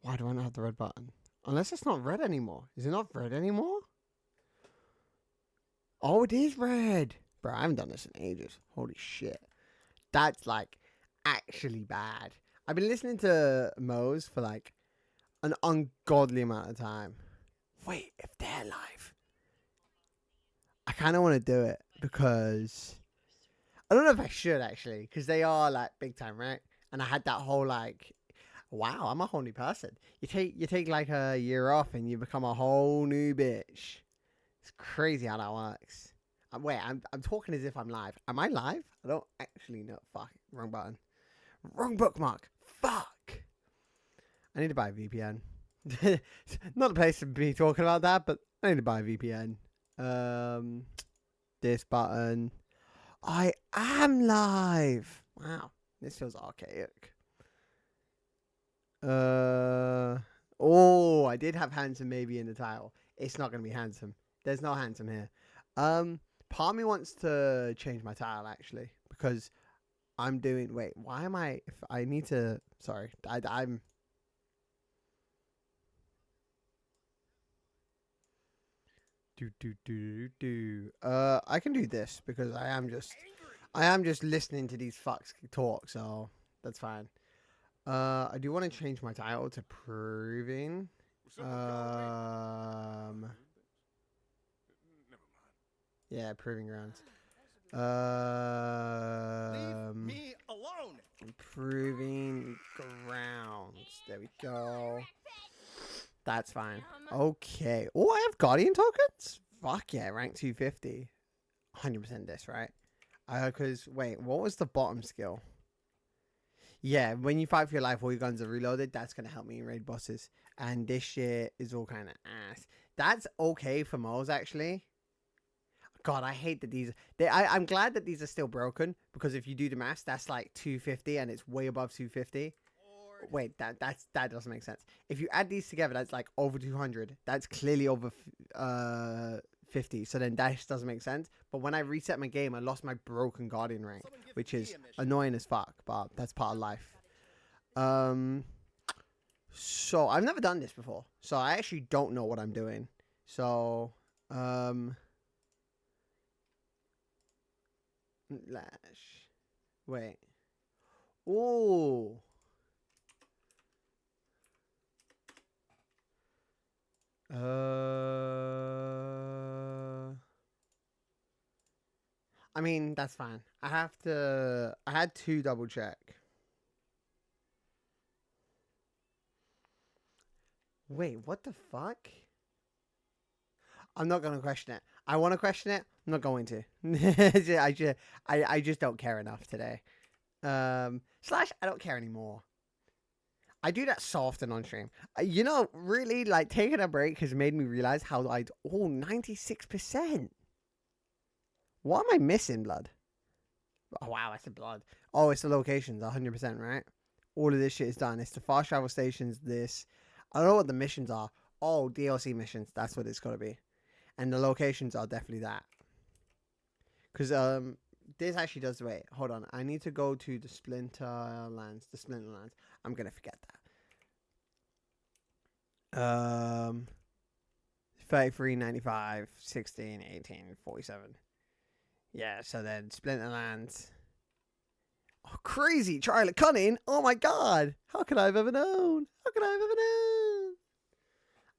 Why do I not have the red button? Unless it's not red anymore. Is it not red anymore? Oh, it is red. Bro, I haven't done this in ages. Holy shit. That's like actually bad. I've been listening to Moe's for like an ungodly amount of time. Wait, if they're live, I kind of want to do it because I don't know if I should actually, because they are like big time, right? And I had that whole like, wow, I'm a whole new person. You take like a year off and you become a whole new bitch. It's crazy how that works. Wait, I'm talking as if I'm live. Am I live? I don't actually know. Fuck, wrong button. Wrong bookmark. Fuck. I need to buy a VPN. Not the place to be talking about that, but I need to buy a VPN. This button. I am live. Wow, this feels archaic. Oh, I did have handsome maybe in the title. It's not gonna be handsome. There's no handsome here. Part of me wants to change my title actually because I'm doing. Wait, why am I? If I need to, sorry, I'm. I can do this because I am just listening to these fucks talk, so that's fine. I do want to change my title to proving. Yeah, proving grounds. Leave me alone. Proving grounds. There we go. That's fine. Okay. Oh, I have Guardian tokens? Fuck yeah, rank 250. 100% this, right? Because, wait, what was the bottom skill? Yeah, when you fight for your life, all your guns are reloaded. That's going to help me in raid bosses. And this shit is all kind of ass. That's okay for Moles, actually. God, I hate that these. I'm glad that these are still broken because if you do the maths, that's like 250 and it's way above 250. Wait, that doesn't make sense. If you add these together, that's like over 200. That's clearly over 50. So then that doesn't make sense. But when I reset my game, I lost my broken Guardian rank, which is annoying as fuck. But that's part of life. So I've never done this before, so I actually don't know what I'm doing. So lash. Wait. Ooh. I mean, that's fine. I had to double check. Wait, what the fuck? I'm not gonna question it. I want to question it. I'm not going to. I just don't care enough today. Slash, I don't care anymore. I do that so often on stream. Really, like, taking a break has made me realize how 96%. What am I missing, blood? Oh, wow, I said blood. Oh, it's the locations, 100%, right? All of this shit is done. It's the fast travel stations, this. I don't know what the missions are. Oh, DLC missions. That's what it's got to be. And the locations are definitely that. Because this actually does. Wait, hold on. I need to go to the Splinterlands. The Splinterlands. I'm gonna forget that. 33, 95, 16, 18, 47. Yeah. So then Splinterlands. Oh, crazy trial of cunning. Oh my god. How could I have ever known? How could I have ever known?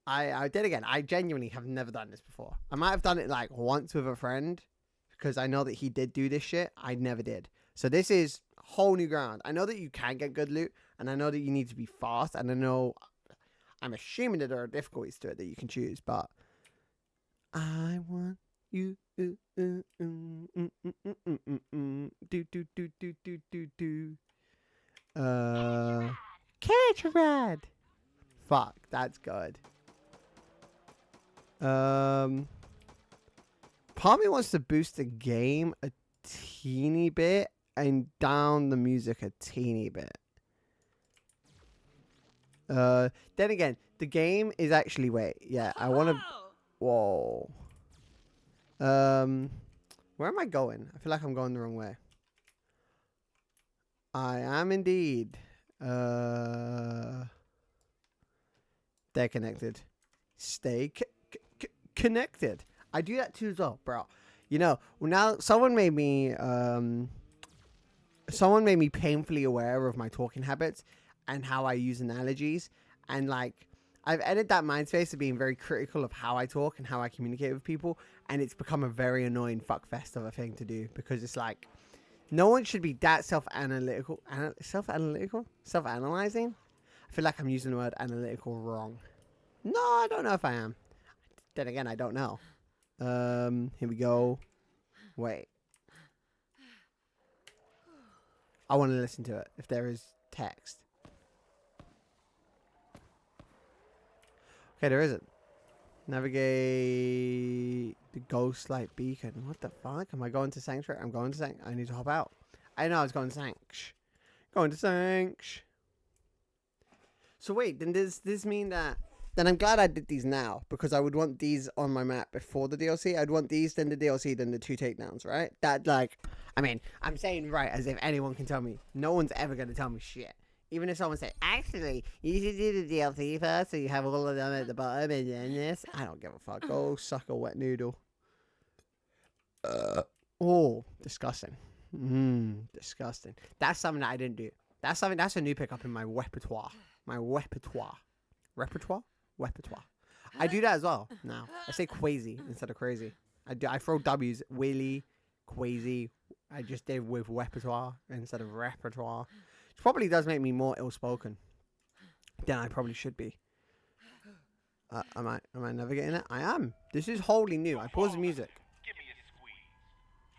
I did again. I genuinely have never done this before. I might have done it like once with a friend because I know that he did do this shit. I never did. So this is whole new ground. I know that you can get good loot, and I know that you need to be fast, and I know I'm assuming that there are difficulties to it that you can choose, but I want you. Do do do do do do do. Catch a rad. Fuck, that's good. Part of me wants to boost the game a teeny bit and down the music a teeny bit. Then again, the game is actually yeah. I want to. Whoa. Where am I going? I feel like I'm going the wrong way. I am indeed. They're connected. Stay connected. I do that too as well, bro. You know, now someone made me painfully aware of my talking habits and how I use analogies, and like I've entered that mind space of being very critical of how I talk and how I communicate with people, and it's become a very annoying fuckfest of a thing to do, because it's like no one should be that self-analyzing. I feel like I'm using the word analytical wrong. No, I don't know if I am. Then again, I don't know. Here we go. Wait. I want to listen to it if there is text. Okay, there isn't. Navigate the ghost light beacon. What the fuck? Am I going to Sanctuary? I'm going to Sanctuary. I need to hop out. I know I was going to Sanctuary. Going to Sanctuary. So wait, then does this mean that... Then I'm glad I did these now, because I would want these on my map before the DLC. I'd want these, then the DLC, then the 2 takedowns, right? That, like... I mean, I'm saying right as if anyone can tell me. No one's ever going to tell me shit. Even if someone say, actually, you should do the DLC first, so you have all of them at the bottom, and then this. I don't give a fuck. Go suck a wet noodle. Oh, disgusting. Disgusting. That's something that I didn't do. That's a new pickup in my repertoire. Repertoire? I do that as well now. I say quasi instead of crazy. I throw W's, willy, quasi. I just did with repertoire instead of repertoire. Which probably does make me more ill-spoken than I probably should be. Am I navigating it? I am. This is wholly new. I paused the music. Give me a squeeze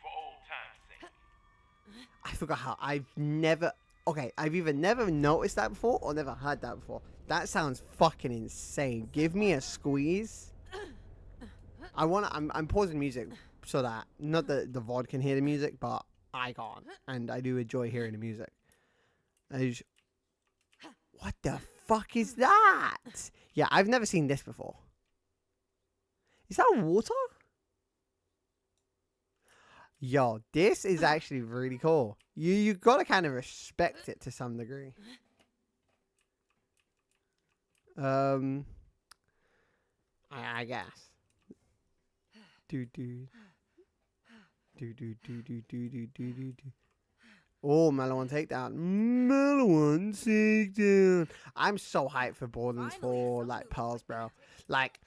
for old time's sake. I forgot how I've either never noticed that before or never heard that before. That sounds fucking insane. Give me a squeeze. I'm pausing music so that not that the VOD can hear the music, but I can't, and I do enjoy hearing the music. What the fuck is that? Yeah, I've never seen this before. Is that water? Yo, this is actually really cool. You gotta kind of respect it to some degree. I guess. Oh, Mellow One takedown. Mellow One takedown. I'm so hyped for Borderlands 4, like, Pearls, bro. Like,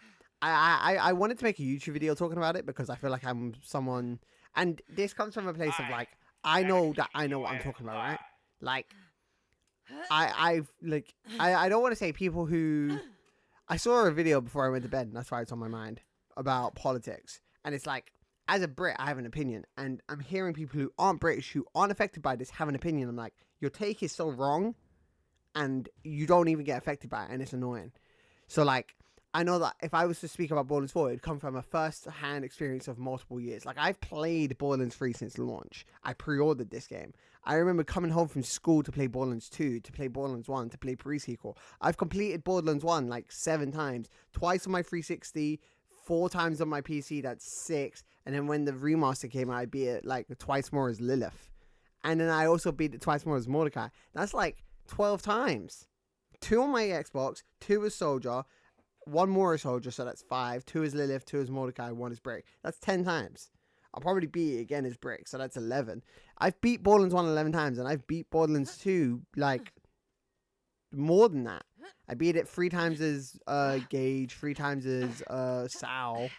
I wanted to make a YouTube video talking about it because I feel like I'm someone... And this comes from a place of, like, I know what I'm talking about, right? Like, I don't want to say people who... I saw a video before I went to bed, and that's why it's on my mind, about politics. And it's like, as a Brit, I have an opinion. And I'm hearing people who aren't British, who aren't affected by this, have an opinion. I'm like, your take is so wrong, and you don't even get affected by it, and it's annoying. So, like, I know that if I was to speak about Borderlands 4, it would come from a first-hand experience of multiple years. Like, I've played Borderlands 3 since launch. I pre-ordered this game. I remember coming home from school to play Borderlands 2, to play Borderlands 1, to play pre-sequel. I've completed Borderlands 1 like 7 times. Twice on my 360, 4 times on my PC, that's 6. And then when the remaster came out, I beat it like twice more as Lilith. And then I also beat it twice more as Mordecai. That's like 12 times. 2 on my Xbox, 2 as Soldier, 1 more as Soldier, so that's 5. 2 as Lilith, 2 as Mordecai, 1 as Brick. That's 10 times. I'll probably beat it again as Brick, so that's 11. I've beat Borderlands 1 11 times, and I've beat Borderlands 2, like, more than that. I beat it 3 times as Gage, 3 times as Sal.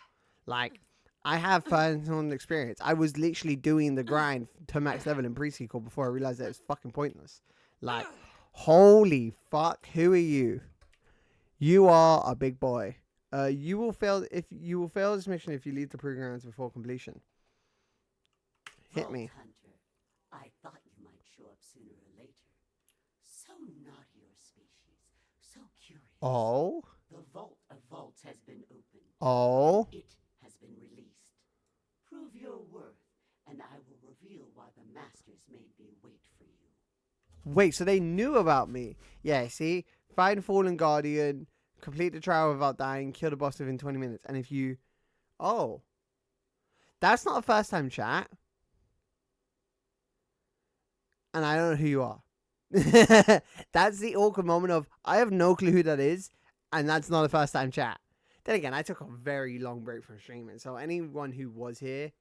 Like, I have first-hand experience. I was literally doing the grind to max level in pre-sequel before I realized that it was fucking pointless. Like, holy fuck, who are you? You are a big boy. You will fail this mission if you leave the pre-grounds before completion. Hit me. Hunter, I thought you might show up sooner or later. So not your species. So curious. Oh. The Vault of Vaults has been opened. Oh. It has been released. Prove your worth, and I will reveal why the Masters made me wait for you. Wait, so they knew about me? Yeah, see? Find Fallen Guardian, complete the trial without dying, kill the boss within 20 minutes. And if you... Oh. That's not a first-time chat. And I don't know who you are. That's the awkward moment of, I have no clue who that is, And that's not the first time chat. Then again, I took a very long break from streaming. So anyone who was here,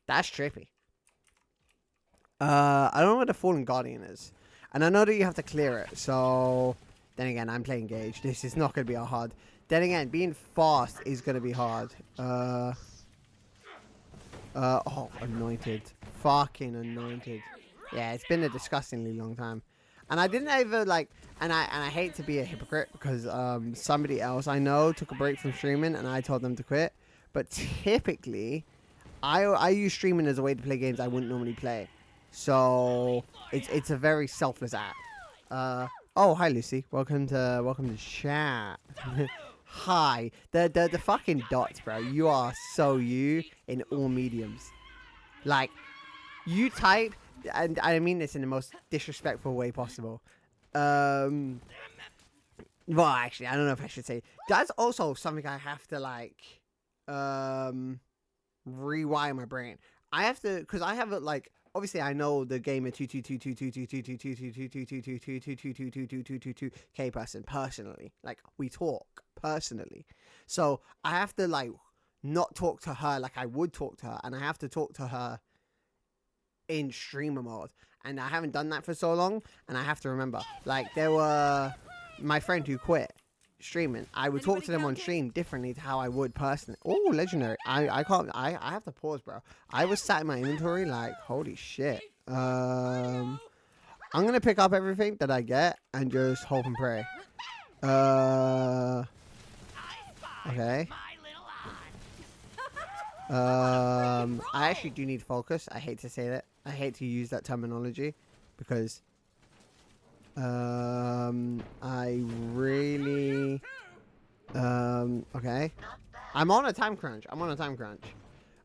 that's trippy. I don't know where the Fallen Guardian is. And I know that you have to clear it. So then again, I'm playing Gage. This is not going to be hard. Then again, being fast is going to be hard. Oh, anointed. Fucking anointed. Yeah, it's been a disgustingly long time. And I didn't ever, like, and I hate to be a hypocrite because somebody else I know took a break from streaming and I told them to quit. But typically, I use streaming as a way to play games I wouldn't normally play. So it's a very selfless act. Oh, hi Lucy. Welcome to chat. Hi. The fucking dots, bro. You are so you in all mediums. Like, you type, and I mean this in the most disrespectful way possible. Well, actually, I don't know if I should say. That's also something I have to, like, rewire my brain. I have to, because I have it, like, obviously I know the gamer 2222222222222222222K person personally. Like, we talk personally. So I have to, like, not talk to her like I would talk to her, and I have to talk to her in streamer mode, and I haven't done that for so long, and I have to remember. Like, there were my friend who quit streaming. I would talk to them on stream differently to how I would personally. Oh, legendary. I can't, I have to pause, bro. I was sat in my inventory like, holy shit. I'm gonna pick up everything that I get and just hope and pray. Okay. I actually do need focus. I hate to say that. I hate to use that terminology because I really okay. I'm on a time crunch.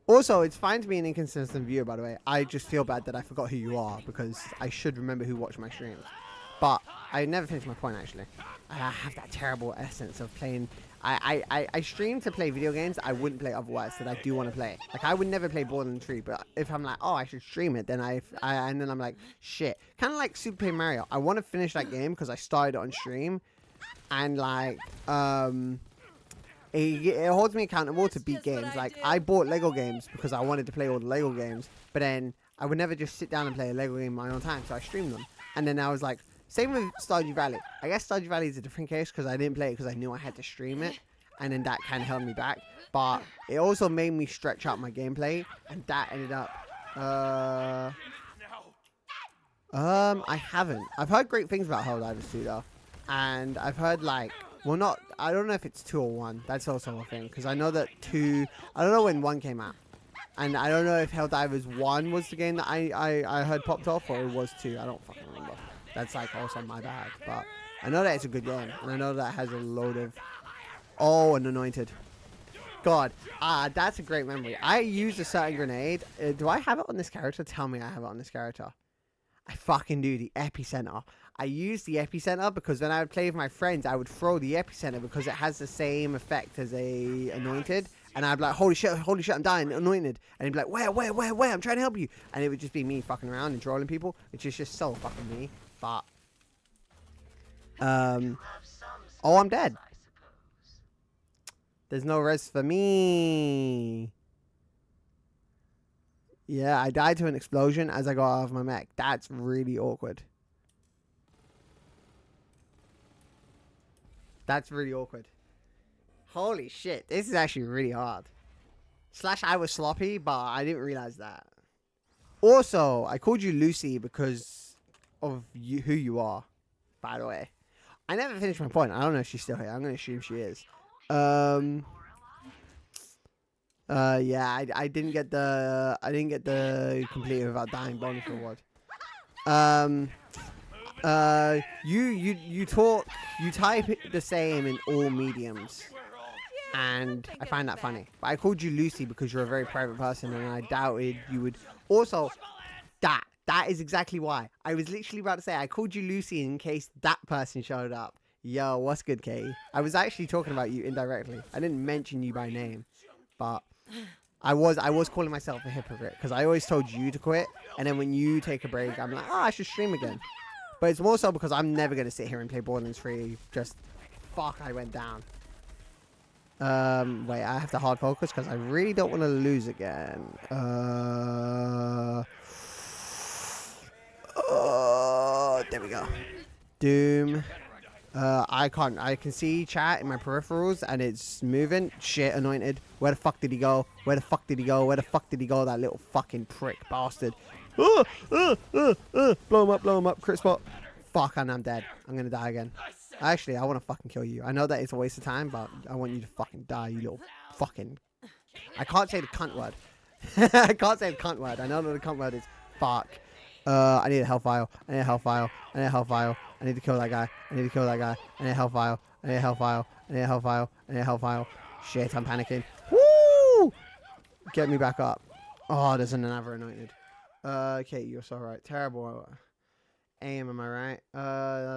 Also, it's fine to be an inconsistent viewer, by the way. I just feel bad that I forgot who you are because I should remember who watched my streams. But I never finished my point, actually. I have that terrible essence of playing. I stream to play video games I wouldn't play otherwise that I do want to play. Like, I would never play Borderlands 3, but if I'm like, oh, I should stream it, then and then I'm like, shit. Kind of like Super Paper Mario. I want to finish that game because I started it on stream. And, like, it holds me accountable to beat games. Like, I bought Lego games because I wanted to play all the Lego games, but then I would never just sit down and play a Lego game in my own time, so I streamed them. And then I was like, same with Stardew Valley. I guess Stardew Valley is a different case because I didn't play it because I knew I had to stream it, and then that kind of held me back. But it also made me stretch out my gameplay, and that ended up. I haven't. I've heard great things about Helldivers 2 though, and I've heard, like, well, not. I don't know if it's 2 or 1. That's also a thing because I know that 2. I don't know when 1 came out, and I don't know if Helldivers 1 was the game that I heard popped off, or it was 2. I don't fucking remember. That's, like, also my bad. But I know that it's a good game. And I know that has a load of... Oh, an anointed. God. That's a great memory. I used a certain grenade. Do I have it on this character? Tell me I have it on this character. I fucking do. The epicenter. I used the epicenter because when I would play with my friends, I would throw the epicenter because it has the same effect as a anointed. And I'd be like, holy shit, I'm dying, anointed. And he'd be like, where, I'm trying to help you. And it would just be me fucking around and trolling people, which is just so fucking me. But, oh, I'm dead. There's no res for me. Yeah, I died to an explosion as I got out of my mech. That's really awkward. That's really awkward. Holy shit, this is actually really hard. / I was sloppy, but I didn't realize that. Also, I called you Lucy because of who you are, by the way. I never finished my point. I don't know if she's still here. I'm going to assume she is. Yeah, I didn't get the complete without dying bonus reward. You type the same in all mediums. And I find that funny. But I called you Lucy because you're a very private person and I doubted you would. Also, that is exactly why. I was literally about to say I called you Lucy in case that person showed up. Yo, what's good, Katie? I was actually talking about you indirectly. I didn't mention you by name. But I was calling myself a hypocrite because I always told you to quit. And then when you take a break, I'm like, oh, I should stream again. But it's more so because I'm never going to sit here and play Borderlands 3 just fuck, I went down. Wait, I have to hard focus because I really don't want to lose again. Oh, there we go. Doom. I can see chat in my peripherals and it's moving. Shit, anointed. Where the fuck did he go? Where the fuck did he go? Where the fuck did he go? That little fucking prick bastard. Blow him up, crit spot. Fuck, and I'm dead. I'm gonna die again. Actually, I want to fucking kill you. I know that it's a waste of time, but I want you to fucking die, you little fucking... I can't say the cunt word. I can't say the cunt word. I know that the cunt word is fuck. I need a health vial. I need a health vial. I need a health vial. I need to kill that guy. I need to kill that guy. I need a health vial. I need a health vial. I need a health vial. I need a health vial. Shit, I'm panicking. Woo! Get me back up. Oh, there's another anointed. Okay, you're so right. Terrible aim, am I right?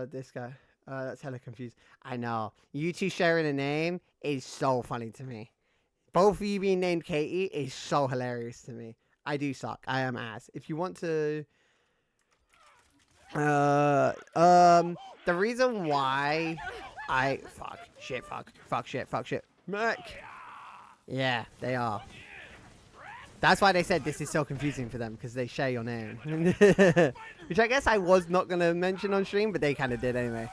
This guy. That's hella confused. I know. You two sharing a name is so funny to me. Both of you being named Katie is so hilarious to me. I do suck. I am ass. If you want to... the reason why I... Fuck. Shit, fuck. Fuck, shit, fuck, shit. Mech. Yeah, they are. That's why they said this is so confusing for them, because they share your name. Which I guess I was not going to mention on stream, but they kind of did anyway.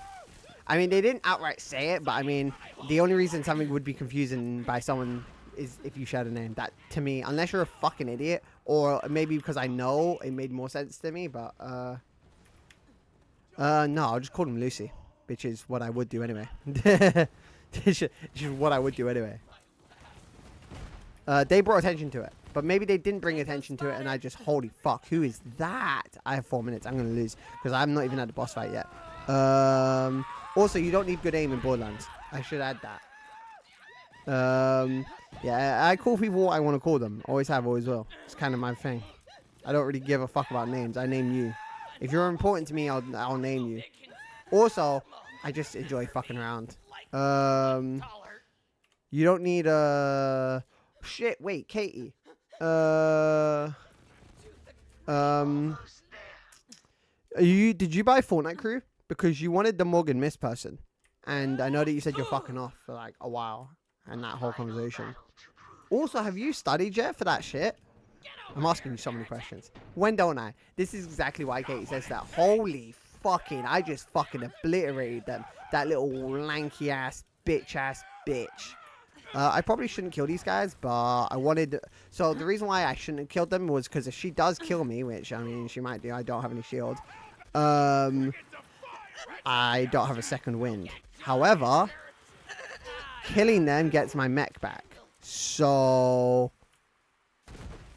I mean, they didn't outright say it, but I mean, the only reason something would be confusing by someone is if you shared a name. That, to me, unless you're a fucking idiot, or maybe because I know it made more sense to me, but, no, I'll just call them Lucy, which is what I would do anyway. Which is what I would do anyway. They brought attention to it, but maybe they didn't bring attention to it, and I just, holy fuck, who is that? I have 4 minutes. I'm going to lose, because I'm not even at the boss fight yet. Also, you don't need good aim in Borderlands. I should add that. Yeah, I call people what I want to call them. Always have, always will. It's kind of my thing. I don't really give a fuck about names. I name you. If you're important to me, I'll name you. Also, I just enjoy fucking around. You don't need a... Shit, wait, Katie. Did you buy Fortnite Crew? Because you wanted the Morgan Miss person. And I know that you said you're fucking off for like a while. And that whole conversation. Also, have you studied yet for that shit? I'm asking you so many questions. When don't I? This is exactly why Katie says that. Holy fucking, I just fucking obliterated them. That little lanky ass bitch. I probably shouldn't kill these guys, but I wanted... So the reason why I shouldn't have killed them was because if she does kill me, which, I mean, she might do. I don't have any shield. I don't have a second wind. However, killing them gets my mech back. So...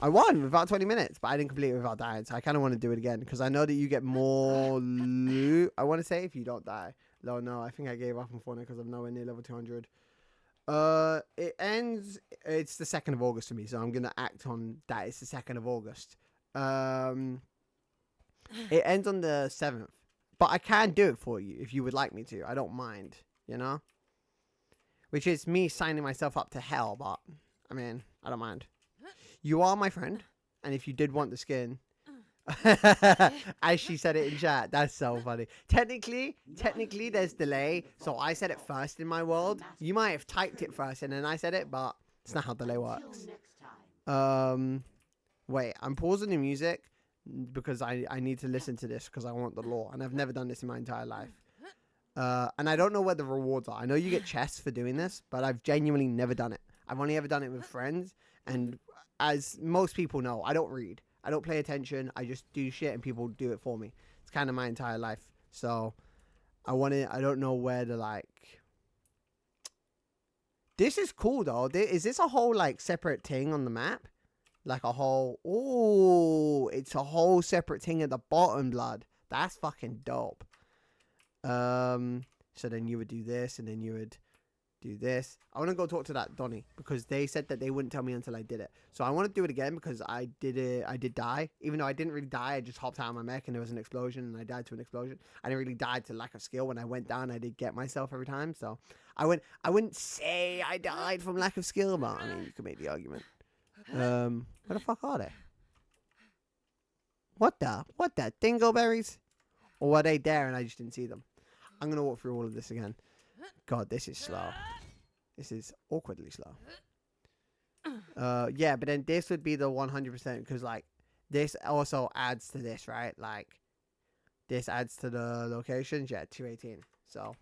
I won without 20 minutes, but I didn't complete it without dying. So I kind of want to do it again because I know that you get more loot, I want to say, if you don't die. No, I think I gave up on Fortnite because I'm nowhere near level 200. It ends, it's the 2nd of August for me, so I'm going to act on that. It's the 2nd of August. It ends on the 7th, but I can do it for you if you would like me to. I don't mind, you know? Which is me signing myself up to hell, but, I mean, I don't mind. You are my friend, and if you did want the skin, as she said it in chat, that's so funny. Technically, there's delay, so I said it first in my world. You might have typed it first, and then I said it, but it's not how delay works. Wait, I'm pausing the music because I need to listen to this because I want the lore, and I've never done this in my entire life. And I don't know where the rewards are. I know you get chests for doing this, but I've genuinely never done it. I've only ever done it with friends, and as most people know, I don't read. I don't pay attention. I just do shit and people do it for me. It's kind of my entire life. So I don't know where to like. This is cool though. Is this a whole like separate thing on the map? Like a whole, oh, it's a whole separate thing at the bottom, blood. That's fucking dope. So then you would do this and then you would do this. I want to go talk to that Donnie because they said that they wouldn't tell me until I did it. So I want to do it again because I did it. I did die, even though I didn't really die. I just hopped out of my mech and there was an explosion and I died to an explosion. I didn't really die to lack of skill. When I went down, I did get myself every time. So I wouldn't say I died from lack of skill, but I mean, you could make the argument. Where the fuck are they? What the dingleberries? Or were they there and I just didn't see them? I'm going to walk through all of this again. God, this is slow. This is awkwardly slow. Yeah, but then this would be the 100% because like this also adds to this, right? Like this adds to the locations. Yeah, 218. So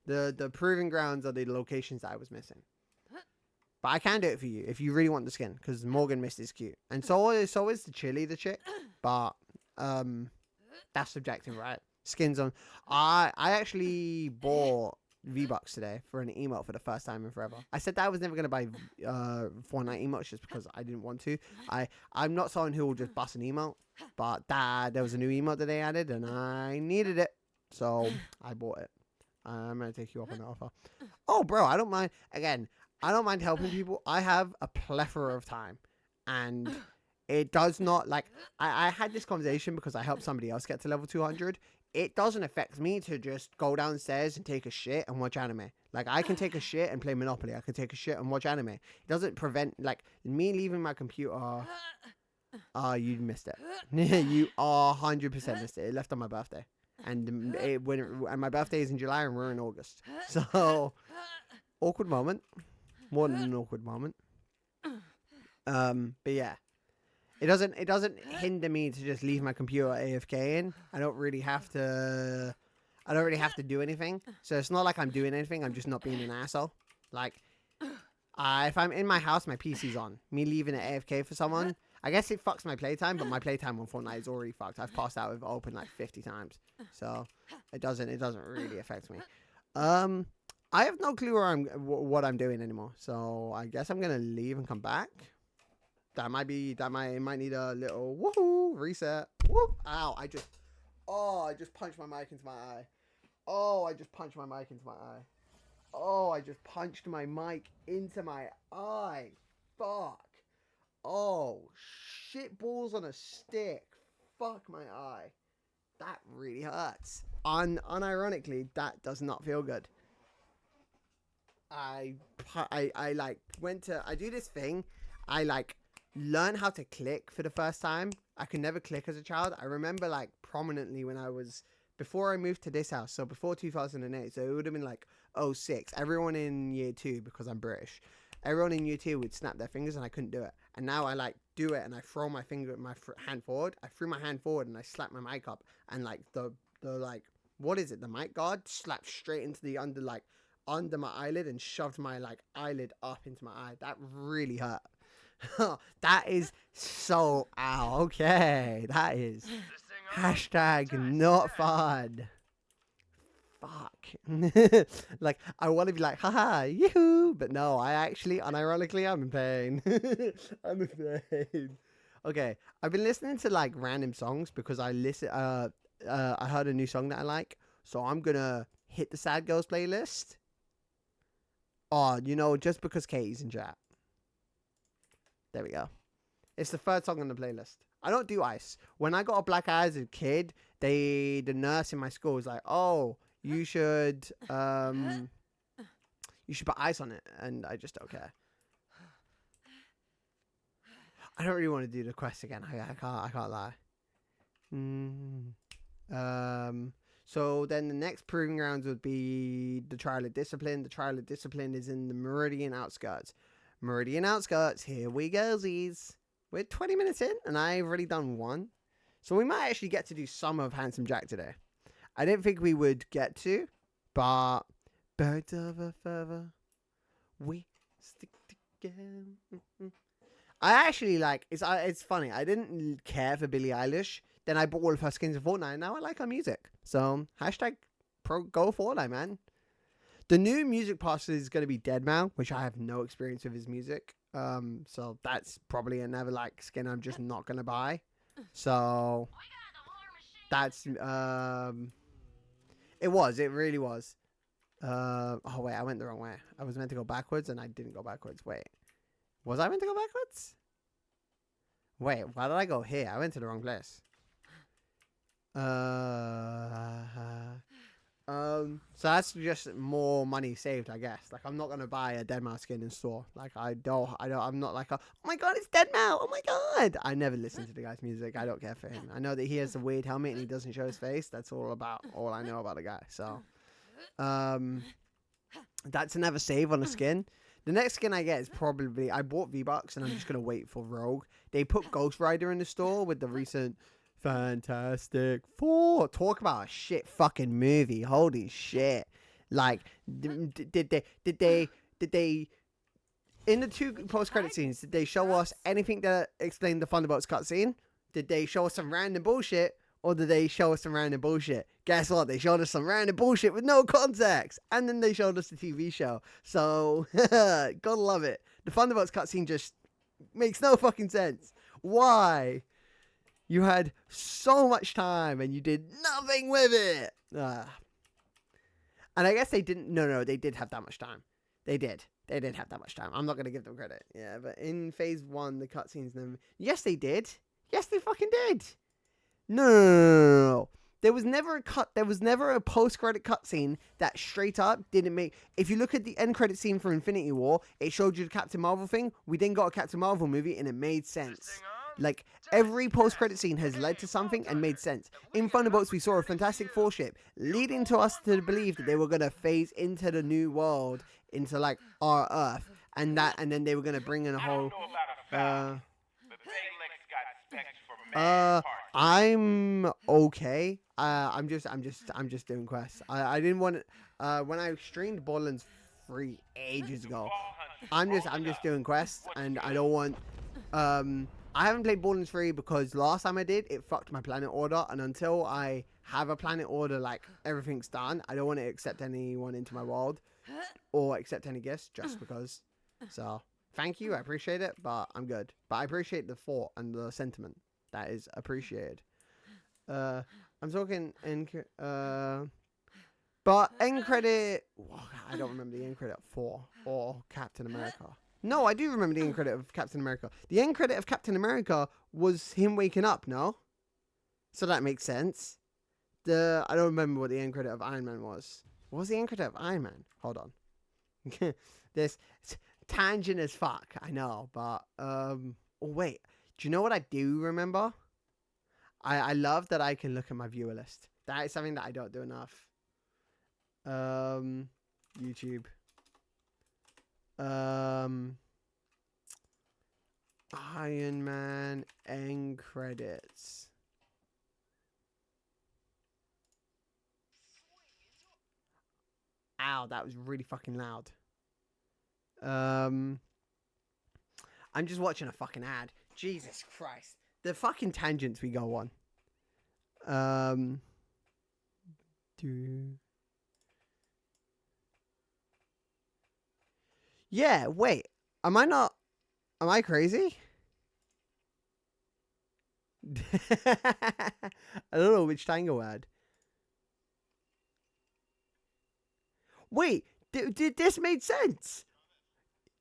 the proving grounds are the locations that I was missing. But I can do it for you if you really want the skin because Morgan Mist is cute, and so is the Chili, the chick. But that's subjective, right? Skins on. I actually bought V-Bucks today for an emote for the first time in forever. I said that I was never gonna buy Fortnite emotes just because I didn't want to. I'm not someone who will just bust an emote, but there was a new emote that they added and I needed it, so I bought it. I'm gonna take you up on the offer. Oh, bro, I don't mind. Again, I don't mind helping people. I have a plethora of time, and it does not like. I had this conversation because I helped somebody else get to level 200. It doesn't affect me to just go downstairs and take a shit and watch anime. Like, I can take a shit and play Monopoly. I can take a shit and watch anime. It doesn't prevent, like, me leaving my computer. You missed it. You 100% missed it. It left on my birthday. And and my birthday is in July and we're in August. So, awkward moment. More than an awkward moment. But yeah. It doesn't hinder me to just leave my computer AFK in. I don't really have to do anything. So it's not like I'm doing anything. I'm just not being an asshole. Like, if I'm in my house, my PC's on. Me leaving it AFK for someone, I guess it fucks my playtime, but my playtime on Fortnite is already fucked. I've passed out with open like 50 times. So it doesn't really affect me. I have no clue what I'm doing anymore. So I guess I'm gonna leave and come back. It might need a little woohoo reset. Whoop! Ow! I just punched my mic into my eye. Oh, I just punched my mic into my eye. Oh, I just punched my mic into my eye. Fuck. Oh, shit balls on a stick. Fuck my eye. That really hurts. Unironically, that does not feel good. I do this thing. I like learn how to click for the first time. I could never click as a child. I remember like prominently when before I moved to this house, so before 2008, so it would have been like 06. Everyone in year 2, because I'm British, everyone in year 2 would snap their fingers and I couldn't do it. And now I like do it and I throw my hand forward. I threw my hand forward and I slapped my mic up and like the like, what is it? The mic guard slapped straight into the under my eyelid and shoved my like eyelid up into my eye. That really hurt. That is so ow. Okay, that is hashtag not fun. Fuck. Like, I want to be like, haha, yoo-hoo, but no, I actually, unironically, I'm in pain. I'm in pain. Okay, I've been listening to like random songs because I heard a new song that I like, so I'm gonna hit the Sad Girls playlist. Oh, just because Katie's in chat. There we go. It's the third song on the playlist. I don't do ice. When I got a black eye as a kid, the nurse in my school was like, "Oh, you should put ice on it," and I just don't care. I don't really want to do the quest again. I can't lie. So then the next proving grounds would be the Trial of Discipline. The Trial of Discipline is in the Meridian outskirts. Meridian outskirts, here we go, Z's. We're 20 minutes in, and I've already done one. So we might actually get to do some of Handsome Jack today. I didn't think we would get to, but birds of a feather, we stick together. I actually like, it's funny, I didn't care for Billie Eilish. Then I bought all of her skins in Fortnite, and now I like her music. So, hashtag go Fortnite, man. The new music pass is going to be Deadmau, which I have no experience with his music. So that's probably another like skin I'm just not going to buy. So that's it really was. Oh wait, I went the wrong way. I was meant to go backwards and I didn't go backwards. Wait. Was I meant to go backwards? Wait, why did I go here? I went to the wrong place. So that's just more money saved, I guess. Like, I'm not gonna buy a Deadmau skin in store. Like, I'm not like, oh my god, it's Deadmau, oh my god. I never listen to the guy's music. I don't care for him. I know that he has a weird helmet and he doesn't show his face. That's all I know about the guy. So, That's another save on a skin. The next skin I get is probably... I bought V-Bucks and I'm just going to wait for Rogue. They put Ghost Rider in the store with the recent Fantastic Four. Talk about a shit fucking movie. Holy shit. Like, did they... In the 2 post-credit scenes, did they show us anything that explained the Thunderbolts cutscene? Did they show us some random bullshit? Or did they show us some random bullshit? Guess what? They showed us some random bullshit with no context. And then they showed us the TV show. So, gotta love it. The Thunderbolts cutscene just makes no fucking sense. Why? You had so much time and you did nothing with it. And I guess they didn't... No, they did have that much time. They did. They didn't have that much time. I'm not going to give them credit. Yeah, but in phase 1, the cutscenes... Yes, they did. Yes, they fucking did. No. There was never a cut. There was never a post-credit cutscene that straight up didn't make... If you look at the end credit scene for Infinity War, it showed you the Captain Marvel thing. We then got a Captain Marvel movie and it made sense. Like, every post-credit scene has led to something and made sense. In Thunderbolts, we saw a Fantastic Four ship, leading to us to believe that they were going to phase into the new world, into, like, our Earth. And then they were going to bring in a whole... I'm okay. I'm just doing quests. I didn't want to, when I streamed Borderlands 3 ages ago. I'm just doing quests, and I don't want... I haven't played Borderlands 3 because last time I did, it fucked my planet order. And until I have a planet order, like, everything's done, I don't want to accept anyone into my world. Or accept any gifts, just because. So, thank you, I appreciate it, but I'm good. But I appreciate the thought and the sentiment. That is appreciated. I'm talking but end credit... I don't remember the end credit for or Captain America. No, I do remember the end credit of Captain America. The end credit of Captain America was him waking up, no? So that makes sense. I don't remember what the end credit of Iron Man was. What was the end credit of Iron Man? Hold on. This tangent as fuck, I know, but oh wait. Do you know what I do remember? I love that I can look at my viewer list. That is something that I don't do enough. YouTube. Iron Man end credits. Ow, that was really fucking loud. I'm just watching a fucking ad. Jesus Christ. The fucking tangents we go on. Yeah, wait. Am I crazy? I don't know which tango ad. Wait, did this made sense?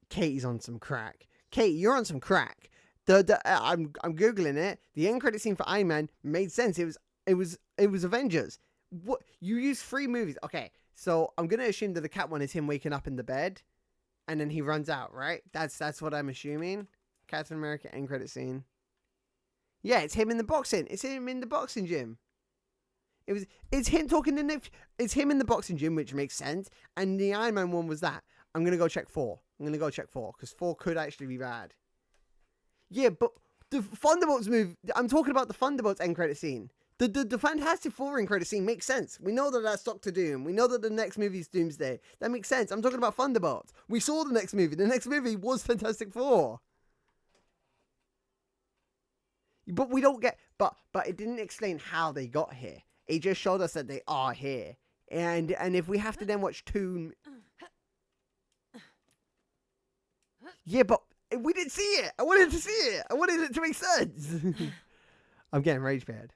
Katie's on some crack. Kate, you're on some crack. I'm googling it. The end credit scene for Iron Man made sense. It was Avengers. What, you use 3 movies? Okay, so I'm gonna assume that the cat one is him waking up in the bed, and then he runs out, right? That's what I'm assuming. Captain America end credit scene. Yeah, it's him in the boxing. It's him in the boxing gym. It's him talking in the... It's him in the boxing gym, which makes sense. And the Iron Man one was that. I'm going to go check 4. Because 4 could actually be bad. Yeah, but the Thunderbolts move... I'm talking about the Thunderbolts end credit scene. The Fantastic Four end credit scene makes sense. We know that that's Doctor Doom. We know that the next movie is Doomsday. That makes sense. I'm talking about Thunderbolts. We saw the next movie. The next movie was Fantastic Four. But we don't get... But it didn't explain how they got here. It just showed us that they are here. And if we have to then watch 2... Yeah, but we didn't see it. I wanted to see it. I wanted it to make sense. I'm getting rage baited.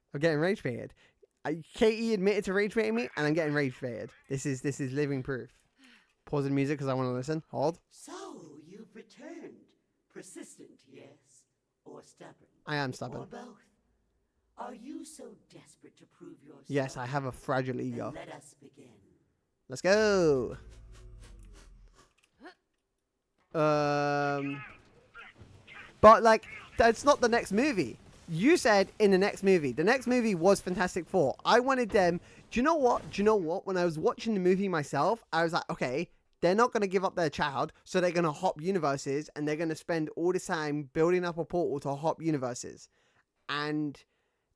Katie admitted to rage baiting me, and I'm getting rage baited. This is living proof. Pause the music because I want to listen. Hold. So you've returned. Persistent, yes, or stubborn? I am stubborn. Or both? Are you so desperate to prove yourself? Yes, I have a fragile ego. Then let us begin. Let's go. But like, that's not the next movie. You said in the next movie. The next movie was Fantastic Four. I wanted them. Do you know what? When I was watching the movie myself, I was like, okay, they're not going to give up their child, so they're going to hop universes, and they're going to spend all this time building up a portal to hop universes, and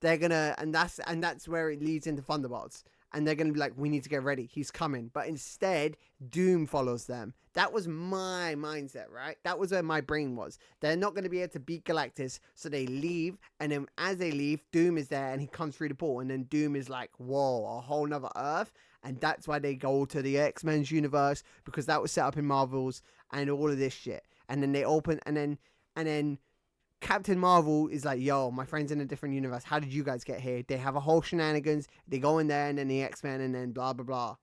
they're gonna, and that's where it leads into Thunderbolts, and they're gonna be like, we need to get ready, he's coming. But instead, Doom follows them. That was my mindset, right? That was where my brain was. They're not gonna be able to beat Galactus, so they leave, and then as they leave, Doom is there, and he comes through the portal, and then Doom is like, whoa, a whole nother Earth. And that's why they go to the X-Men's universe, because that was set up in Marvel's and all of this shit. And then they open, and then Captain Marvel is like, yo, my friend's in a different universe. How did you guys get here? They have a whole shenanigans. They go in there, and then the X-Men, and then blah, blah, blah.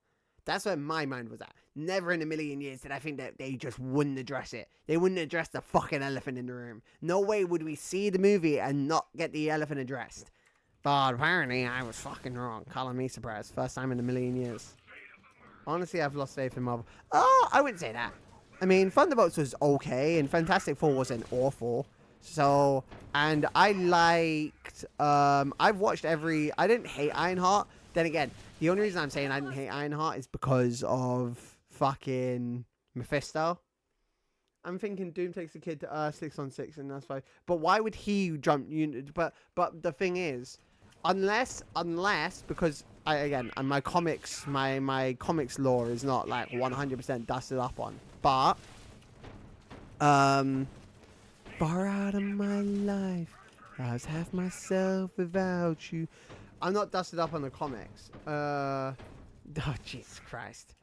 That's where my mind was at. Never in a million years did I think that they just wouldn't address it. They wouldn't address the fucking elephant in the room. No way would we see the movie and not get the elephant addressed. But apparently, I was fucking wrong. Calling me surprised. First time in a million years. Honestly, I've lost faith in Marvel. Oh, I wouldn't say that. I mean, Thunderbolts was okay, and Fantastic Four wasn't awful. So, and I liked, I've watched I didn't hate Ironheart. Then again, the only reason I'm saying I didn't hate Ironheart is because of fucking Mephisto. I'm thinking Doom takes a kid to Earth 616, and that's fine. But why would he jump? But the thing is, unless because my comics lore is not like 100% dusted up on, but far out of my life, I was half myself without you. I'm not dusted up on the comics. Oh, Jesus Christ.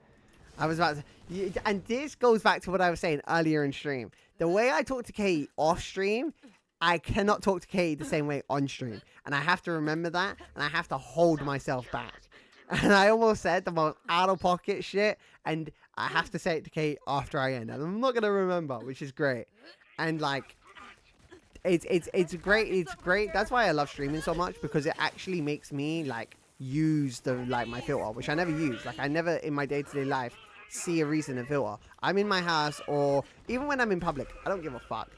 I was about to... And this goes back to what I was saying earlier in stream. The way I talk to Katie off stream, I cannot talk to Katie the same way on stream. And I have to remember that, and I have to hold myself back. And I almost said the most out-of-pocket shit, and I have to say it to Katie after I end. And I'm not going to remember, which is great. And, like... It's great. That's why I love streaming so much, because it actually makes me like use my filter, which I never use. Like I never in my day-to-day life see a reason to filter. I'm in my house, or even when I'm in public, I don't give a fuck.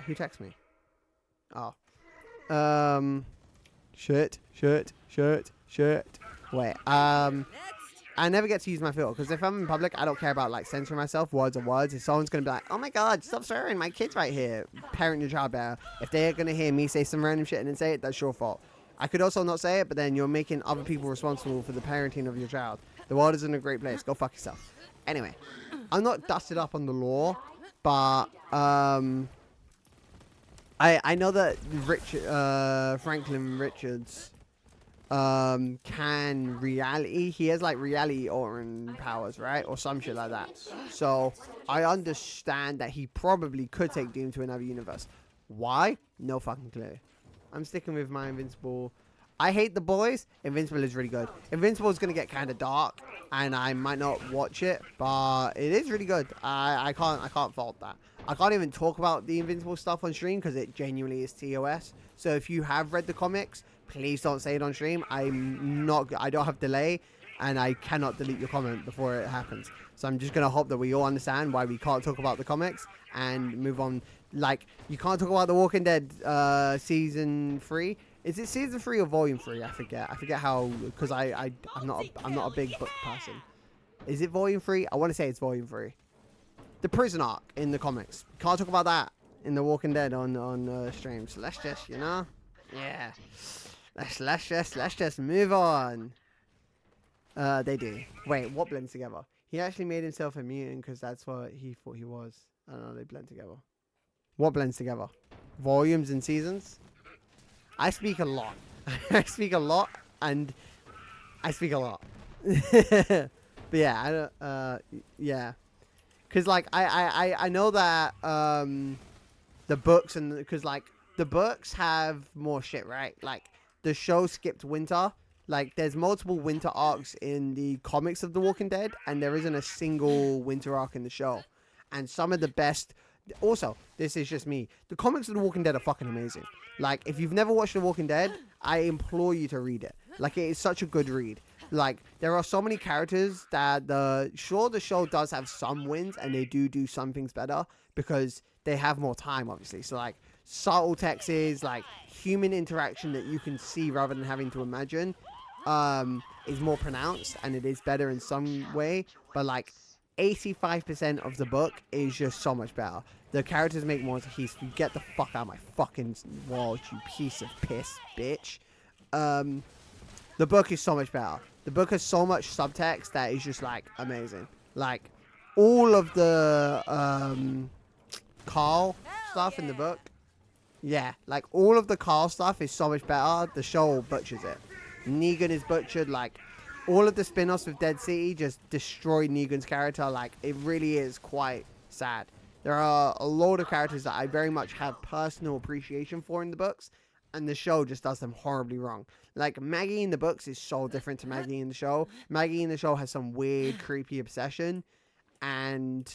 Who texts me? Oh, shirt. Wait, I never get to use my filter, because if I'm in public, I don't care about like censoring myself, words are words. If someone's going to be like, oh my god, stop swearing, my kid's right here, parent your child better. If they're going to hear me say some random shit and then say it, that's your fault. I could also not say it, but then you're making other people responsible for the parenting of your child. The world isn't a great place. Go fuck yourself. Anyway, I'm not dusted up on the law, but I know that Franklin Richards can reality. He has like reality altering powers, right? Or some shit like that. So I understand that he probably could take Doom to another universe. Why? No fucking clue. I'm sticking with my Invincible. I hate The Boys. Invincible is really good. Invincible is going to get kind of dark, and I might not watch it, but it is really good. I can't fault that. I can't even talk about the Invincible stuff on stream because it genuinely is TOS. So if you have read the comics, please don't say it on stream. I don't have delay, and I cannot delete your comment before it happens. So I'm just going to hope that we all understand why we can't talk about the comics and move on. Like, you can't talk about The Walking Dead season 3. Is it season 3 or volume 3? I forget how, because I'm not a big book person. Is it volume 3? I want to say it's volume 3. The prison arc in the comics. Can't talk about that in The Walking Dead on streams. Let's just, yeah. Let's just move on. They do. Wait, what blends together? He actually made himself a mutant because that's what he thought he was. I don't know, they blend together. What blends together? Volumes and seasons? I speak a lot. I speak a lot, and I speak a lot. But yeah, I don't, yeah. Because, like, I know that, the books, and, because, like, the books have more shit, right? Like, the show skipped winter. Like, there's multiple winter arcs in the comics of The Walking Dead, and there isn't a single winter arc in the show. And some of the best... Also, this is just me. The comics of The Walking Dead are fucking amazing. Like, if you've never watched The Walking Dead, I implore you to read it. Like, it is such a good read. Like, there are so many characters that the show does have some wins, and they do some things better because they have more time, obviously. So, like, subtle texts, like, human interaction that you can see rather than having to imagine is more pronounced, and it is better in some way. But, like, 85% of the book is just so much better. The characters make more sense. You get the fuck out of my fucking walls, you piece of piss, bitch. The book is so much better. The book has so much subtext that is just like amazing. Like all of the Carl stuff in the book. Yeah, like all of the Carl stuff is so much better. The show butchers it. Negan is butchered. Like all of the spin-offs with Dead City just destroyed Negan's character. Like it really is quite sad. There are a lot of characters that I very much have personal appreciation for in the books, and the show just does them horribly wrong. Like Maggie in the books is so different to Maggie in the show. Maggie in the show has some weird, creepy obsession, and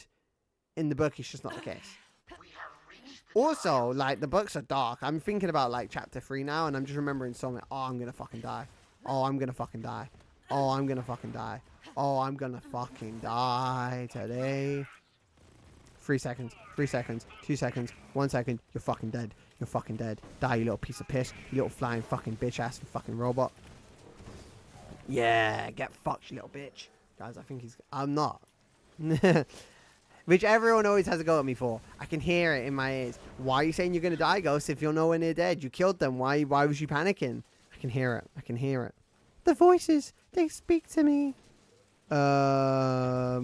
in the book it's just not the case. Also, like, the books are dark. I'm thinking about, like, chapter 3 now, and I'm just remembering so many. Oh, I'm gonna fucking die. Oh, I'm gonna fucking die. Oh, I'm gonna fucking die. Oh, I'm gonna fucking die today. 3 seconds. 3 seconds. 2 seconds. 1 second. You're fucking dead. You're fucking dead. Die, you little piece of piss. You little flying fucking bitch-ass fucking robot. Yeah, get fucked, you little bitch. Guys, I think he's... I'm not. Which everyone always has a go at me for. I can hear it in my ears. Why are you saying you're going to die, Ghost, if you're nowhere near dead? You killed them. Why was you panicking? I can hear it. I can hear it. The voices, they speak to me. There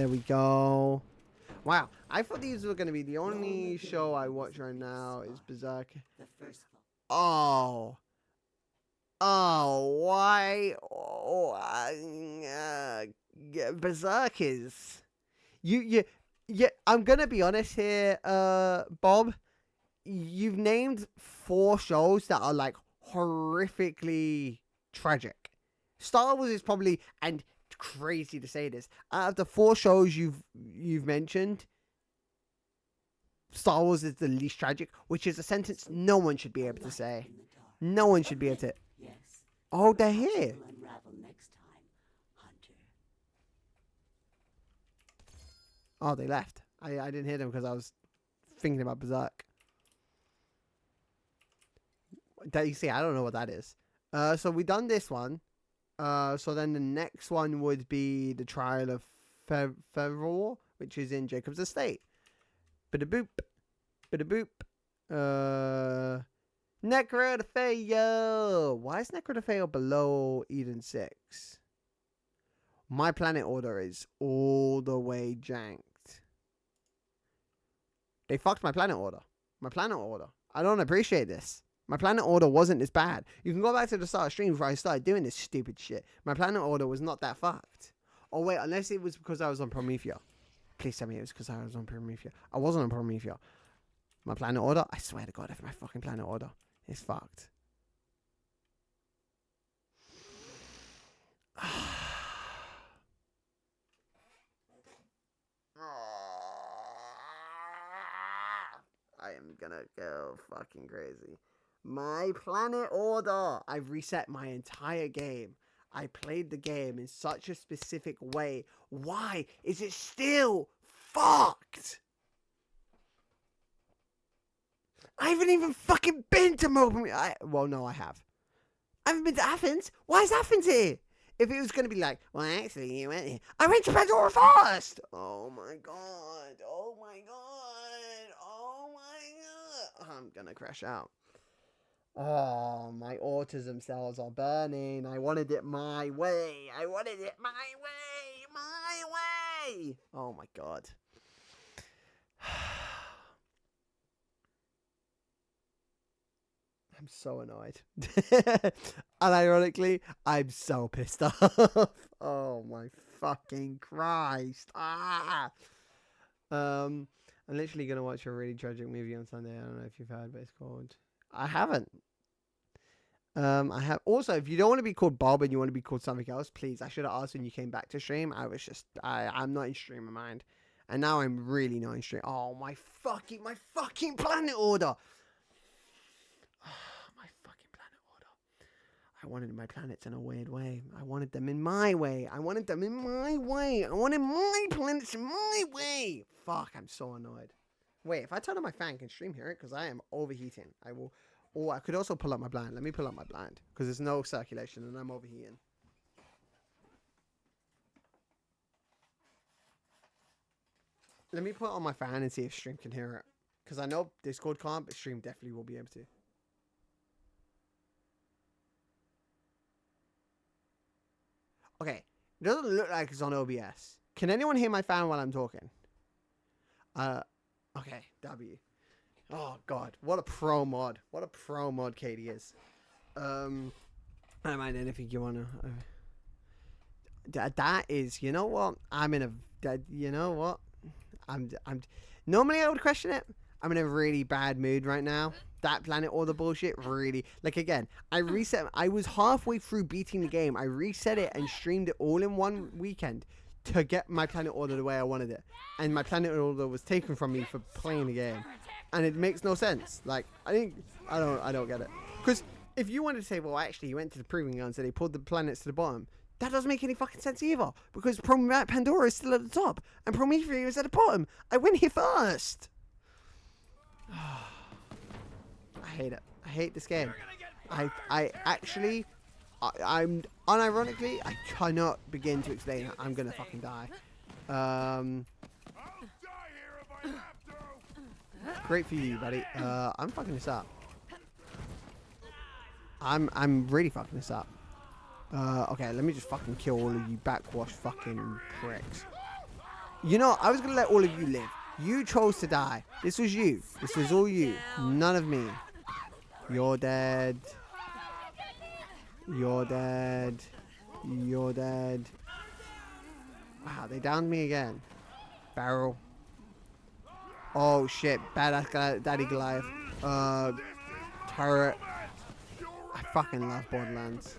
we go. Wow. I thought these were going to be the only show I watch right now is Berserk. The first book. Oh. Oh, why? Oh, Berserkers. Yeah, I'm gonna be honest here, Bob. You've named 4 shows that are like horrifically tragic. Star Wars is probably, and crazy to say this, out of the 4 shows you've mentioned, Star Wars is the least tragic, which is a sentence no one should be able to say. No one should be able to. Yes. Oh, they're here. Will unravel next time, Hunter. Oh, they left. I didn't hear them because I was thinking about Berserk. That you see, I don't know what that is. So we done this one. So then the next one would be the trial of Fevor, which is in Jacob's estate. Bida boop. Bida boop. Necro-DeFeo. Why is Necro-DeFeo below Eden 6? My planet order is all the way janked. They fucked my planet order. My planet order. I don't appreciate this. My planet order wasn't this bad. You can go back to the start of stream before I started doing this stupid shit. My planet order was not that fucked. Oh wait, unless it was because I was on Promethea. Please tell me it was because I was on Promethea. I wasn't on Promethea. My planet order, I swear to God, if my fucking planet order is fucked. I am gonna go fucking crazy. My planet order. I've reset my entire game. I played the game in such a specific way. Why is it still fucked? I haven't even fucking been to Melbourne. Well, no, I have. I haven't been to Athens. Why is Athens here? If it was going to be like, well, actually, you went here. I went to Pandora first. Oh, my God. Oh, my God. Oh, my God. I'm going to crash out. Oh, my autism cells are burning. I wanted it my way. I wanted it my way. My way. Oh, my God. I'm so annoyed. And ironically, I'm so pissed off. Oh my fucking Christ. I'm literally gonna watch a really tragic movie on Sunday. I don't know if you've heard, but it's called... I haven't. I have also, if you don't want to be called Bob and you want to be called something else, please. I should have asked when you came back to stream. I'm not in streamer mind. And now I'm really not in stream. Oh my fucking planet order. I wanted my planets in a weird way. I wanted them in my way. I wanted them in my way. I wanted my planets in my way. Fuck, I'm so annoyed. Wait, if I turn on my fan, can stream hear it? Because I am overheating. I will... Oh, I could also pull up my blind. Let me pull up my blind. Because there's no circulation and I'm overheating. Let me put it on my fan and see if stream can hear it. Because I know Discord can't, but stream definitely will be able to. Okay. It doesn't look like it's on OBS. Can anyone hear my fan while I'm talking? Okay. W. Oh, God. What a pro mod. What a pro mod Katie is. I don't mind anything you want to... that is... You know what? I'm in a... you know what? I'm normally I would question it. I'm in a really bad mood right now. That planet order bullshit really, like, again, I was halfway through beating the game. I reset it and streamed it all in one weekend to get my planet order the way I wanted it. And my planet order was taken from me for playing the game. And it makes no sense. Like, I don't get it. Because if you wanted to say, well, actually, you went to the proving ground, so they pulled the planets to the bottom. That doesn't make any fucking sense either. Because Pandora is still at the top. And Prometheus is at the bottom. I went here first. I hate it. I hate this game. I actually, I'm unironically, I cannot begin to explain it. I'm gonna fucking die. Great for you, buddy. I'm fucking this up. I'm really fucking this up. Okay, let me just fucking kill all of you backwash fucking pricks. You know, I was gonna let all of you live. You chose to die. This was you. This was all you. None of me. You're dead. You're dead. You're dead. Wow, they downed me again. Barrel. Oh shit. Badass Daddy Goliath. Turret. I fucking love Borderlands.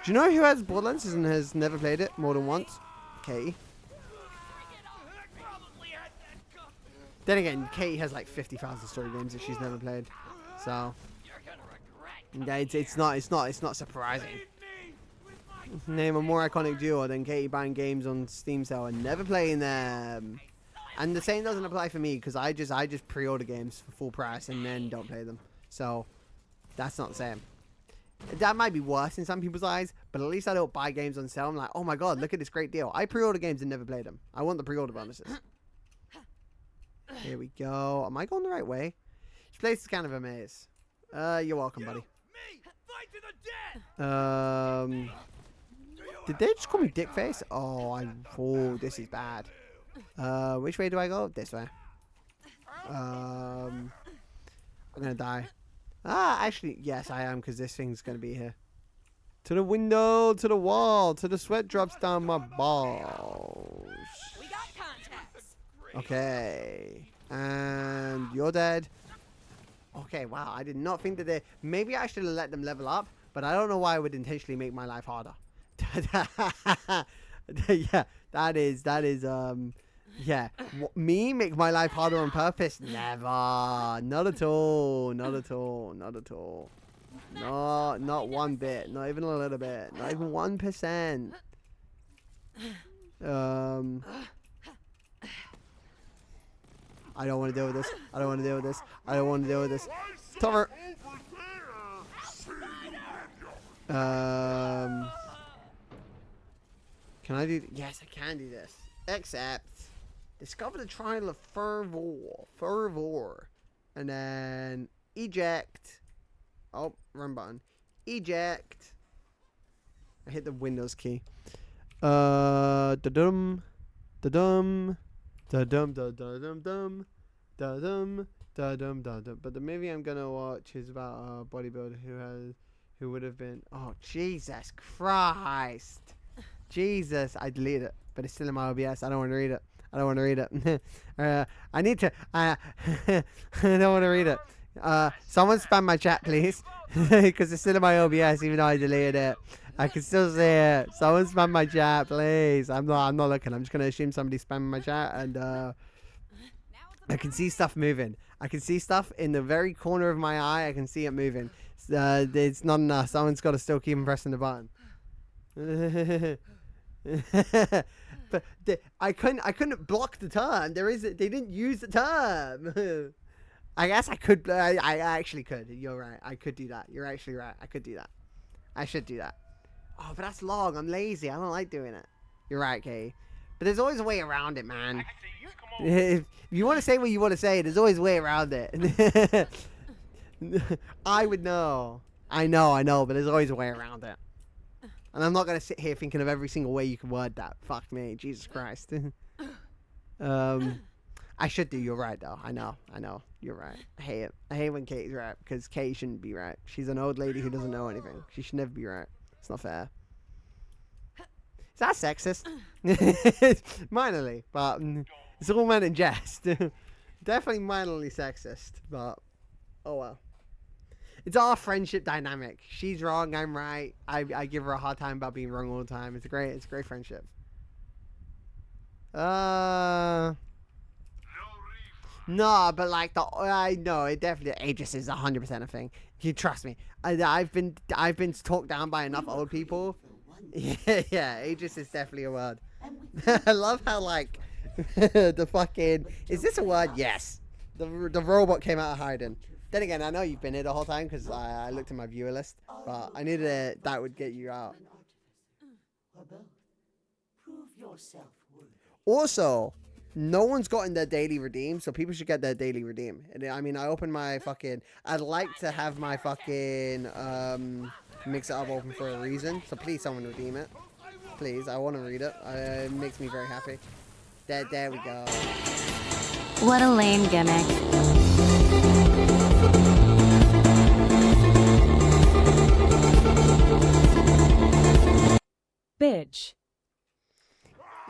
Do you know who has Borderlands and has never played it more than once? Katie. Then again, Katie has like 50,000 story games that she's never played. So yeah, it's not surprising. Name a more iconic duo than Katie buying games on Steam sale and never playing them. And the same doesn't apply for me because I just pre-order games for full price and then don't play them. So that's not the same. That might be worse in some people's eyes, but at least I don't buy games on sale. I'm like, oh my god, look at this great deal. I pre-order games and never play them. I want the pre-order bonuses. Here we go. Am I going the right way? This place is kind of a maze. You're welcome, buddy. Did they just call me Dickface? Oh, this is bad. Which way do I go? This way. I'm gonna die. Actually, yes, I am, because this thing's gonna be here. To the window, to the wall, to the sweat drops down my balls. We got contacts. Okay. And you're dead. Okay, wow, I did not think that they... Maybe I should have let them level up, but I don't know why I would intentionally make my life harder. Yeah, that is, yeah. Me make my life harder on purpose? Never. Not at all. Not at all. Not at all. No, not one bit. Not even a little bit. Not even 1%. I don't want to deal with this. I don't want to deal with this. I don't want to deal with this. Cover. Can I do... Yes, I can do this. Except... Discover the trial of fervor. And then... Eject. Oh, run button. Eject. I hit the Windows key. Da-dum. Da-dum. Da-dum, da-dum, dum. Da-dum, da-dum, da-dum. But the movie I'm gonna watch is about a bodybuilder who would have been... Oh, Jesus Christ. Jesus. I deleted it. But it's still in my OBS. I don't want to read it. I don't want to read it. I need to... I don't want to read it. Someone spam my chat, please. Because it's still in my OBS, even though I deleted it. I can still see it. Someone spam my chat, please. I'm not looking. I'm just going to assume somebody's spamming my chat. And I can see stuff moving. I can see stuff in the very corner of my eye. I can see it moving. It's not enough. Someone's got to still keep pressing the button. But I couldn't block the term. They didn't use the term. I guess I could. I actually could. You're right. I could do that. You're actually right. I could do that. I should do that. Oh, but that's long. I'm lazy. I don't like doing it. You're right, Kay. But there's always a way around it, man. I say you come over. If you want to say what you want to say, there's always a way around it. I would know. I know, but there's always a way around it. And I'm not going to sit here thinking of every single way you can word that. Fuck me. Jesus Christ. I should do. You're right, though. I know. You're right. I hate it. I hate when Katie's right, because Katie shouldn't be right. She's an old lady who doesn't know anything. She should never be right. It's not fair. Is that sexist? Minorly, but it's all meant in jest. Definitely minorly sexist, but oh well. It's our friendship dynamic. She's wrong, I'm right. I give her a hard time about being wrong all the time. It's a great friendship. No, but like I know it definitely ageist is 100% a thing. You trust me. I've been talked down by enough old people. Yeah, ageist is definitely a word. I love how like the fucking is this a word? Yes. The robot came out of hiding. Then again, I know you've been here the whole time because I looked at my viewer list, but I knew that would get you out. Or both. Prove yourself worthy. Also, no one's gotten their daily redeem, so people should get their daily redeem. And I mean, I opened my fucking. I'd like to have my fucking mix it up open for a reason. So please, someone redeem it. Please, I want to read it. It makes me very happy. There we go. What a lame gimmick. Bitch.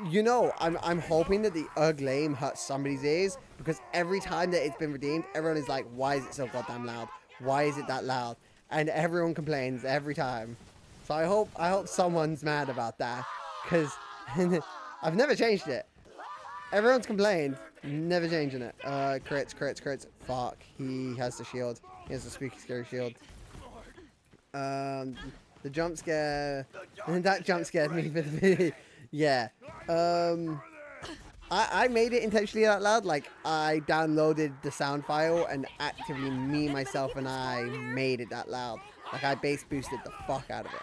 You know, I'm hoping that the lame hurts somebody's ears because every time that it's been redeemed, everyone is like, why is it so goddamn loud? Why is it that loud? And everyone complains every time. So I hope someone's mad about that because I've never changed it. Everyone's complained, never changing it. Crits. Fuck, he has the shield. He has the spooky scary shield. The jump scare, that jump scared me for the video. Yeah. I made it intentionally out loud. Like, I downloaded the sound file and actively myself and I made it that loud. Like, I bass boosted the fuck out of it.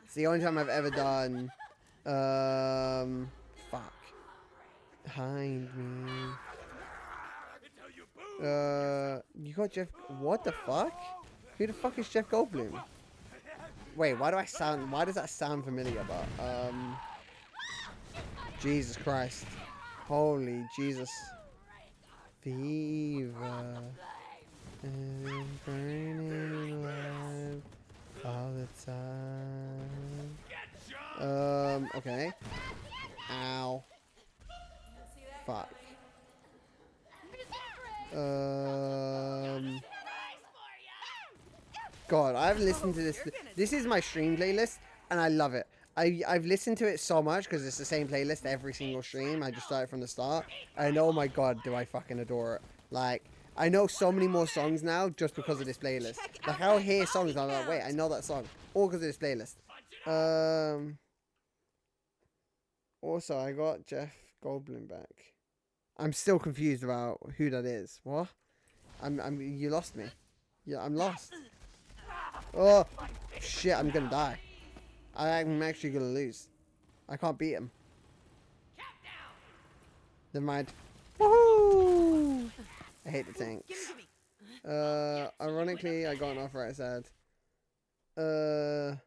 It's the only time I've ever done, fuck. Behind me. You got Jeff, what the fuck? Who the fuck is Jeff Goldblum? Wait, why does that sound familiar, but, Jesus Christ. Holy Jesus. Fever. And burning alive all the time. Okay. Ow. Fuck. God, I've listened to this. This is my stream playlist, and I love it. I've listened to it so much because it's the same playlist every single stream. I just started from the start. And oh my god, do I fucking adore it. Like, I know so many more songs now just because of this playlist. Like, I'll hear songs and I'm like, wait, I know that song. All because of this playlist. Also, I got Jeff Goldblum back. I'm still confused about who that is. What? You lost me. Yeah, I'm lost. Oh, shit, I'm gonna die. I'm actually gonna lose. I can't beat him. Never mind. Woohoo! I hate the tanks. Ironically, I got an offer I said. The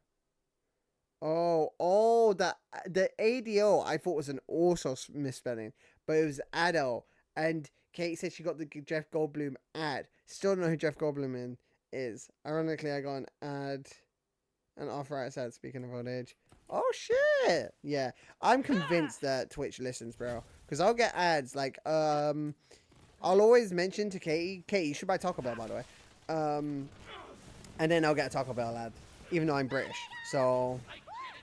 ADO I thought was an also misspelling, but it was ADO. And Kate said she got the Jeff Goldblum ad. Still don't know who Jeff Goldblum is. Ironically, I got an offer I said, speaking of old age. Oh shit! Yeah, I'm convinced that Twitch listens, bro. Because I'll get ads like I'll always mention to Katie, you should buy Taco Bell, by the way. And then I'll get a Taco Bell ad, even though I'm British. So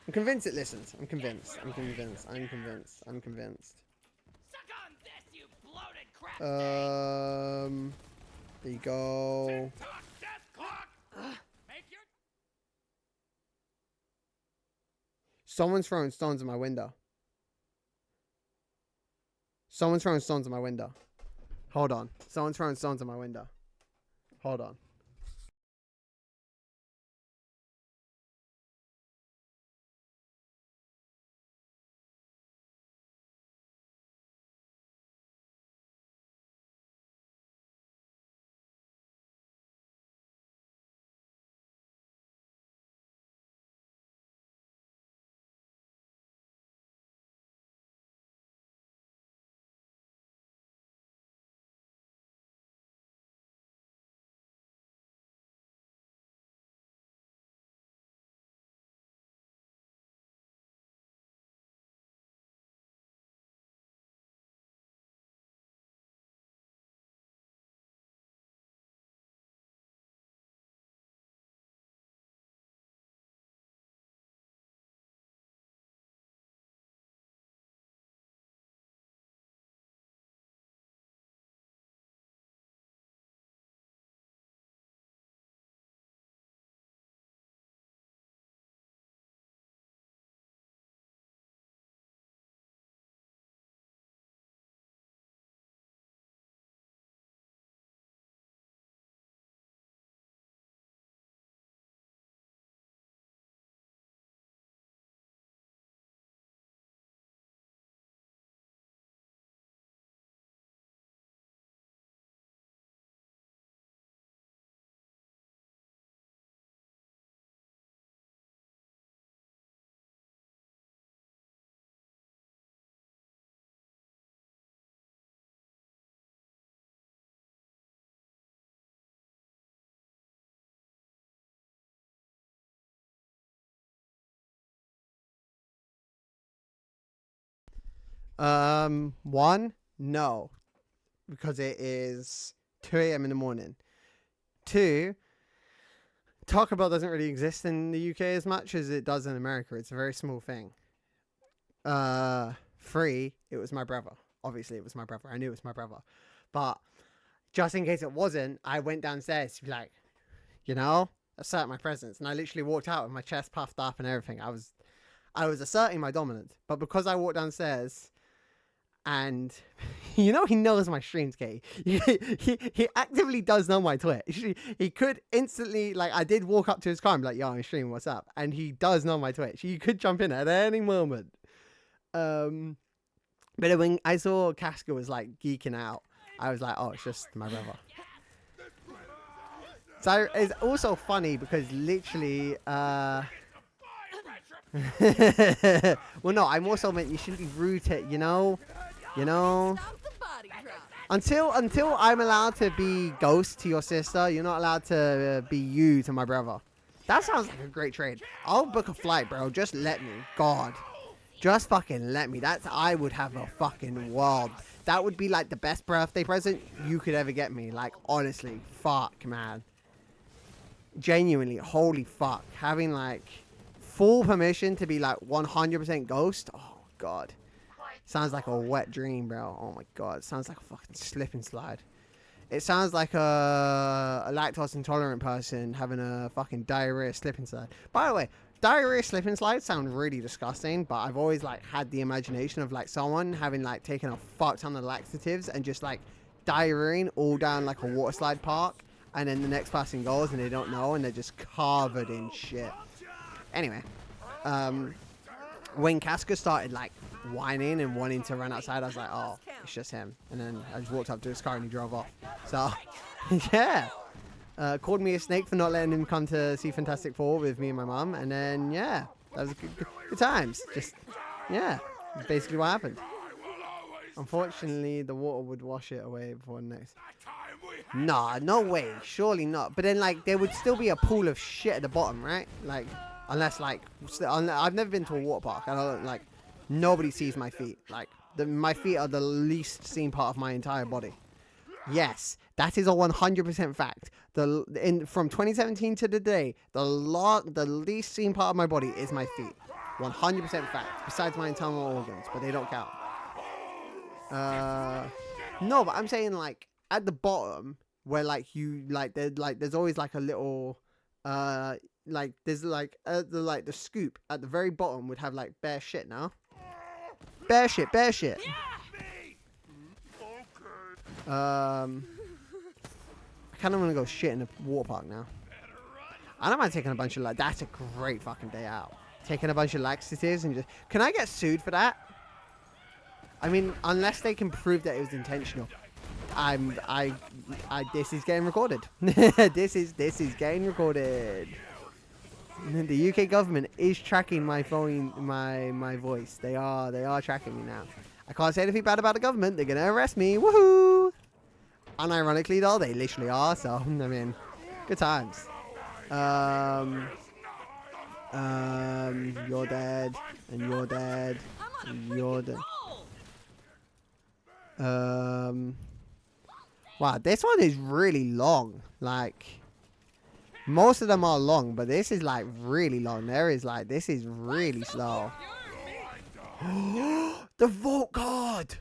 I'm convinced it listens. I'm convinced. There you go. Someone's throwing stones at my window. Hold on. Someone's throwing stones at my window. Hold on. One, no, because it is 2 a.m. in the morning. Two, Taco Bell doesn't really exist in the UK as much as it does in America. It's a very small thing. Three, it was my brother. Obviously, it was my brother. I knew it was my brother. But just in case it wasn't, I went downstairs to be like, assert my presence. And I literally walked out with my chest puffed up and everything. I was asserting my dominance. But because I walked downstairs and, he knows my streams, Kate. He actively does know my Twitch. He could instantly, I did walk up to his car and be like, yo, I'm streaming, what's up? And he does know my Twitch. He could jump in at any moment. But when I saw Casca was geeking out, I was like, oh, it's just my brother. So it's also funny because literally, well, no, I'm also meant you shouldn't be rude to, until I'm allowed to be Ghost to your sister, you're not allowed to be you to my brother. That sounds like a great trade. I'll book a flight, bro. Just let me. God. Just fucking let me. I would have a fucking world. That would be the best birthday present you could ever get me. Honestly, fuck, man. Genuinely, holy fuck. Having full permission to be 100% Ghost. Oh, God. Sounds like a wet dream, bro. Oh, my God. It sounds like a fucking slip and slide. It sounds like a lactose intolerant person having a fucking diarrhea slip and slide. By the way, diarrhea slip and slide sound really disgusting, but I've always had the imagination of someone having taken a fuck ton of laxatives and just diarrheaing all down a water slide park, and then the next person goes and they don't know and they're just covered in shit. Anyway, when Casca started whining and wanting to run outside, I was like, oh, it's just him. And then I just walked up to his car and he drove off. So yeah. Called me a snake for not letting him come to see Fantastic Four with me and my mum. And then, yeah, that was good times. Just, yeah, basically what happened. Unfortunately, the water would wash it away before the next. Nah, no way. Surely not. But then, there would still be a pool of shit at the bottom, right? Unless, I've never been to a water park. I don't, nobody sees my feet. My feet are the least seen part of my entire body. Yes, that is a 100% fact. From 2017 to today, the least seen part of my body is my feet. 100% fact. Besides my internal organs, but they don't count. No, but I'm saying at the bottom where there's always a little there's the scoop at the very bottom would have bare shit now. Bare shit. I kind of want to go shit in a water park now. I don't mind taking a bunch of that's a great fucking day out. Taking a bunch of laxatives and just... Can I get sued for that? I mean, unless they can prove that it was intentional. This is getting recorded. This is getting recorded. The UK government is tracking my phone, my voice. They are tracking me now. I can't say anything bad about the government. They're gonna arrest me. Woohoo! Unironically though, they literally are. So I mean, good times. You're dead, and you're dead, and you're dead. Wow, this one is really long. Most of them are long, but this is really long. This is really slow. The vault card.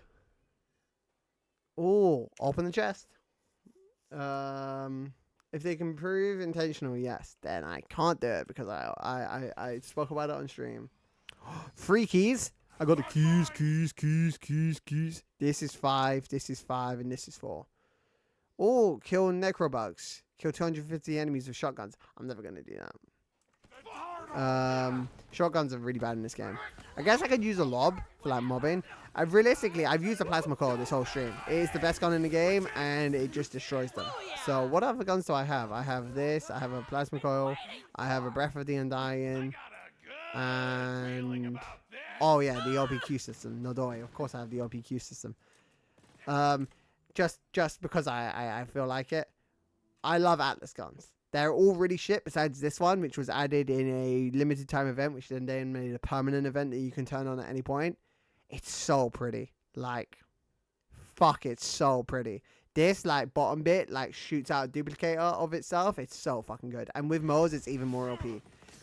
Oh, open the chest. If they can prove intentional, yes. Then I can't do it because I spoke about it on stream. 3 keys. I got the keys. This is 5. This is 5, and this is 4. Oh, kill necrobugs. Kill 250 enemies with shotguns. I'm never gonna do that. Shotguns are really bad in this game. I guess I could use a lob for mobbing. I've used a plasma coil this whole stream. It is the best gun in the game and it just destroys them. So what other guns do I have? I have this, I have a plasma coil, I have a breath of the undying, and oh yeah, the OPQ system. Nodoi, of course I have the OPQ system. Just because I feel like it. I love Atlas guns. They're all really shit besides this one, which was added in a limited time event, which then made a permanent event that you can turn on at any point. It's so pretty. Like, fuck, it's so pretty. This, like, bottom bit, like, shoots out a duplicator of itself. It's so fucking good. And with Mo's, it's even more OP.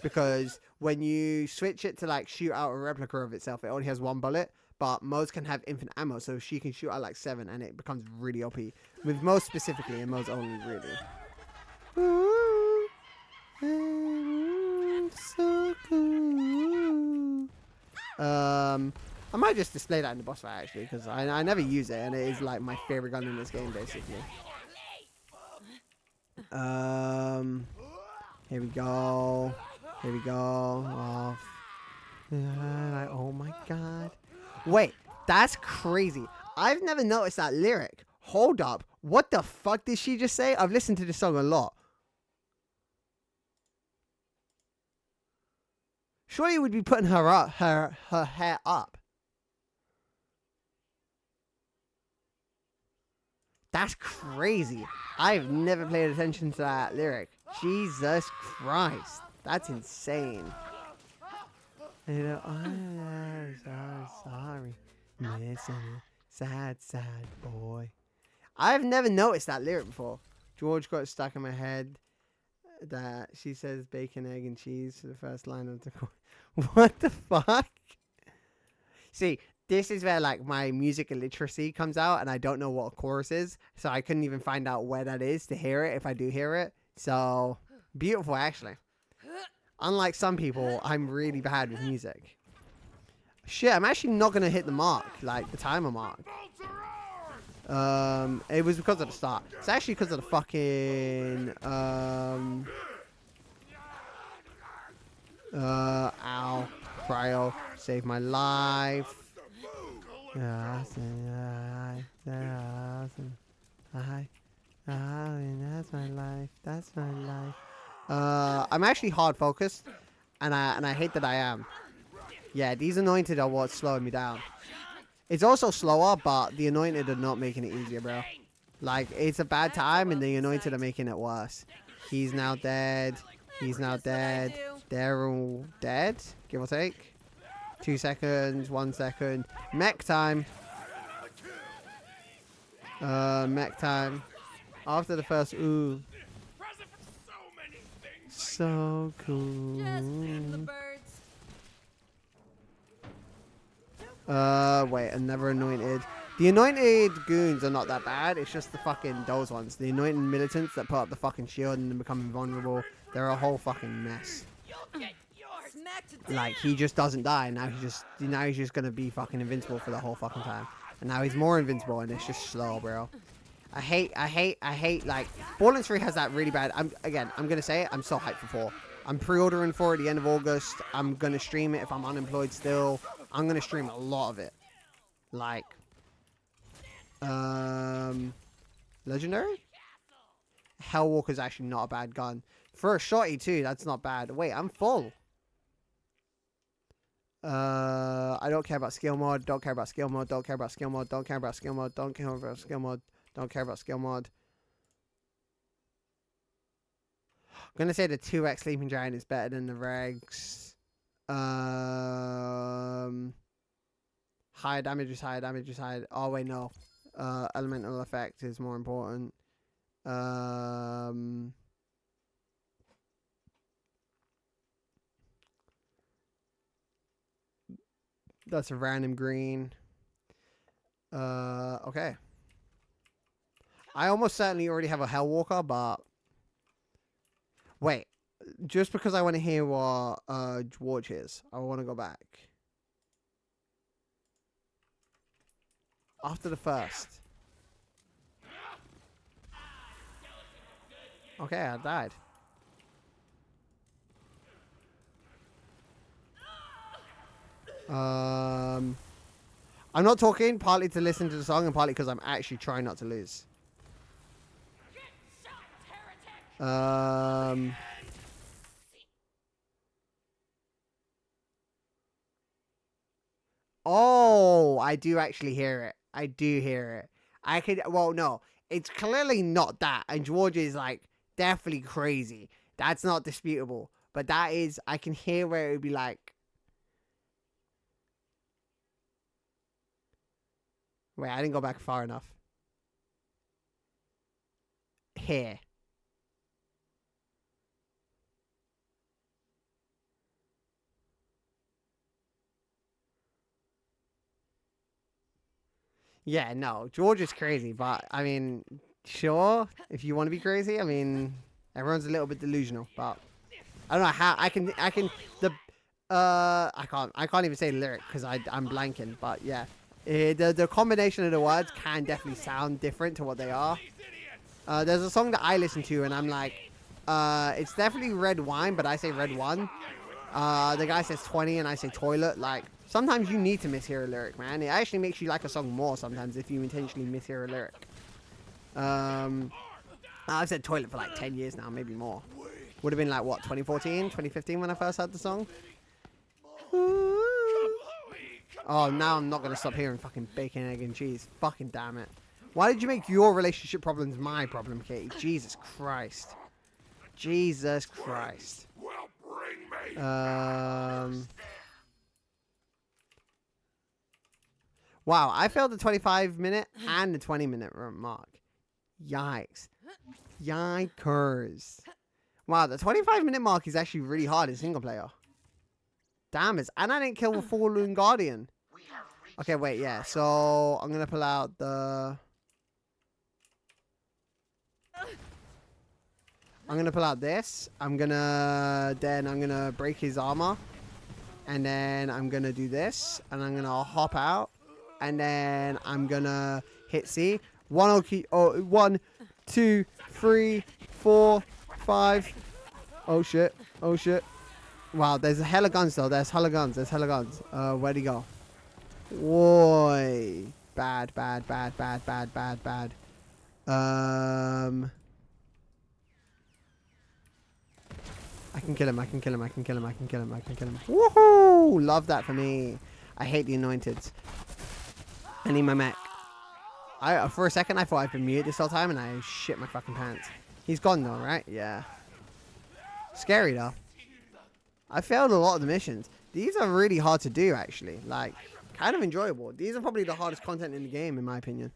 Because when you switch it to, like, shoot out a replica of itself, it only has 1 bullet. But Mo's can have infinite ammo, so she can shoot out, like, 7, and it becomes really OP. With Mo specifically, and Mo's only, really. Ooh, so cool. I might just display that in the boss fight, actually, because I never use it, and it is, like, my favorite gun in this game, basically. Here we go. Here we go. Oh, oh my god. Wait, that's crazy. I've never noticed that lyric. Hold up. What the fuck did she just say? I've listened to this song a lot. Surely it would be putting her up, her hair up. That's crazy. I've never paid attention to that lyric. Jesus Christ. That's insane. I'm so sorry. Missing a sad, sad boy. I've never noticed that lyric before. George got it stuck in my head that she says bacon, egg, and cheese for the first line of the chorus. What the fuck? See, this is where, like, my music illiteracy comes out, and I don't know what a chorus is, so I couldn't even find out where that is to hear it if I do hear it. So, beautiful, actually. Unlike some people, I'm really bad with music. Shit, I'm actually not going to hit the mark, like, the timer mark. It was because of the start. It's actually because of the fucking, ow, cryo, save my life. That's my life. That's my life. I'm actually hard focused, and I hate that I am. Yeah, these anointed are what's slowing me down. It's also slower, but the anointed are not making it easier, bro. Like, it's a bad time, and the anointed are making it worse. He's now dead. He's now dead. They're all dead, give or take. 2 seconds, 1 second. Mech time. Mech time. After the first, ooh. So cool. Just pin the birds. Wait, another anointed. The anointed goons are not that bad. It's just the fucking those ones. The anointed militants that put up the fucking shield and then become invulnerable. They're a whole fucking mess. Like, he just doesn't die. Now he's just gonna be fucking invincible for the whole fucking time. And now he's more invincible, and it's just slow, bro. I hate, like, Borderlands 3 has that really bad. I'm gonna say it. I'm so hyped for 4. I'm pre-ordering for it at the end of August. I'm gonna stream it if I'm unemployed still. I'm gonna stream a lot of it. Like, legendary? Hellwalker's actually not a bad gun. For a shotty too, that's not bad. Wait, I'm full. I don't care about skill mod. Don't care about skill mod. Don't care about skill mod. Don't care about skill mod. Don't care about skill mod. Don't care about skill mod. I'm gonna say the 2x Sleeping Giant is better than the regs. Higher damage is higher damage is higher. Oh wait, no. Elemental effect is more important. That's a random green. Okay. I almost certainly already have a Hellwalker, but wait. Just because I want to hear what Dwarch is, I want to go back. After the first. Okay, I died. I'm not talking, partly to listen to the song and partly because I'm actually trying not to lose. Oh, I do actually hear it. I do hear it. I could, well, no, it's clearly not that. And George is, like, definitely crazy. That's not disputable. But that is, I can hear where it would be like, Wait, I didn't go back far enough. Here. Yeah, no, George is crazy, but I mean, sure, if you want to be crazy, I mean, everyone's a little bit delusional, but I don't know how I can I can't even say the lyric because I'm blanking, but yeah, the combination of the words can definitely sound different to what they are. There's a song that I listen to and I'm like, it's definitely red wine, but I say red one. The guy says 20 and I say toilet. Like, sometimes you need to mishear a lyric, man. It actually makes you like a song more sometimes if you intentionally mishear a lyric. I've said toilet for like 10 years now, maybe more. Would have been like, what, 2014, 2015 when I first heard the song? Oh, now I'm not going to stop hearing fucking bacon, egg, and cheese. Fucking damn it. Why did you make your relationship problems my problem, Katie? Jesus Christ. Jesus Christ. Wow, I failed the 25-minute and the 20-minute mark. Yikes. Yikers. Wow, the 25-minute mark is actually really hard in single player. Damn it. And I didn't kill the Fallen Guardian. Okay, wait, yeah. So, I'm going to pull out the... I'm going to pull out this. I'm going to break his armor. And then I'm going to do this. And I'm going to hop out. And then I'm going to hit C. 1, 2, 3, 4, 5. Oh, shit. Oh, shit. Wow, there's a hella guns, though. There's hella guns. Where'd he go? Whoa. Bad. I can kill him. Woohoo! Love that for me. I hate the Anointeds. I need my mech. For a second, I thought I'd been muted this whole time, and I shit my fucking pants. He's gone, though, right? Yeah. Scary, though. I failed a lot of the missions. These are really hard to do, actually. Like, kind of enjoyable. These are probably the hardest content in the game, in my opinion.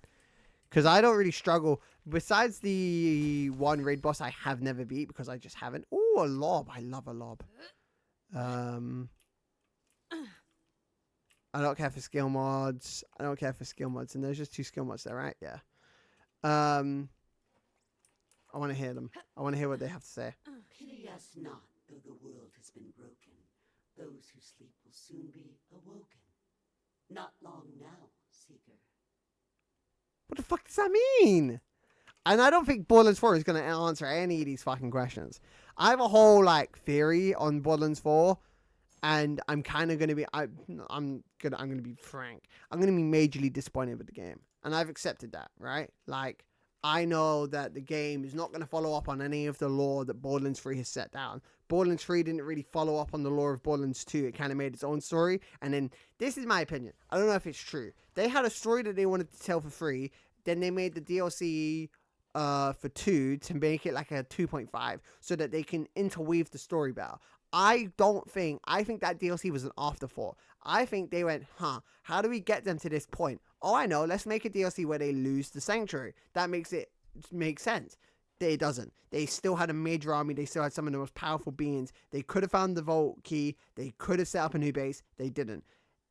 Because I don't really struggle. Besides the one raid boss I have never beat, because I just haven't. Ooh, a lob. I love a lob. I don't care for skill mods. And there's just 2 skill mods there, right? Yeah. I want to hear them. I want to hear what they have to say. Pity us not, though the world has been broken. Those who sleep will soon be awoken. Not long now, Seeker. What the fuck does that mean? And I don't think Borderlands 4 is going to answer any of these fucking questions. I have a whole, like, theory on Borderlands 4. And I'm kind of going to be... I'm going to be frank. I'm going to be majorly disappointed with the game. And I've accepted that, right? Like, I know that the game is not going to follow up on any of the lore that Borderlands 3 has set down. Borderlands 3 didn't really follow up on the lore of Borderlands 2. It kind of made its own story. And then, this is my opinion. I don't know if it's true. They had a story that they wanted to tell for free. Then they made the DLC for 2 to make it like a 2.5 so that they can interweave the story better. I think that DLC was an afterthought. I think they went, how do we get them to this point? Oh, I know, let's make a DLC where they lose the Sanctuary. That makes sense. It doesn't. They still had a major army. They still had some of the most powerful beings. They could have found the Vault Key. They could have set up a new base. They didn't.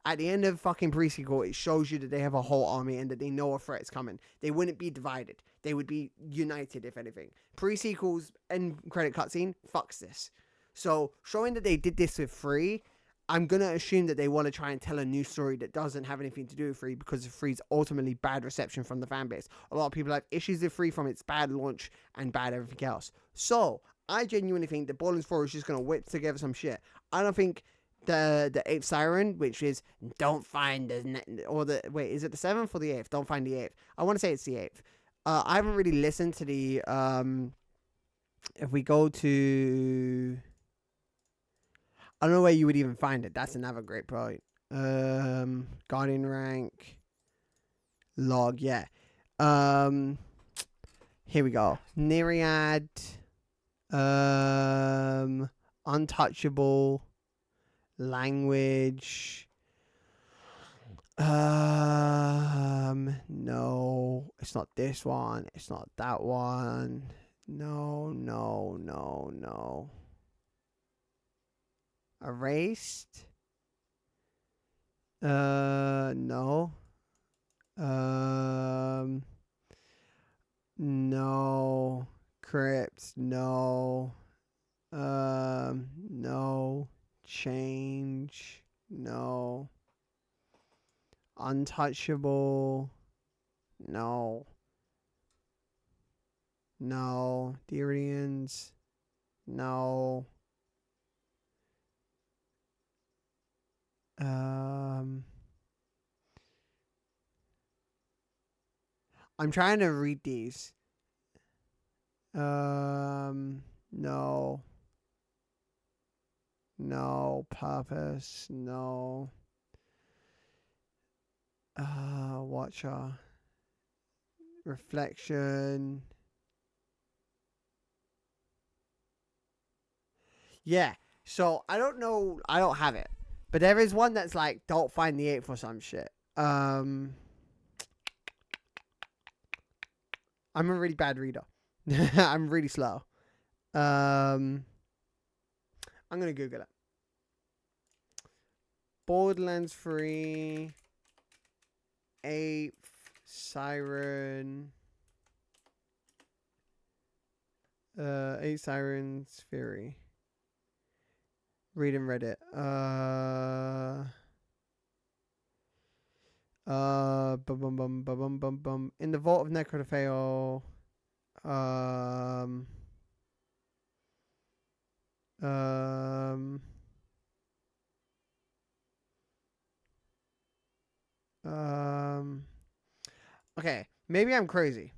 At the end of fucking pre-sequel, it shows you that they have a whole army and that they know a threat is coming. They wouldn't be divided. They would be united, if anything. Pre-sequel's end credit cutscene fucks this. So, showing that they did this with 3, I'm going to assume that they want to try and tell a new story that doesn't have anything to do with 3 because of 3's ultimately bad reception from the fan base. A lot of people have issues with 3 from its bad launch and bad everything else. So, I genuinely think that Borderlands 4 is just going to whip together some shit. I don't think the 8th Siren, which is don't find wait, is it the 7th or the 8th? Don't find the 8th. I want to say it's the 8th. I haven't really listened to the, if we go to... I don't know where you would even find it. That's another great point. Guardian rank. Log, yeah. Here we go. Nereid. Untouchable. Language. It's not this one. It's not that one. No, no, no, no. Erased? No. No. Crypt, no. No. Change, no. Untouchable, no. No. Deerians, no. I'm trying to read these. No. No. Purpose, no. Watcher. Reflection. Yeah. So I don't know. I don't have it, but there is one that's like, don't find the eighth or some shit. I'm a really bad reader. I'm really slow. I'm gonna Google it. Borderlands 3, 8th, Siren, 8 Sirens Fury. Reading Reddit. Bum bum bum bum bum bum bum. In the Vault of Necropheo. Okay, maybe I'm crazy.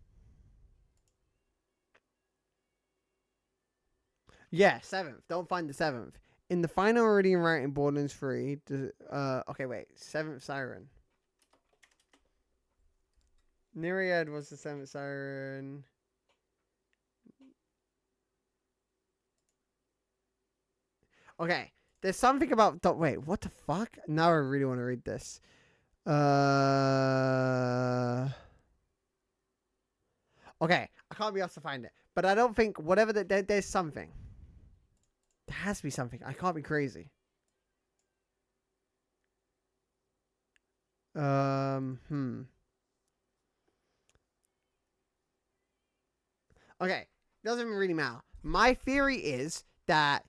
Yeah, 7th. Don't find the 7th. In the final reading and writing Borderlands 3, okay, wait. 7th Siren. Nereid was the 7th Siren. Okay, there's something about... Wait, what the fuck? Now I really want to read this. Okay, I can't be asked to find it. But I don't think... Whatever... There's something. There has to be something. I can't be crazy. Okay, doesn't really matter. My theory is that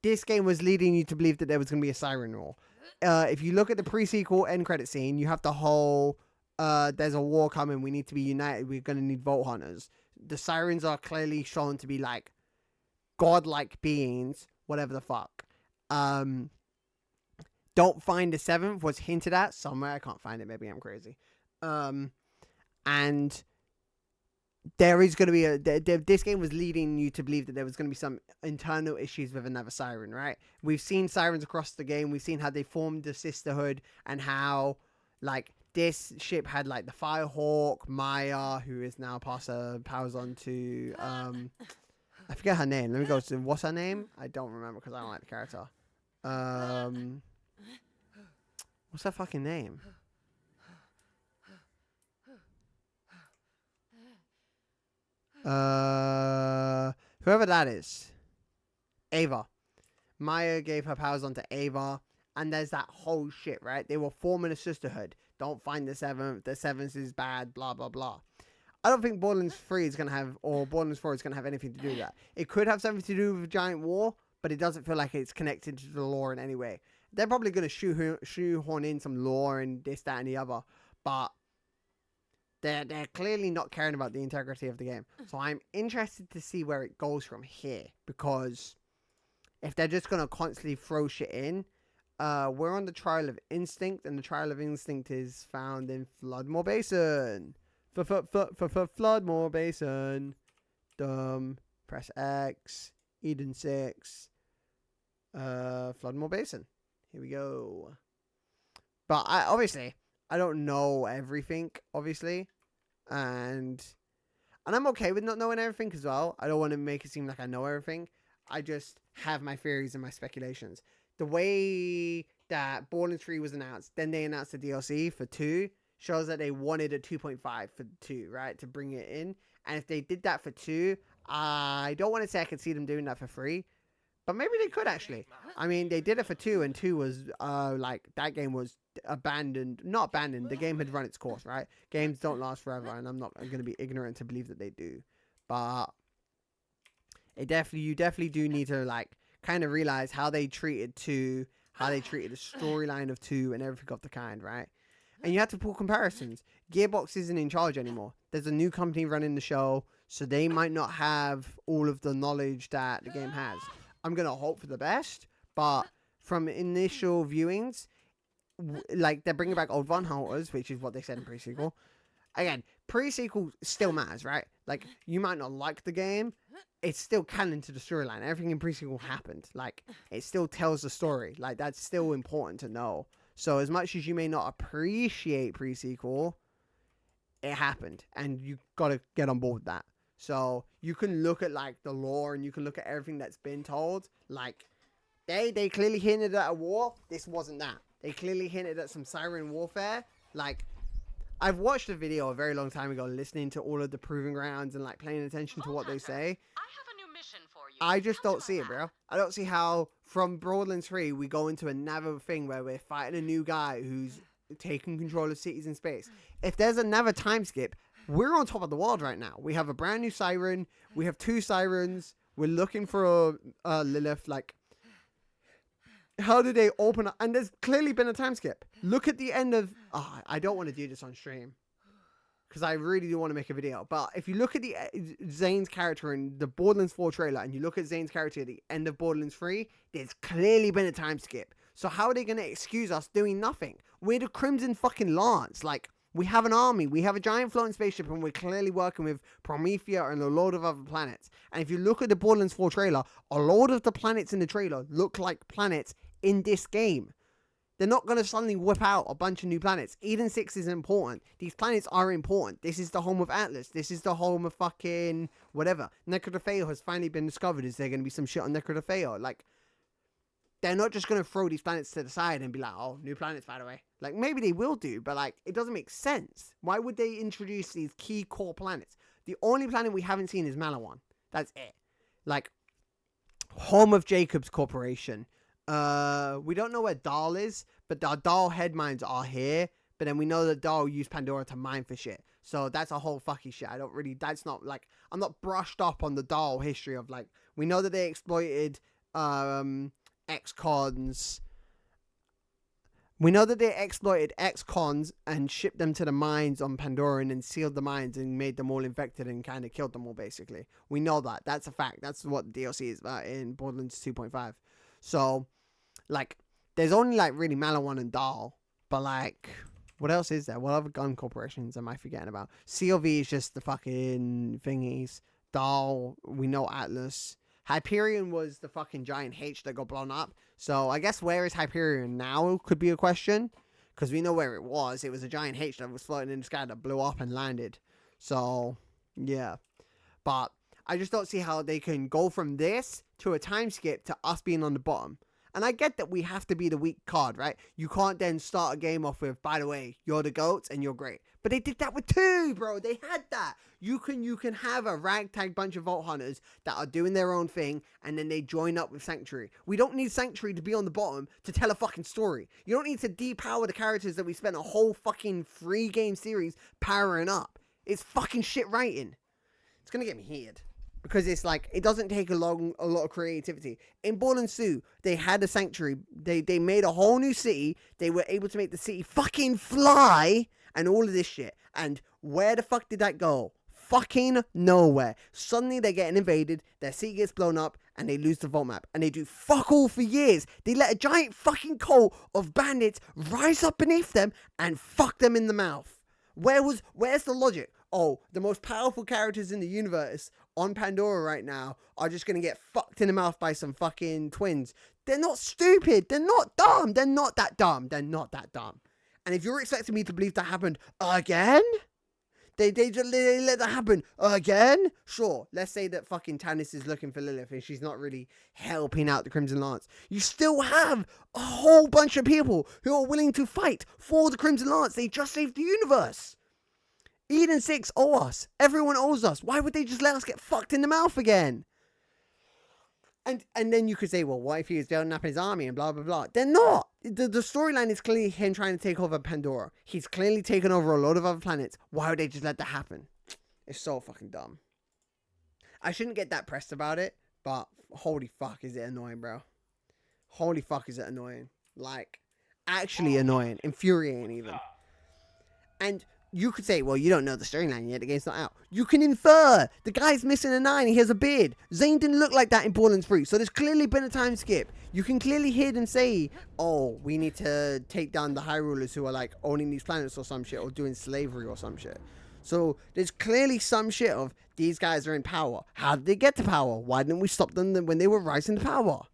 this game was leading you to believe that there was going to be a siren war. If you look at the pre-sequel end credit scene, you have the whole, there's a war coming, we need to be united, we're going to need Vault Hunters. The sirens are clearly shown to be like godlike beings, whatever the fuck. Don't find the 7th was hinted at somewhere. I can't find it. Maybe I'm crazy. And there is going to be this game was leading you to believe that there was going to be some internal issues with another siren, right? We've seen sirens across the game. We've seen how they formed the sisterhood and how, like, this ship had, like, the Firehawk, Maya, who is now powers on to, I forget her name. Let me go to, what's her name? I don't remember because I don't like the character. What's her fucking name? Whoever that is. Ava. Maya gave her powers onto Ava. And there's that whole shit, right? They were forming a sisterhood. Don't find the 7th. The 7th is bad, blah, blah, blah. I don't think Borderlands 3 is going to have, or Borderlands 4 is going to have anything to do with that. It could have something to do with a giant war, but it doesn't feel like it's connected to the lore in any way. They're probably going to shoehorn in some lore and this, that, and the other. But they're clearly not caring about the integrity of the game. So I'm interested to see where it goes from here. Because if they're just going to constantly throw shit in, we're on the Trial of Instinct. And the Trial of Instinct is found in Floodmore Basin. Floodmore Basin. Press X. Eden 6. Floodmore Basin. Here we go. But obviously, I don't know everything, obviously. And I'm okay with not knowing everything as well. I don't want to make it seem like I know everything. I just have my theories and my speculations. The way that Borderlands 3 was announced, then they announced the DLC for 2. shows that they wanted a 2.5 for 2, right? To bring it in. And if they did that for 2, I don't want to say I could see them doing that for 3. But maybe they could actually. I mean, they did it for 2, and 2 was, like, that game was abandoned. Not abandoned. The game had run its course, right? Games don't last forever, and I'm not going to be ignorant to believe that they do. But you definitely do need to, like, kind of realize how they treated 2, how they treated the storyline of 2, and everything of the kind, right? And you have to pull comparisons. Gearbox isn't in charge anymore. There's a new company running the show, so they might not have all of the knowledge that the game has. I'm going to hope for the best, but from initial viewings, like, they're bringing back old Von Hunters, which is what they said in pre-sequel. Again, pre-sequel still matters, right? Like, you might not like the game, it's still canon to the storyline. Everything in pre-sequel happened. Like, it still tells the story. Like, that's still important to know. So, as much as you may not appreciate pre-sequel, it happened, and you got to get on board with that. So you can look at, like, the lore, and you can look at everything that's been told. Like, they clearly hinted at a war. This wasn't that. They clearly hinted at some siren warfare. Like, I've watched a video a very long time ago, listening to all of the proving grounds and, like, paying attention to what they say. I have a new mission for you. I just don't see it, bro. I don't see how from Borderlands 3 we go into another thing where we're fighting a new guy who's taking control of cities in space. If there's another time skip, we're on top of the world right now. We have a brand new siren. We have 2 sirens. We're looking for a Lilith. Like, how do they open up? And there's clearly been a time skip. Look at the end of... Oh, I don't want to do this on stream, because I really do want to make a video. But if you look at the Zane's character in the Borderlands 4 trailer, and you look at Zane's character at the end of Borderlands 3, there's clearly been a time skip. So how are they going to excuse us doing nothing? We're the Crimson fucking Lance. Like, we have an army, we have a giant floating spaceship, and we're clearly working with Promethea and a load of other planets. And if you look at the Borderlands 4 trailer, a load of the planets in the trailer look like planets in this game. They're not going to suddenly whip out a bunch of new planets. Eden 6 is important. These planets are important. This is the home of Atlas. This is the home of fucking whatever. Necrotafeo has finally been discovered. Is there going to be some shit on Necrotafeo? Like, they're not just going to throw these planets to the side and be like, oh, new planets, by the way. Like, maybe they will do, but, like, it doesn't make sense. Why would they introduce these key core planets? The only planet we haven't seen is Malawan. That's it. Like, home of Jacob's Corporation. We don't know where Dahl is, but the Dahl head mines are here. But then we know that Dahl used Pandora to mine for shit. So that's a whole fucking shit. That's not, like, I'm not brushed up on the Dahl history of, like, we know that they exploited, ex-cons. We know that they exploited ex-cons and shipped them to the mines on Pandora and then sealed the mines and made them all infected and kind of killed them all, basically. We know that. That's a fact. That's what the DLC is about in Borderlands 2.5. So, like, there's only, like, really Malawan and Dahl. But, like, what else is there? What other gun corporations am I forgetting about? CLV is just the fucking thingies. Dahl, we know Atlas. Hyperion was the fucking giant H that got blown up. So I guess where is Hyperion now could be a question. Because we know where it was. It was a giant H that was floating in the sky that blew up and landed. So, yeah. But I just don't see how they can go from this to a time skip to us being on the bottom. And I get that we have to be the weak card, right? You can't then start a game off with, by the way, you're the GOATs and you're great. But they did that with 2, bro. They had that. You can have a ragtag bunch of Vault Hunters that are doing their own thing, and then they join up with Sanctuary. We don't need Sanctuary to be on the bottom to tell a fucking story. You don't need to depower the characters that we spent a whole fucking 3-game series powering up. It's fucking shit writing. It's gonna get me heated. Because it's like, it doesn't take a lot of creativity. In Borderlands 2, they had a Sanctuary. They made a whole new city. They were able to make the city fucking fly and all of this shit. And where the fuck did that go? Fucking nowhere. Suddenly they're getting invaded, their city gets blown up, and they lose the vault map. And they do fuck all for years. They let a giant fucking cult of bandits rise up beneath them and fuck them in the mouth. Where's the logic? Oh, the most powerful characters in the universe on Pandora right now are just going to get fucked in the mouth by some fucking twins. They're not stupid. They're not dumb. They're not that dumb. They're not that dumb. And if you're expecting me to believe that happened again, They let that happen again. Sure, let's say that fucking Tannis is looking for Lilith and she's not really helping out the Crimson Lance. You still have a whole bunch of people who are willing to fight for the Crimson Lance. They just saved the universe. Eden 6 owe us. Everyone owes us. Why would they just let us get fucked in the mouth again? And then you could say, well, what if he was building up his army and blah, blah, blah. They're not. The storyline is clearly him trying to take over Pandora. He's clearly taken over a lot of other planets. Why would they just let that happen? It's so fucking dumb. I shouldn't get that pressed about it, but holy fuck is it annoying, bro. Holy fuck is it annoying. Like, actually annoying. Infuriating even. And you could say, well, you don't know the storyline yet. The game's not out. You can infer. The guy's missing a 9. He has a beard. Zane didn't look like that in Borderlands 3. So there's clearly been a time skip. You can clearly hear them say, oh, we need to take down the High Rulers who are like owning these planets or some shit or doing slavery or some shit. So there's clearly some shit of these guys are in power. How did they get to power? Why didn't we stop them when they were rising to power?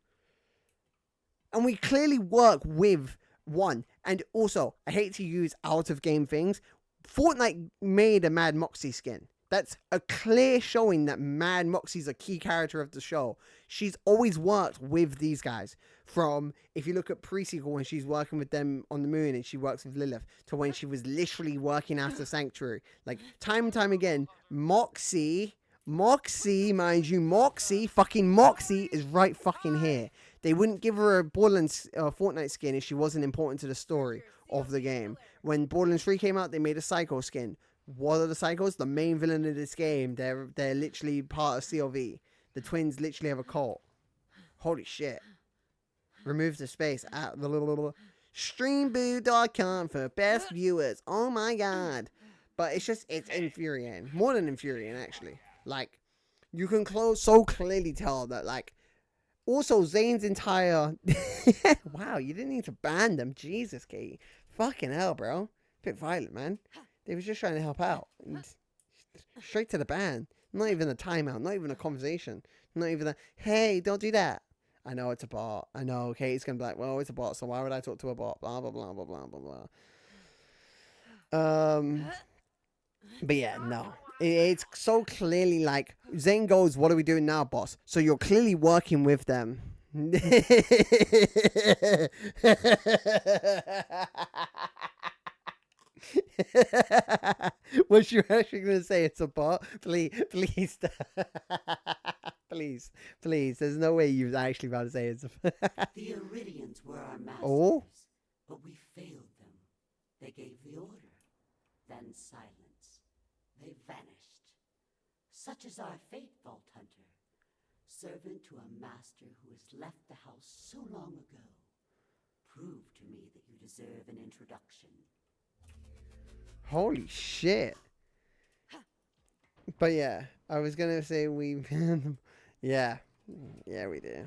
And we clearly work with one. And also, I hate to use out of game things. Fortnite made a Mad Moxie skin. That's a clear showing that Mad Moxie's a key character of the show. She's always worked with these guys. From, if you look at pre-sequel when she's working with them on the moon and she works with Lilith, to when she was literally working after Sanctuary. Like, time and time again, Moxie, mind you, fucking Moxie is right fucking here. They wouldn't give her a Borderlands Fortnite skin if she wasn't important to the story of the game. When Borderlands 3 came out, they made a Psycho skin. What are the Psychos? The main villain of this game. They're literally part of CLV. The twins literally have a cult. Holy shit. Remove the space out the little streamboo.com for best viewers. Oh my god. But it's infuriating. More than infuriating, actually. Like, you can so clearly tell that, like, also Zane's entire... Wow, you didn't need to ban them. Jesus, Katie. Fucking hell, bro. Bit violent, man. They were just trying to help out. And straight to the ban. Not even a timeout. Not even a conversation. Not even a, hey, don't do that. I know it's a bot. I know Katie's going to be like, well, it's a bot, so why would I talk to a bot? Blah, blah, blah, blah, blah, blah, blah. But yeah, no. It's so clearly like, Zane goes, what are we doing now, boss? So you're clearly working with them. Was you actually going to say it's a bot? Please. please. There's no way you're actually about to say it's a The Iridians were our masters, but we failed them. They gave the order, then silence. They vanished. Such is our fate, Vault Hunter. Servant to a master who has left the house so long ago. Prove to me that you deserve an introduction. Holy shit. But yeah, I was gonna say we... yeah, we do.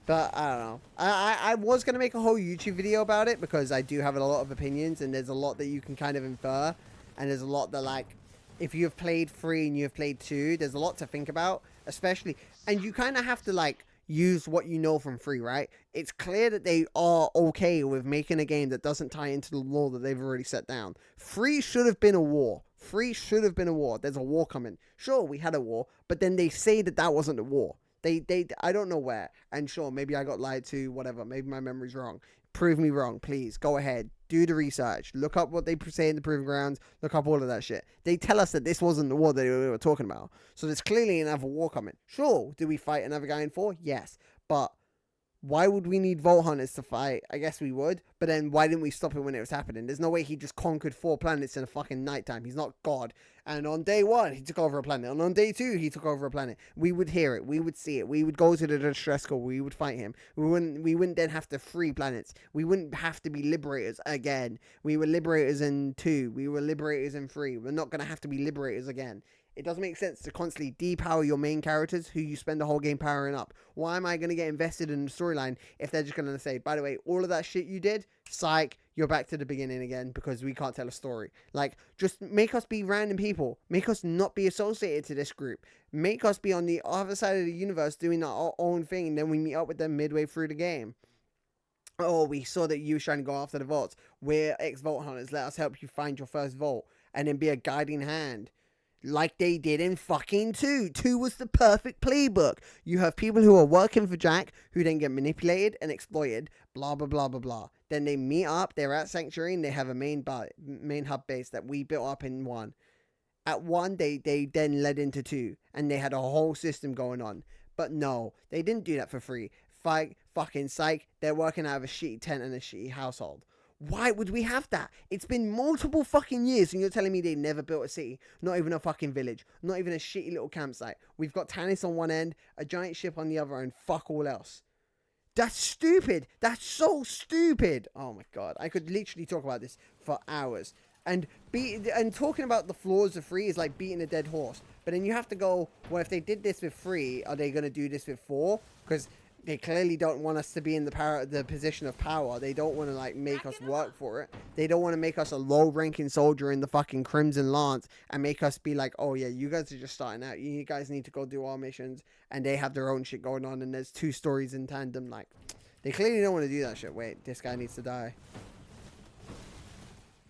But I don't know. I was going to make a whole YouTube video about it because I do have a lot of opinions and there's a lot that you can kind of infer. And there's a lot that, like, if you've played 3 and you've played 2, there's a lot to think about. Especially, and you kind of have to, like, use what you know from 3, right? It's clear that they are okay with making a game that doesn't tie into the law that they've already set down. 3 should have been a war. 3 should have been a war. There's a war coming. Sure, we had a war, but then they say that that wasn't a war. I don't know where. And sure, maybe I got lied to, whatever. Maybe my memory's wrong. Prove me wrong, please. Go ahead. Do the research. Look up what they say in the Proving Grounds. Look up all of that shit. They tell us that this wasn't the war that we were talking about. So there's clearly another war coming. Sure, do we fight another guy in 4? Yes. But why would we need Vault Hunters to fight? I guess we would. But then why didn't we stop it when it was happening? There's no way he just conquered 4 planets in a fucking nighttime. He's not God. And on day 1, he took over a planet. And on day 2, he took over a planet. We would hear it. We would see it. We would go to the distress call. We would fight him. We wouldn't then have to free planets. We wouldn't have to be liberators again. We were liberators in 2. We were liberators in 3. We're not going to have to be liberators again. It doesn't make sense to constantly depower your main characters who you spend the whole game powering up. Why am I going to get invested in the storyline if they're just going to say, by the way, all of that shit you did, psych, you're back to the beginning again because we can't tell a story. Like, just make us be random people. Make us not be associated to this group. Make us be on the other side of the universe doing our own thing, and then we meet up with them midway through the game. oh, we saw that you were trying to go after the vaults. We're ex-vault hunters. Let us help you find your first vault. And then be a guiding hand. Like they did in fucking 2. 2 was the perfect playbook. You have people who are working for Jack, who then get manipulated and exploited, blah, blah, blah, blah, blah. Then they meet up, they're at Sanctuary, and they have a main hub base that we built up in 1. At 1, they then led into 2, and they had a whole system going on. But no, they didn't do that for free. Fucking psych, they're working out of a shitty tent and a shitty household. Why would we have that? It's been multiple fucking years and you're telling me they never built a city. Not even a fucking village. Not even a shitty little campsite. We've got Tannis on one end, a giant ship on the other, and fuck all else. That's stupid. That's so stupid. Oh my god. I could literally talk about this for hours. And talking about the flaws of 3 is like beating a dead horse. But then you have to go, well, if they did this with 3, are they going to do this with 4? Because they clearly don't want us to be in the position of power. They don't want to like make us work for it. They don't want to make us a low-ranking soldier in the fucking Crimson Lance and make us be like, oh yeah, you guys are just starting out. You guys need to go do our missions, and they have their own shit going on, and there's 2 stories in tandem. Like, they clearly don't want to do that shit. Wait, this guy needs to die.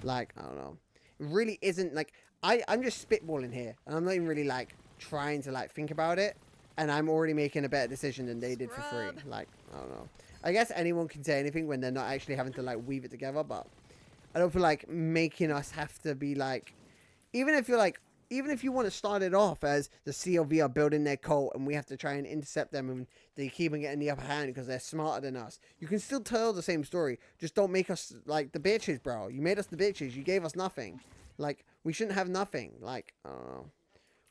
Like, I don't know. It really isn't like I'm just spitballing here, and I'm not even really like trying to like think about it. And I'm already making a better decision than they did for 3. Like, I don't know. I guess anyone can say anything when they're not actually having to, like, weave it together. But I don't feel like making us have to be, like... Even if you want to start it off as the CLV are building their cult and we have to try and intercept them and they keep on getting the upper hand because they're smarter than us. You can still tell the same story. Just don't make us, like, the bitches, bro. You made us the bitches. You gave us nothing. Like, we shouldn't have nothing. Like, I don't know.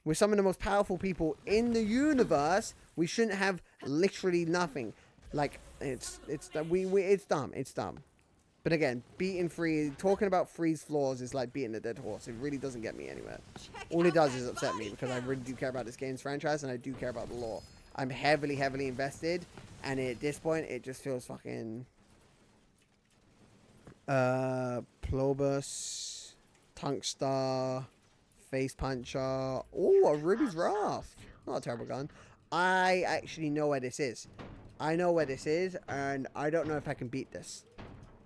We're some of the most powerful people in the universe. We shouldn't have literally nothing. Like, it's dumb. It's dumb. But again, beating 3, talking about 3's flaws is like beating a dead horse. It really doesn't get me anywhere. All it does is upset me because I really do care about this game's franchise and I do care about the lore. I'm heavily, heavily invested, and at this point, it just feels fucking... Plobus, Tunkstar... Face Puncher. Oh, a Ruby's Wrath. Not a terrible gun. I actually know where this is. I know where this is, and I don't know if I can beat this.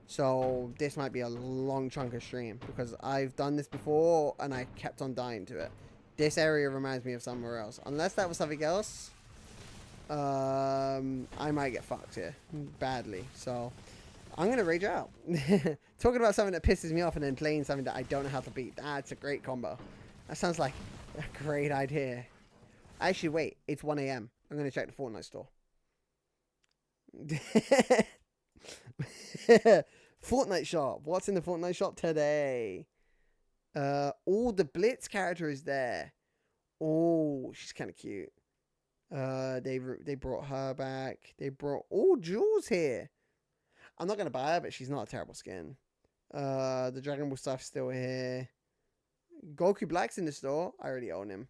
So, this might be a long chunk of stream, because I've done this before, and I kept on dying to it. This area reminds me of somewhere else. Unless that was something else, I might get fucked here. Badly. So, I'm going to rage out. Talking about something that pisses me off, and then playing something that I don't know how to beat. That's a great combo. That sounds like a great idea. Actually, wait. It's 1 a.m. I'm going to check the Fortnite store. Fortnite shop. What's in the Fortnite shop today? Oh, the Blitz character is there. Oh, she's kind of cute. They brought her back. They brought... Oh, Jules here. I'm not going to buy her, but she's not a terrible skin. The Dragon Ball stuff's still here. Goku Black's in the store. I already own him.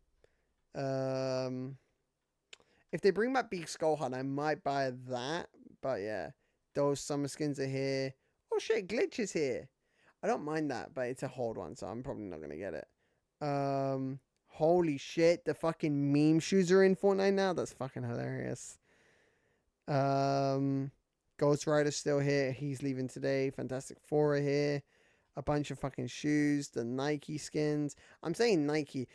If they bring back Big Skull Hunt, I might buy that. But yeah, those summer skins are here. Oh shit, Glitch is here. I don't mind that, but it's a hold one, so I'm probably not going to get it. Holy shit, the fucking meme shoes are in Fortnite now. That's fucking hilarious. Ghost Rider's still here. He's leaving today. Fantastic Four are here. A bunch of fucking shoes. The Nike skins. I'm saying Nike.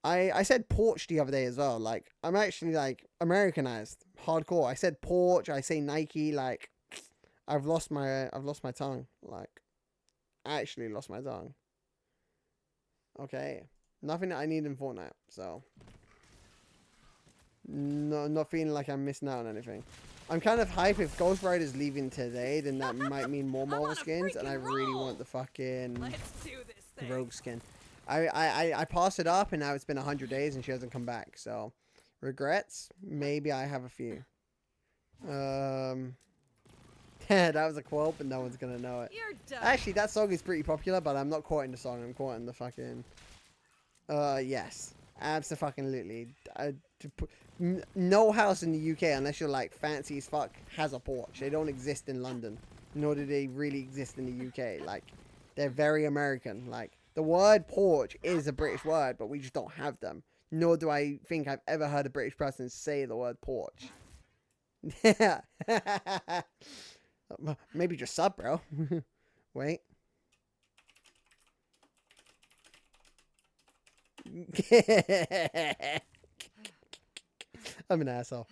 I said Porch the other day as well. Like, I'm actually, like, Americanized. Hardcore. I said Porch. I say Nike. Like, I've lost my tongue. Like, I actually lost my tongue. Okay. Nothing that I need in Fortnite. So, no, not feeling like I'm missing out on anything. I'm kind of hype. If Ghost Rider's leaving today, then that might mean more Marvel skins, and I really want the fucking Rogue skin. I passed it up, and now it's been 100 days, and she hasn't come back. So, regrets? Maybe I have a few. That was a quote, but no one's gonna know it. Actually, that song is pretty popular, but I'm not quoting the song. I'm quoting the fucking... yes. Abso-fucking-lutely. No house in the UK, unless you're like fancy as fuck, has a porch. They don't exist in London, nor do they really exist in the UK. Like, they're very American. Like, the word porch is a British word, but we just don't have them. Nor do I think I've ever heard a British person say the word porch. Yeah. Maybe just sub, bro. Wait. I'm an asshole.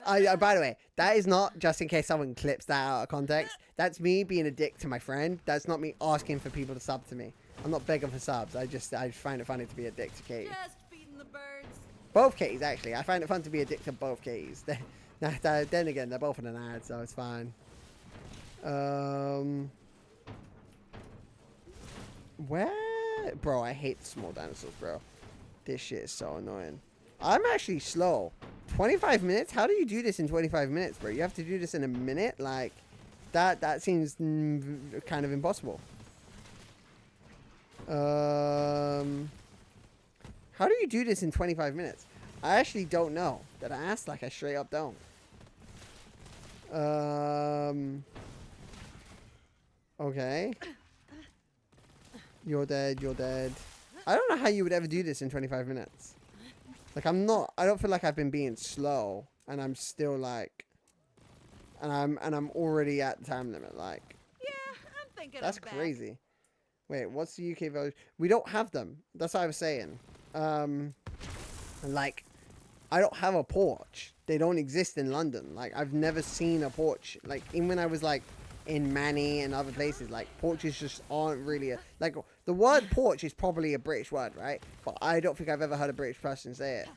By the way, that is not just in case someone clips that out of context. That's me being a dick to my friend. That's not me asking for people to sub to me. I'm not begging for subs. I just find it funny to be a dick to Katie. Just feeding the birds. Both Katies, actually. I find it fun to be a dick to both Katies. Then again, they're both in an ad, so it's fine. Where? Bro, I hate the small dinosaurs, bro. This shit is so annoying. I'm actually slow. 25 minutes? How do you do this in 25 minutes, bro? You have to do this in a minute? Like, that seems kind of impossible. How do you do this in 25 minutes? I actually don't know. That I asked, like, I straight up don't. Okay. You're dead, you're dead. I don't know how you would ever do this in 25 minutes. Like, I don't feel like I've been being slow, and I'm still, like, and I'm already at the time limit, like. Yeah, I'm thinking That's of back. crazy. Wait, what's the UK version? We don't have them. That's what I was saying. Like, I don't have a porch. They don't exist in London. Like, I've never seen a porch. Like, even when I was, like, in Manny and other places, like, porches just aren't really like, the word porch is probably a British word, right? But I don't think I've ever heard a British person say it.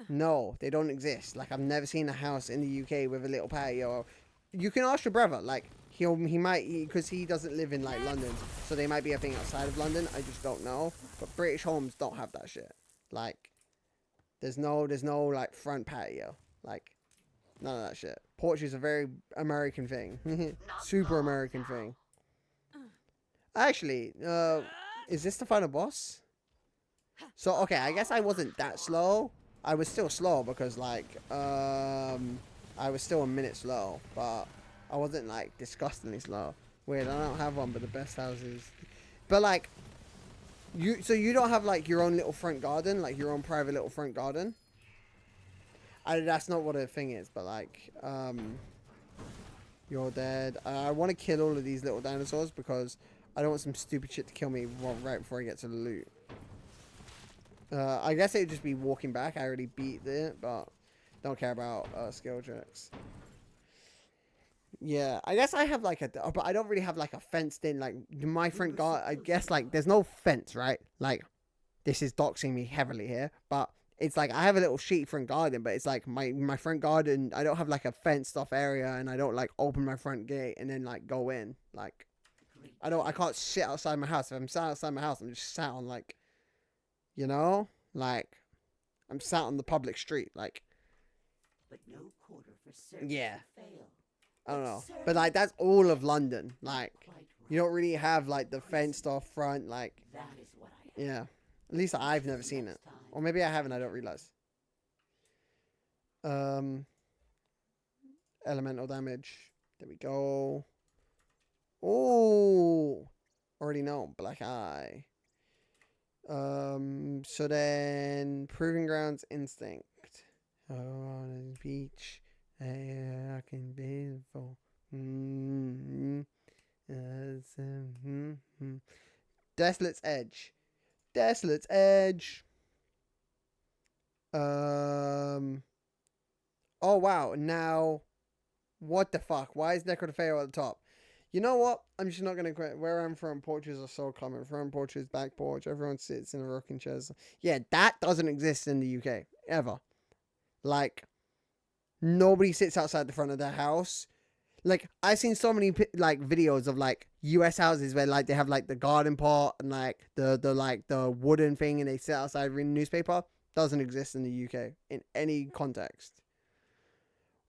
No, they don't exist. Like, I've never seen a house in the UK with a little patio. You can ask your brother, like, he might, because he doesn't live in, like, London, so they might be a thing outside of London. I just don't know. But British homes don't have that shit. Like, there's no like front patio. Like, none of that shit. Porch is a very American thing. Super American thing. Actually, is this the final boss? So, okay, I guess I wasn't that slow. I was still slow because, like, I was still a minute slow, but I wasn't, like, disgustingly slow. Weird, I don't have one, but the best houses. But, like, so you don't have, like, your own little front garden, like, your own private little front garden? That's not what a thing is, but, like, you're dead. I want to kill all of these little dinosaurs because I don't want some stupid shit to kill me right before I get to the loot. I guess it would just be walking back. I already beat it, but don't care about skill checks. Yeah, I guess I have like but I don't really have like a fenced in, like, my front garden. I guess, like, there's no fence, right? Like, this is doxing me heavily here, but it's like I have a little shitty front garden, but it's like my front garden, I don't have like a fenced off area, and I don't like open my front gate and then like go in. Like, I can't sit outside my house. If I'm sat outside my house, I'm just sat on, like, you know, like, I'm sat on the public street, like. But no quarter for certain Yeah. to fail. I don't know, but like that's all of London. Like, you don't really have like the fenced off front, like. That is what I Yeah, at least I've never seen it, or maybe I haven't. I don't realize. Elemental damage. There we go. Oh, already know. Black eye. So then Proving Grounds Instinct. On the beach, I can be beautiful. Desolate's Edge. Desolate's Edge. Oh wow. Now, what the fuck? Why is Necropheo at the top? You know what? I'm just not gonna quit. Where I'm from, porches are so common. Front porches, back porch. Everyone sits in a rocking chair. Yeah, that doesn't exist in the UK ever. Like, nobody sits outside the front of their house. Like, I've seen so many like videos of like US houses where like they have like the garden pot and like the wooden thing, and they sit outside reading newspaper. Doesn't exist in the UK in any context.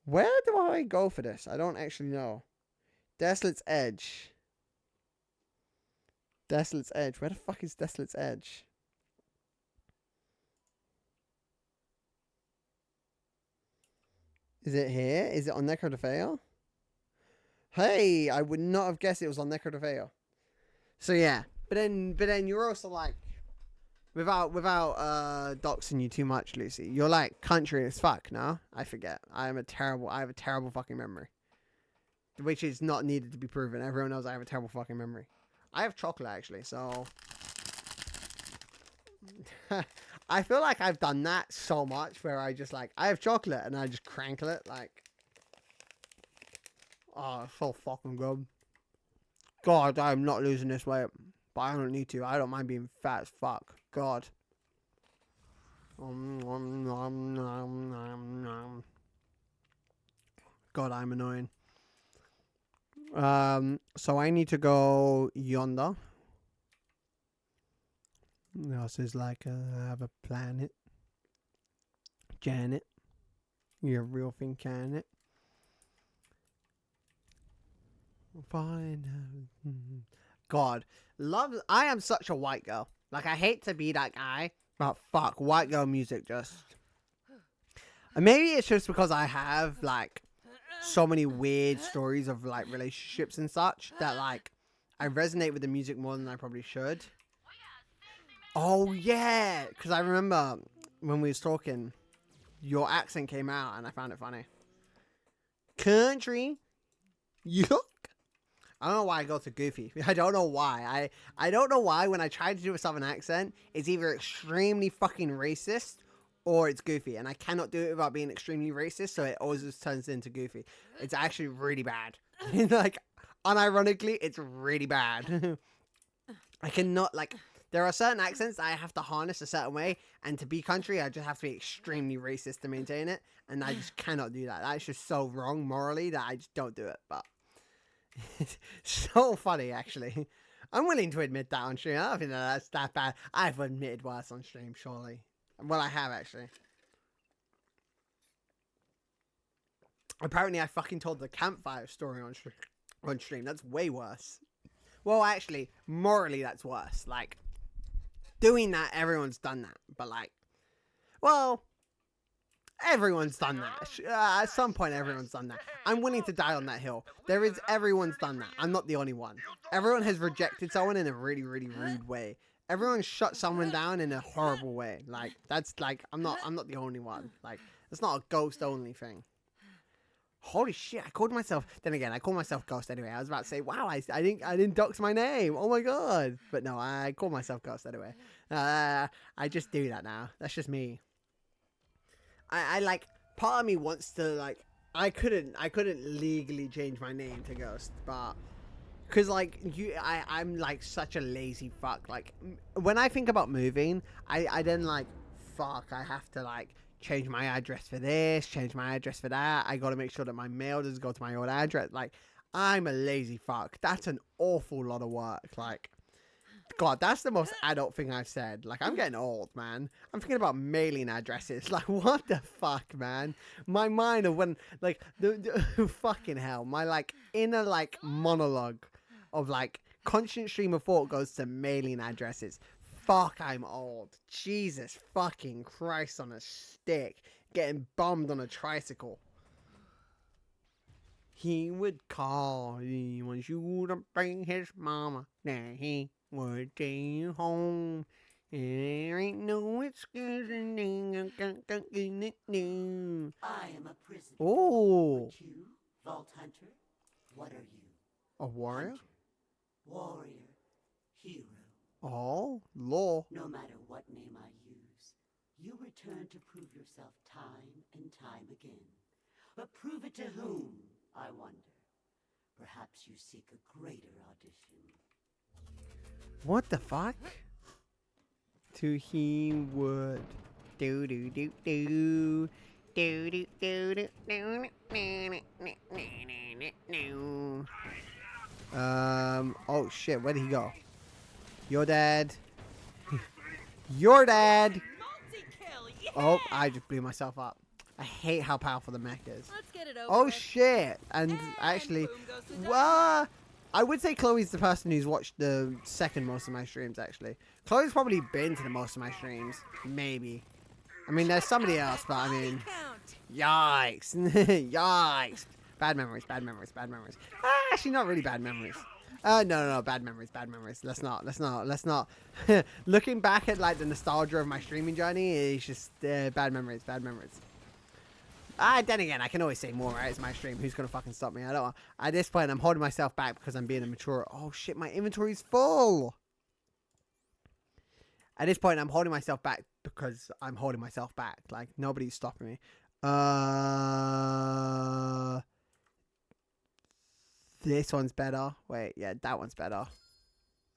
Where do I go for this? I don't actually know. Desolate's Edge. Desolate's Edge. Where the fuck is Desolate's Edge? Is it here? Is it on Necropheo? Hey, I would not have guessed it was on Necropheo. So yeah, but then you're also like, without doxing you too much, Lucy, you're like country as fuck. No, I forget. I have a terrible fucking memory. which is not needed to be proven. Everyone knows I have a terrible fucking memory. I have chocolate, actually, so... I feel like I've done that so much where I just, like, I have chocolate and I just crankle it, like... Oh, it's so fucking good. God, I'm not losing this weight. But I don't need to. I don't mind being fat as fuck. God. God, I'm annoying. So I need to go yonder. This is like I have a planet. Janet. You're a real thing, can it? Fine. God. Love. I am such a white girl. Like, I hate to be that guy. But fuck. White girl music just... And maybe it's just because I have, like, so many weird stories of, like, relationships and such. That, like, I resonate with the music more than I probably should. Oh, yeah. Because I remember when we was talking, your accent came out and I found it funny. Country. Yuck. I don't know why I go to Goofy. I don't know why. I don't know why when I try to do a Southern accent, it's either extremely fucking racist or it's Goofy. And I cannot do it without being extremely racist, so it always just turns into Goofy. It's actually really bad. Like, unironically, it's really bad. I cannot, like, there are certain accents that I have to harness a certain way, and to be country, I just have to be extremely racist to maintain it, and I just cannot do that. That's just so wrong morally that I just don't do it, but... It's so funny, actually. I'm willing to admit that on stream. I don't think that's that bad. I've admitted worse on stream, surely. Well, I have, actually. Apparently, I fucking told the campfire story on stream. That's way worse. Well, actually, morally, that's worse. Like, doing that, everyone's done that. But, like, well... Everyone's done that. At some point, everyone's done that. I'm willing to die on that hill. Everyone's done that. I'm not the only one. Everyone has rejected someone in a really, really rude way. Everyone shut someone down in a horrible way. Like, that's like, I'm not the only one. Like, it's not a ghost only thing. Holy shit, I called myself, then again, I call myself Ghost anyway. I was about to say, wow, I didn't dox my name. Oh my god. But no, I call myself Ghost anyway. I just do that now. That's just me. I like, part of me wants to, like, I couldn't legally change my name to Ghost, but, cause like, I'm like such a lazy fuck. Like, when I think about moving, I then like, fuck, I have to like, change my address for this, change my address for that. I gotta make sure that my mail doesn't go to my old address. Like, I'm a lazy fuck. That's an awful lot of work. Like, God, that's the most adult thing I've said. Like, I'm getting old, man. I'm thinking about mailing addresses. Like, what the fuck, man? My mind of when, like, the fucking hell. My, like, inner, like, monologue of, like, constant stream of thought goes to mailing addresses. Fuck, I'm old. Jesus fucking Christ on a stick. Getting bummed on a tricycle. He would call. He wants you to bring his mama. Then he would take you home. There ain't no excuse. I am a prisoner. Oh. But you, Vault Hunter, what are you? A warrior? Hunter, warrior, hero. Oh, law. No matter what name I use, you return to prove yourself time and time again. But prove it to whom, I wonder. Perhaps you seek a greater audition. What the fuck? To he would do do do do do do do do do. Oh shit, where did he go? You're dead. You're dead. Multi-kill, yeah! Oh, I just blew myself up. I hate how powerful the mech is. Let's get it over Oh with. shit! And actually, boom goes the well, I would say Chloe's the person who's watched the second most of my streams. Actually, Chloe's probably been to the most of my streams. Maybe. I mean, there's somebody else, but I mean, Count. yikes, yikes. Bad memories, bad memories, bad memories. Actually, not really bad memories. No, bad memories, bad memories. Let's not. Looking back at like the nostalgia of my streaming journey is just bad memories, bad memories. Then again, I can always say more, right? It's my stream. Who's gonna fucking stop me? I don't. At this point, I'm holding myself back because I'm being immature. Oh shit, my inventory's full. At this point, I'm holding myself back because I'm holding myself back. Like nobody's stopping me. This one's better. Wait, yeah, that one's better.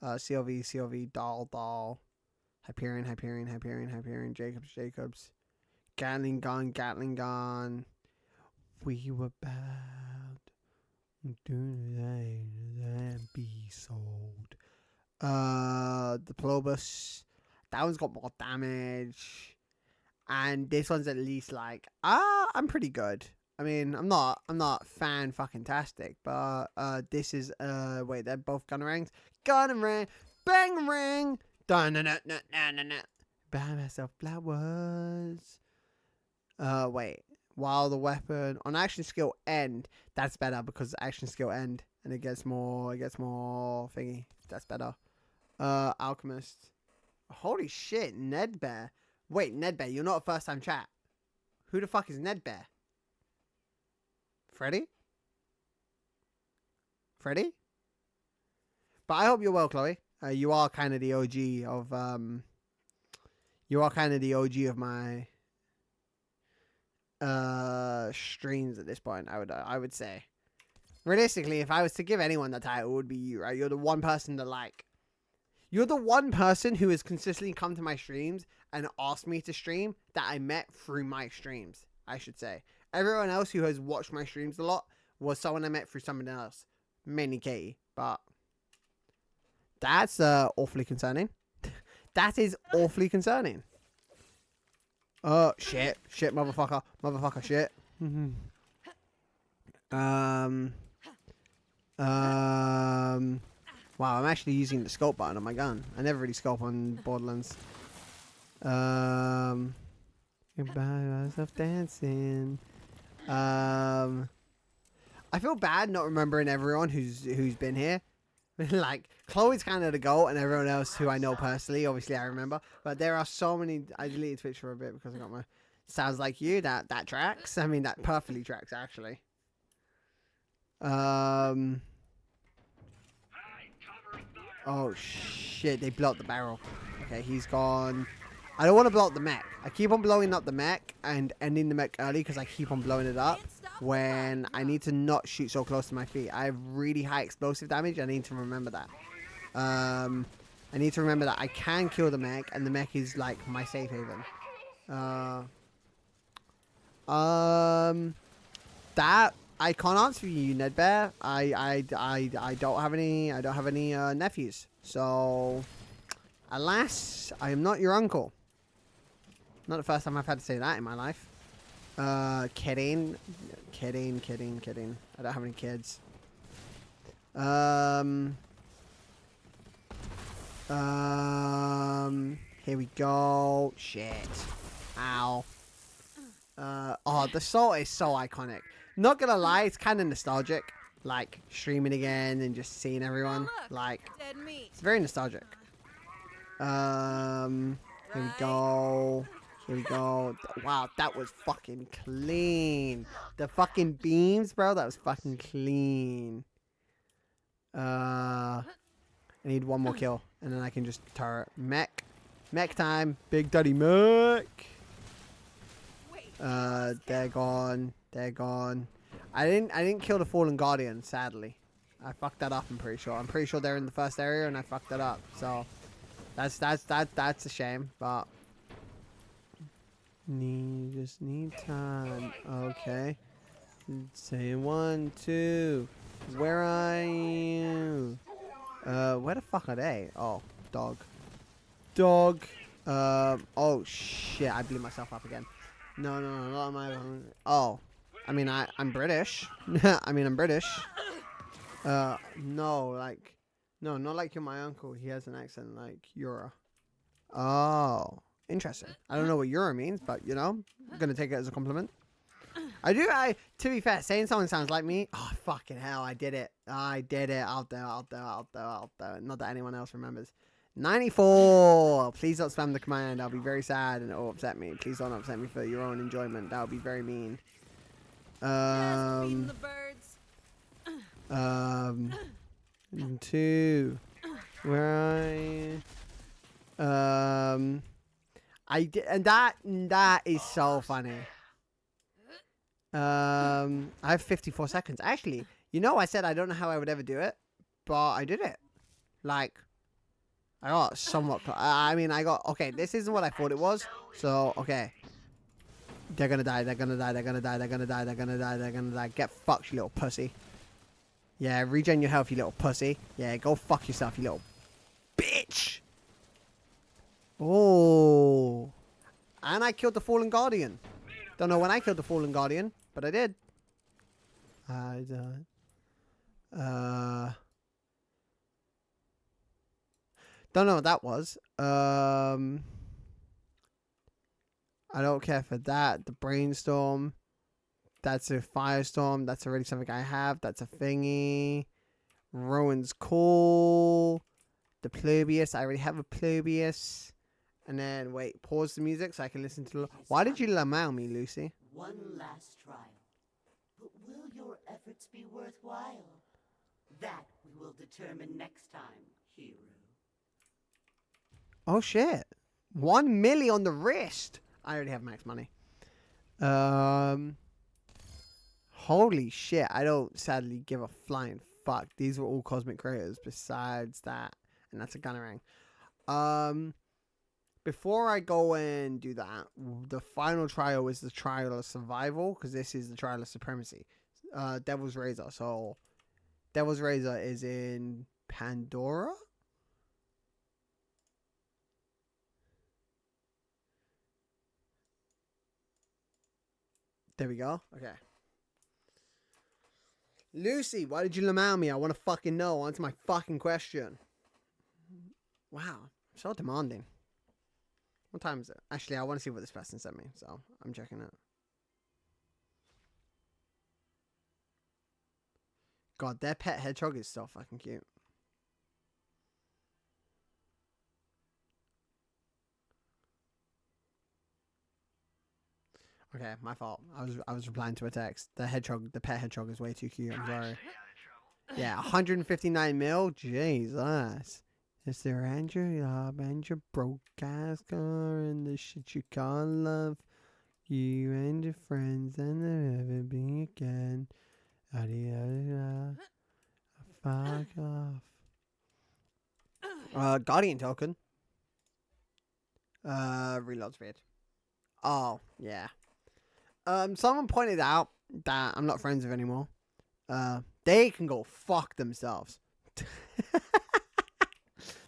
CLV, Doll, Hyperion, Jacobs. Gatling gun. We were bound to be sold. Diplobus. That one's got more damage. And this one's at least like, I'm pretty good. I mean, I'm not fan fucking tastic, but this is wait, they're both gun ranks. Gun ring, bang ring. Dun dun dun dun dun dun. Buy myself flowers. Wait. While the weapon on action skill end, that's better because action skill end and it gets more thingy. That's better. Alchemist. Holy shit, Ned Bear. Wait, Ned Bear, you're not a first time chat. Who the fuck is Ned Bear? Freddy? But I hope you're well, Chloe. You are kind of the OG of my streams at this point. I would say. Realistically, if I was to give anyone the title, it would be you, right? You're the one person that you're the one person who has consistently come to my streams and asked me to stream that I met through my streams, I should say. Everyone else who has watched my streams a lot was someone I met through someone else. Mainly Katie, but that's awfully concerning. That is awfully concerning. Oh, shit, motherfucker, shit. Wow, I'm actually using the scope button on my gun. I never really scope on Borderlands. Goodbye, myself dancing. I feel bad not remembering everyone who's been here. Like, Chloe's kind of the goat, and everyone else who I know personally, obviously I remember. But there are so many. I deleted Twitch for a bit because I got my Sounds Like You. That tracks. I mean, that perfectly tracks, actually. Oh shit, they blew up the barrel. Okay, he's gone. I don't want to blow up the mech. I keep on blowing up the mech and ending the mech early because I keep on blowing it up when I need to not shoot so close to my feet. I have really high explosive damage. I need to remember that. I need to remember that I can kill the mech and the mech is like my safe haven. That I can't answer you, Ned Bear. I don't have any nephews. So alas, I am not your uncle. Not the first time I've had to say that in my life. Kidding. I don't have any kids. Here we go. Shit. Ow. Oh, the salt is so iconic. Not gonna lie, it's kind of nostalgic. Like, streaming again and just seeing everyone. Like, it's very nostalgic. Here we go. Wow, that was fucking clean. The fucking beams, bro, that was fucking clean. I need one more kill, and then I can just turret. Mech time. Big Daddy Mech. They're gone. I didn't kill the Fallen Guardian, sadly. I fucked that up, I'm pretty sure. I'm pretty sure they're in the first area and I fucked that up. So that's a shame, but just need time. Okay. Say 1, 2. Where are you? Where the fuck are they? Oh, dog. Oh shit, I blew myself up again. No, not my own. Oh, I mean, I'm British. I'm British. No, not like you're my uncle. He has an accent like Euro. Oh, interesting. I don't know what Euro means, but you know, I'm gonna take it as a compliment. To be fair, saying someone sounds like me. Oh, fucking hell, I did it. I'll do it. Not that anyone else remembers. 94. Please don't spam the command. I'll be very sad and it'll upset me. Please don't upset me for your own enjoyment. That would be very mean. Just feeding Um, the birds. um, 2. Where are you? I did, and that is so funny. I have 54 seconds. Actually, you know, I said I don't know how I would ever do it, but I did it. Like, I got somewhat. I mean, I got okay. This isn't what I thought it was. So okay, they're gonna die. They're gonna die. They're gonna die. They're gonna die. They're gonna die. They're gonna die. Get fucked, you little pussy. Yeah, regen your health, you little pussy. Yeah, go fuck yourself, you little bitch. Oh. And I killed the Fallen Guardian. Don't know when I killed the Fallen Guardian, but I did. I died. Don't know what that was. I don't care for that. The Brainstorm. That's a Firestorm. That's already something I have. That's a thingy. Rowan's Call. The Plurbius. I already have a Plurbius. And then, wait, pause the music so I can listen to... Why did you lamau me, Lucy? One last trial. But will your efforts be worthwhile? That we will determine next time, hero. Oh, shit. 1 milli on the wrist. I already have max money. Holy shit. I don't sadly give a flying fuck. These were all cosmic creators besides that. And that's a gunnerang. Before I go and do that, the final trial is the trial of survival, because this is the trial of supremacy. Devil's Razor. So, Devil's Razor is in Pandora? There we go. Okay. Lucy, why did you lamau me? I want to fucking know. Answer my fucking question. Wow. So demanding. What time is it? Actually, I want to see what this person sent me, so I'm checking it. God, their pet hedgehog is so fucking cute. Okay, my fault. I was replying to a text. The pet hedgehog is way too cute. I'm sorry. Yeah, 159 mil. Jesus. It's the Ranger job and your broke ass car and the shit you can't love. You and your friends and never be again. Adios. Fuck off. Guardian token. Reload speed. Oh, yeah. Someone pointed out that I'm not friends with anymore. They can go fuck themselves.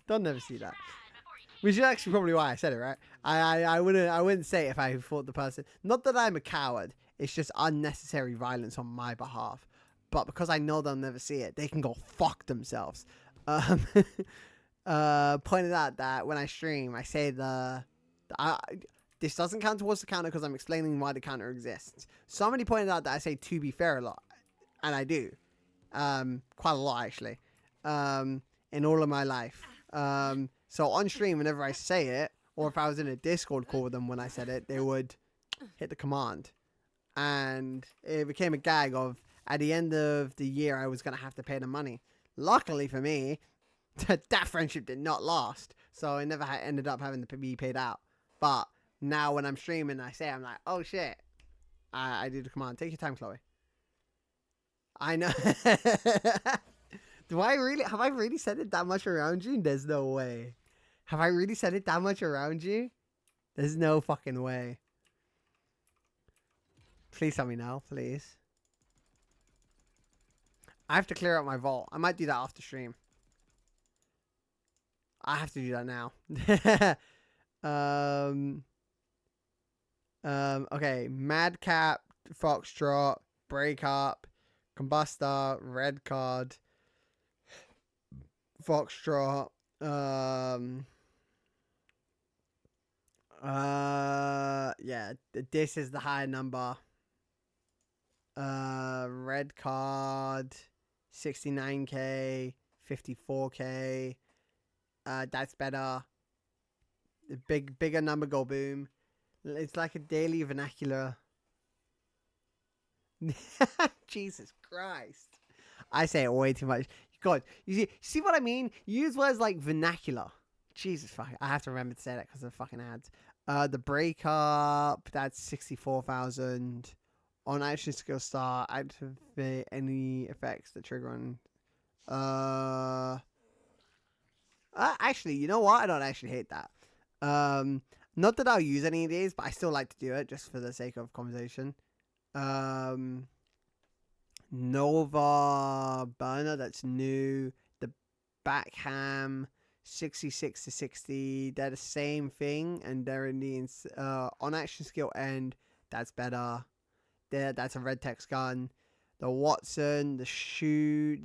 Don't never see that. Which is actually probably why I said it, right? I wouldn't say it if I thought the person. Not that I'm a coward. It's just unnecessary violence on my behalf. But because I know they'll never see it, they can go fuck themselves. Pointed out that when I stream, I say this doesn't count towards the counter because I'm explaining why the counter exists. Somebody pointed out that I say to be fair a lot, and I do, quite a lot actually, in all of my life. So on stream, whenever I say it, or if I was in a Discord call with them when I said it, they would hit the command. And it became a gag of, at the end of the year, I was going to have to pay them money. Luckily for me, that friendship did not last. So it never ended up having to be paid out. But now when I'm streaming, I say, I'm like, oh shit. I do the command. Take your time, Chloe. I know. Have I really said it that much around you? There's no way. Have I really said it that much around you? There's no fucking way. Please tell me now, please. I have to clear out my vault. I might do that after stream. I have to do that now. Okay. Madcap, Foxtrot, Break Up, Combustor, Red Card, Foxtrot, yeah, this is the high number. Red Card, 69k, 54k. That's better. The bigger number go boom. It's like a daily vernacular. Jesus Christ. I say it way too much. God, you see what I mean? You use words like vernacular. Jesus fuck. I have to remember to say that because of the fucking ads. The breakup, that's 64,000. On action skill star, activate any effects that trigger on. Actually, you know what? I don't actually hate that. Not that I'll use any of these, but I still like to do it just for the sake of conversation. Nova burner, that's new. The backham 66 to 60, they're the same thing, and they're in the on action skill end, that's better. That's a red text gun. The Watson, the snowshoe,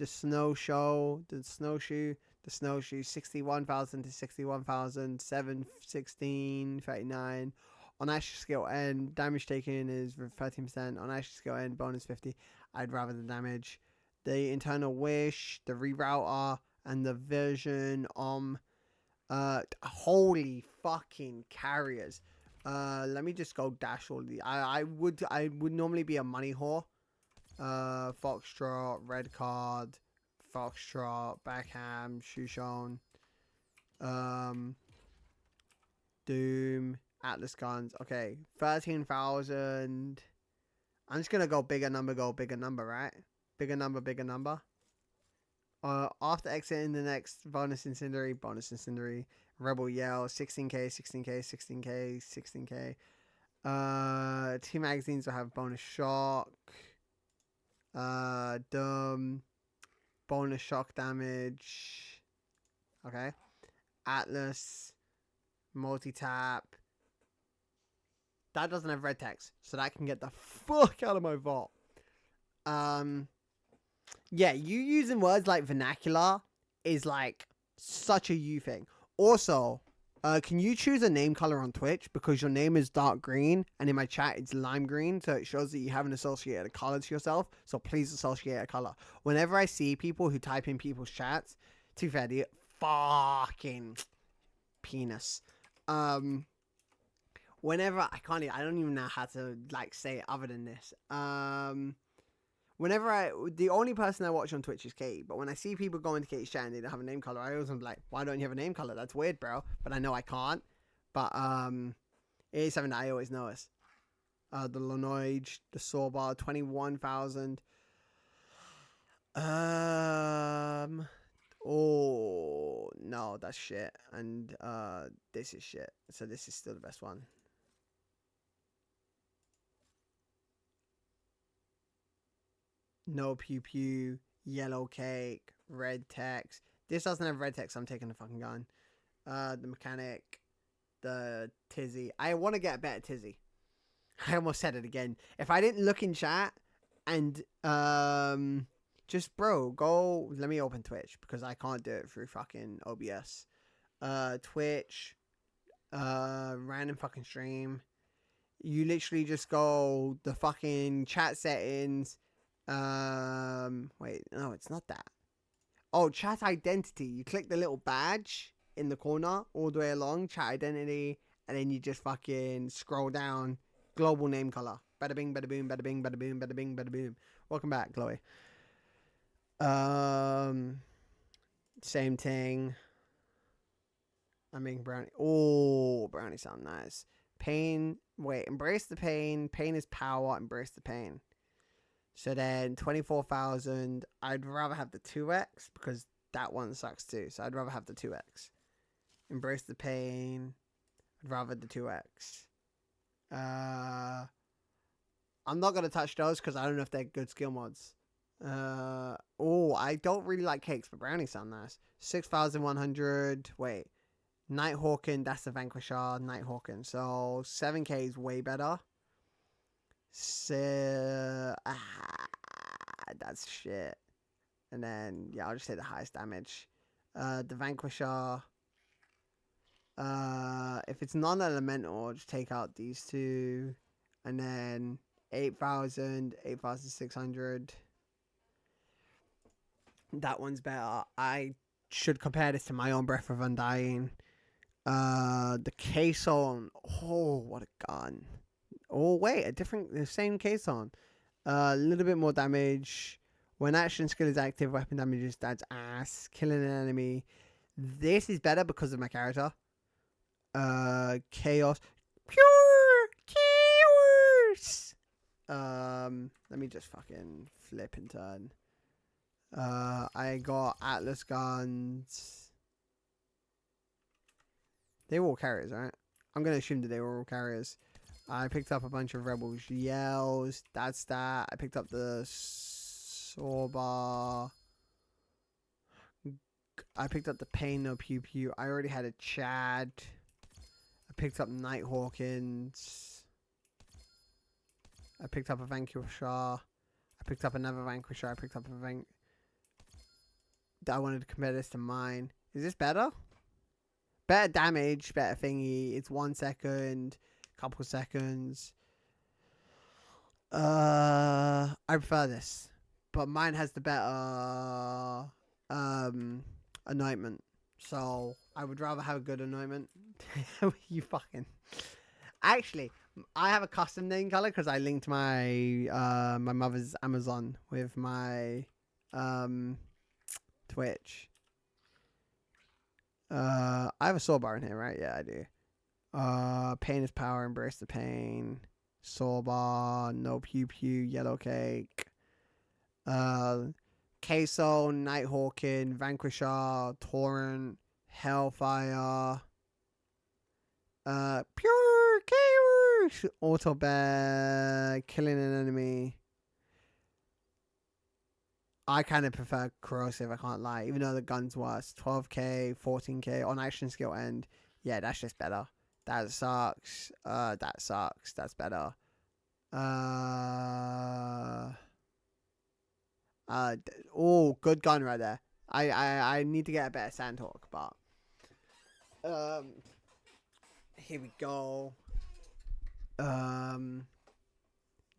61,000 to 61,000, 716, 39. On action skill end, damage taken is 13%. On action skill end, bonus 50. I'd rather the damage. The internal wish, the rerouter, and the version holy fucking carriers. Let me just go dash all the. I would normally be a money whore. Foxtrot, red card, Foxtrot, backham, Shushon, Doom, Atlas guns. Okay, 13,000. I'm just gonna go bigger number, right? Bigger number. After exiting the next bonus incendiary, rebel yell, 16k, 16k. Two magazines will have bonus shock. Bonus shock damage. Okay. Atlas, multi-tap. That doesn't have red text, so that can get the fuck out of my vault. Yeah, you using words like vernacular is like such a you thing. Also, can you choose a name color on Twitch? Because your name is dark green, and in my chat it's lime green, so it shows that you haven't associated a color to yourself. So please associate a color. Whenever I see people who type in people's chats, to be fair, the fucking penis. Whenever I don't even know how to like say it other than this. The only person I watch on Twitch is Katie, but when I see people go into Katie's chat and they don't have a name color, I always am like, why don't you have a name color? That's weird, bro. But I know I can't. But it is something that I always notice. The Lenoid, the Sawbar, 21,000. Oh no, that's shit. And this is shit. So this is still the best one. No pew pew, yellow cake, red text. This doesn't have red text, so I'm taking the fucking gun. The mechanic, the tizzy. I want to get a better tizzy. I almost said it again. If I didn't look in chat and just bro, go. Let me open Twitch because I can't do it through fucking OBS. Twitch, random fucking stream. You literally just go the fucking chat settings. Wait, no, it's not that. Oh, chat identity. You click the little badge in the corner all the way along, chat identity, and then you just fucking scroll down. Global name color. Bada bing, bada boom, bada bing, bada boom, bada bing, bada boom. Welcome back, Chloe. Same thing. I'm making brownie. Oh, brownie sound nice. Pain. Wait, embrace the pain. Pain is power. Embrace the pain. So then 24,000. I'd rather have the 2x because that one sucks too. So I'd rather have the 2x. Embrace the pain. I'd rather the 2x. I'm not going to touch those because I don't know if they're good skill mods. I don't really like cakes, but brownies sound nice. 6,100. Wait. Nighthawken, that's the Vanquisher. Nighthawken. So 7k is way better. So, that's shit. And then, yeah, I'll just say the highest damage. The Vanquisher. If it's non-elemental, I'll just take out these two. And then 8,000, 8,600. That one's better. I should compare this to my own Breath of Undying. The Caisson. Oh, what a gun. Oh, wait, the same Caisson. A little bit more damage. When action skill is active, weapon damage is dad's ass. Killing an enemy. This is better because of my character. Chaos. Pure chaos. Let me just fucking flip and turn. I got Atlas guns. They were all carriers, right? I'm gonna assume that they were all carriers. I picked up a bunch of Rebels yells. That's that. I picked up the Sorbar. I picked up the Pain No Pew Pew. I already had a Chad. I picked up Night Hawkins. I picked up a Vanquisher. I picked up another Vanquisher. I picked up a I wanted to compare this to mine. Is this better? Better damage, better thingy. It's 1 second, couple seconds. I prefer this, but mine has the better anointment. So I would rather have a good anointment. You fucking. Actually, I have a custom name color because I linked my my mother's Amazon with my Twitch. I have a saw bar in here, right? Yeah, I do. Pain is power, embrace the pain. Saw bar, no pew pew, yellow cake. Queso, Nighthawkin, Vanquisher, Torrent, Hellfire. Pure chaos. Auto bear, killing an enemy. I kind of prefer corrosive, I can't lie, even though the gun's worse. 12k, 14k on action skill end. Yeah, that's just better. That sucks. That sucks. That's better. Oh, good gun right there. I need to get a better Sandhawk, but here we go.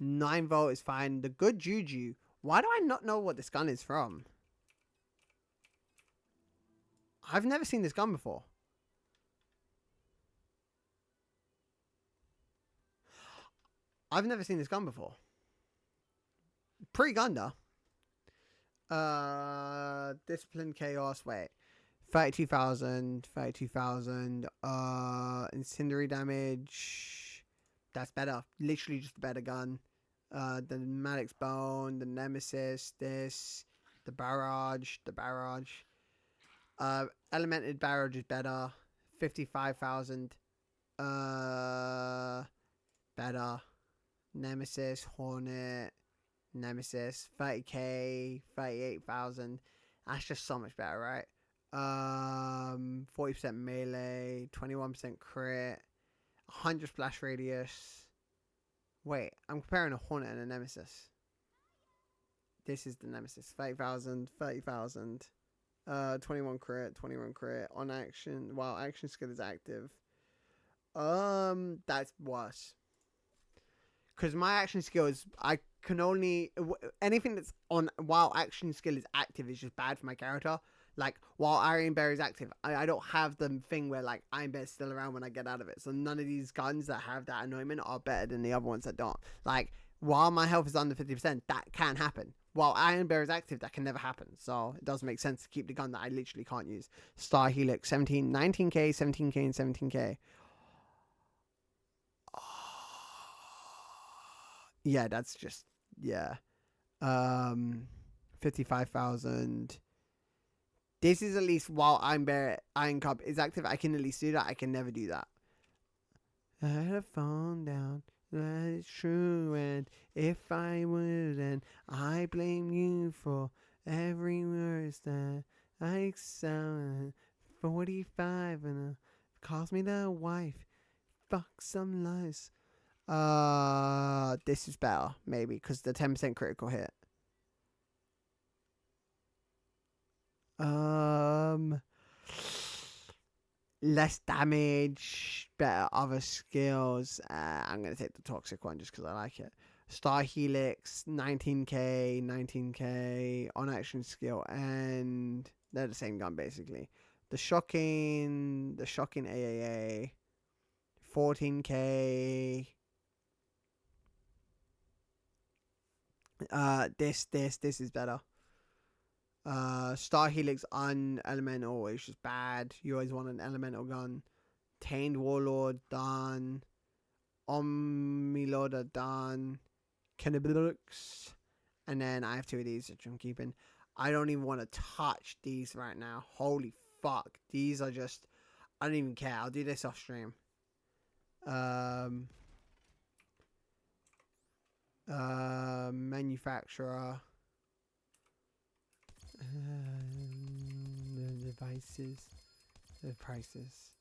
9-volt is fine. The good juju. Why do I not know what this gun is from? I've never seen this gun before. I've never seen this gun before. Pre-Gunda. Discipline Chaos. Wait. 32,000. 32,000. Incendiary damage. That's better. Literally just a better gun. The Maddox Bone, the Nemesis, this, the Barrage. Elemented Barrage is better. 55,000. Better. Nemesis, Hornet, Nemesis, 30k, 38,000. That's just so much better, right? 40% melee, 21% crit, 100 splash radius. Wait, I'm comparing a Hornet and a Nemesis. This is the Nemesis. 30,000, 30,000. 21 crit, 21 crit. On action, while action skill is active. That's worse. Because my action skill is, I can only, anything that's on while action skill is active is just bad for my character. Like, while Iron Bear is active, I don't have the thing where, like, Iron Bear's still around when I get out of it. So none of these guns that have that anointment are better than the other ones that don't. Like, while my health is under 50%, that can happen. While Iron Bear is active, that can never happen. So it doesn't make sense to keep the gun that I literally can't use. Star Helix, 19k, 17k, and 17k. Yeah, that's just, yeah. 55,000. This is at least while Iron Cup is active, I can at least do that. I can never do that. I had a phone down. That is true, and if I wouldn't, I blame you for every worst that I excel at. 45 and calls me the wife. Fuck some lies. This is better, maybe, because the 10% critical hit. Less damage, better other skills. I'm gonna take the toxic one just because I like it. Star Helix, 19k on action skill, and they're the same gun basically. The shocking AAA, 14k. This is better. Star Helix Unelemental is just bad. You always want an elemental gun. Tainted Warlord done. Omnilord done. Cannibalics. And then I have 2 of these which I'm keeping. I don't even want to touch these right now. Holy fuck. These are just... I don't even care. I'll do this off stream. Manufacturer. The devices. The prices.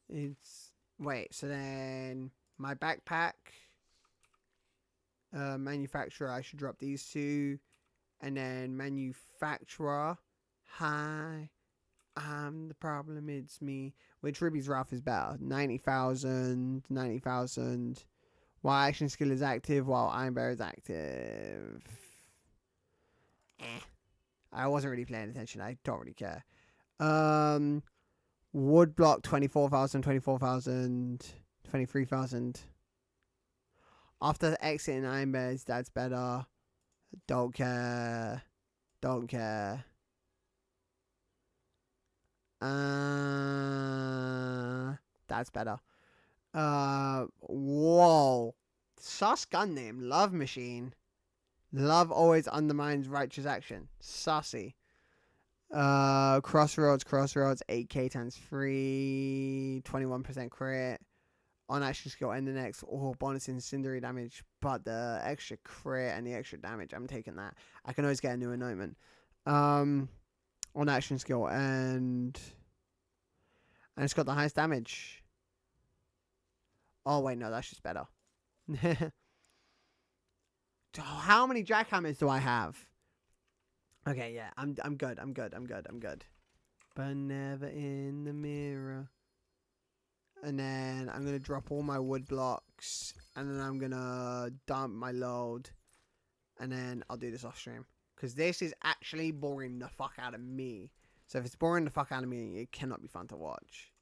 It's... Wait, so then... My backpack. Manufacturer, I should drop these 2. And then manufacturer. Hi. I'm the problem, it's me. Which Ruby's Wrath is better? 90,000. 90,000. While action skill is active, while Iron Bear is active. I wasn't really paying attention. I don't really care. Wood block 24,000, 24,000, 23,000. After exiting Iron Bears, that's better. Don't care. Don't care. That's better. Whoa. Sus gun name. Love machine. Love always undermines righteous action. Sussy. Crossroads. 8k times 3. 21% crit. On action skill and the next. Oh, bonus incendiary damage. But the extra crit and the extra damage. I'm taking that. I can always get a new anointment. On action skill and it's got the highest damage. Oh wait, no, that's just better. How many jackhammers do I have? Okay, yeah, I'm good. But never in the mirror. And then I'm gonna drop all my wood blocks, and then I'm gonna dump my load, and then I'll do this off stream. Because this is actually boring the fuck out of me. So if it's boring the fuck out of me, it cannot be fun to watch.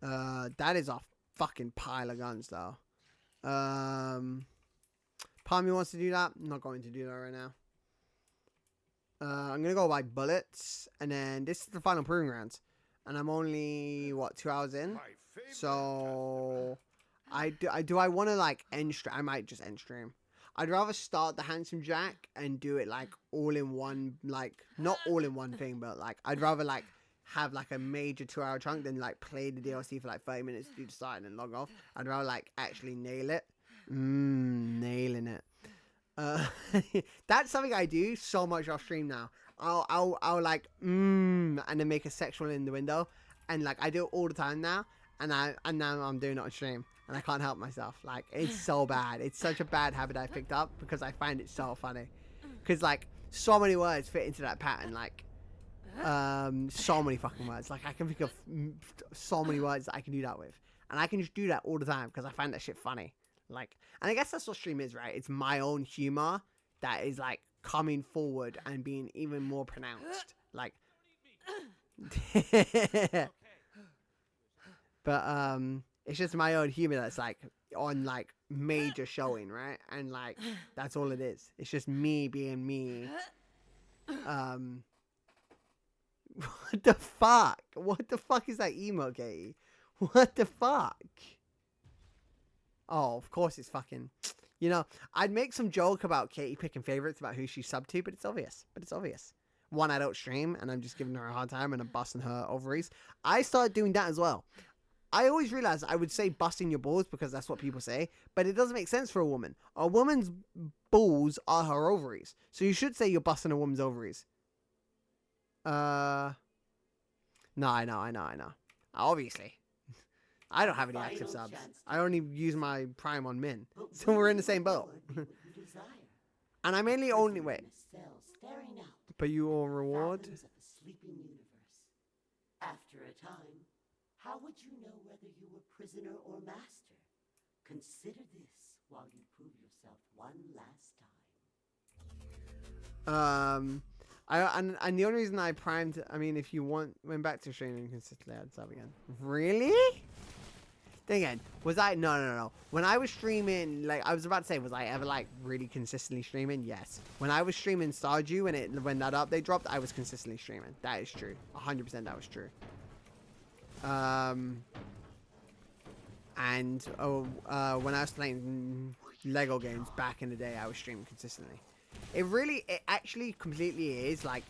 That is a fucking pile of guns, though. Part of me wants to do that. I'm not going to do that right now. I'm going to go buy bullets. And then this is the final proving grounds. And I'm only, what, 2 hours in? So I want to, like, end stream. I might just end stream. I'd rather start the Handsome Jack and do it like all in one, like not all in one thing, but like I'd rather like have like a major 2-hour chunk than like play the DLC for like 30 minutes, do the start and then log off. I'd rather like actually nail it. Nailing it. That's something I do so much off stream now. I'll like and then make a sexual in the window, and like I do it all the time now, and now I'm doing it on stream. And I can't help myself. Like, it's so bad. It's such a bad habit I picked up because I find it so funny. Because, like, so many words fit into that pattern. Like, so many fucking words. Like, I can think of so many words that I can do that with. And I can just do that all the time because I find that shit funny. Like, and I guess that's what stream is, right? It's my own humor that is, like, coming forward and being even more pronounced. Like, but, it's just my own humor that's like on like major showing, right? And like that's all it is. It's just me being me. What the fuck? What the fuck is that emo, Katie? What the fuck? Oh, of course it's fucking... You know, I'd make some joke about Katie picking favorites about who she's sub to, but it's obvious. One, I don't stream, and I'm just giving her a hard time and I'm busting her ovaries. I started doing that as well. I always realized I would say busting your balls because that's what people say, but it doesn't make sense for a woman. A woman's balls are her ovaries. So you should say you're busting a woman's ovaries. No, I know. Obviously. I don't have any active subs. I only use my Prime on Min. So we're in the same boat. And I mainly only... Wait. But you will reward? After a time, how would you know whether you were prisoner or master? Consider this while you prove yourself one last time. And the only reason I primed, I mean, if you went back to streaming consistently, I'd sub again. Really? Then again, was I? No. When I was streaming, like I was about to say, was I ever like really consistently streaming? Yes. When I was streaming Stardew when that update dropped, I was consistently streaming. That is true. 100% that was true. And when I was playing Lego games back in the day, I was streaming consistently. It actually completely is like,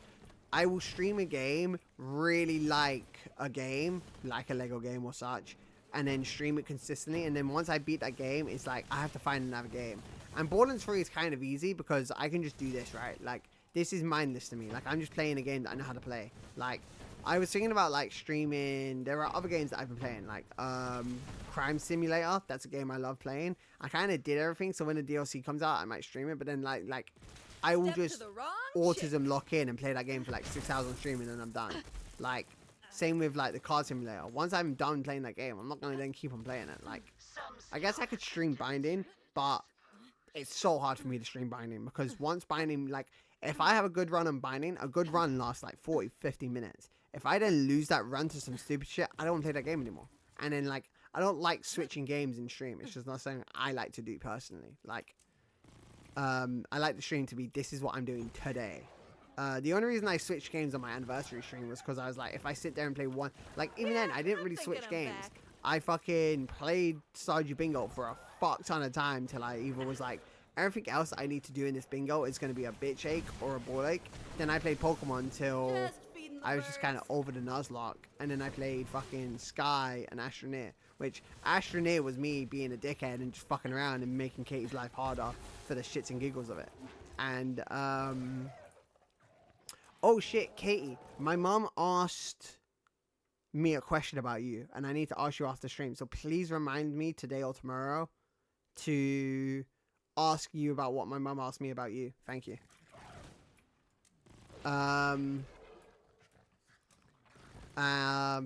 I will stream a game really like a game, like a Lego game or such, and then stream it consistently. And then once I beat that game, it's like I have to find another game. And Borderlands 3 is kind of easy because I can just do this, right? Like, this is mindless to me. Like, I'm just playing a game that I know how to play. Like, I was thinking about like streaming. There are other games that I've been playing, like Crime Simulator. That's a game I love playing. I kind of did everything, so when the DLC comes out, I might stream it. But then like I will just autism lock in and play that game for like 6 hours on stream, and then I'm done. Like, same with like the Car Simulator. Once I'm done playing that game, I'm not gonna then keep on playing it. Like, I guess I could stream Binding, but it's so hard for me to stream Binding because once Binding, like, if I have a good run on Binding, a good run lasts like 40-50 minutes. If I then lose that run to some stupid shit, I don't want to play that game anymore. And then, like, I don't like switching games in stream. It's just not something I like to do personally. Like, I like the stream to be, this is what I'm doing today. The only reason I switched games on my anniversary stream was because I was like, if I sit there and play one, like, even then, I didn't really switch games. I fucking played Stardew Bingo for a fuck ton of time till I either was like, everything else I need to do in this bingo is going to be a bitch ache or a ball ache. Then I played Pokemon till I was just kind of over the Nuzlocke. And then I played fucking Sky and Astroneer, which Astroneer was me being a dickhead and just fucking around and making Katie's life harder for the shits and giggles of it. And, oh shit, Katie, my mom asked me a question about you, and I need to ask you after stream. So please remind me today or tomorrow to ask you about what my mom asked me about you. Thank you. But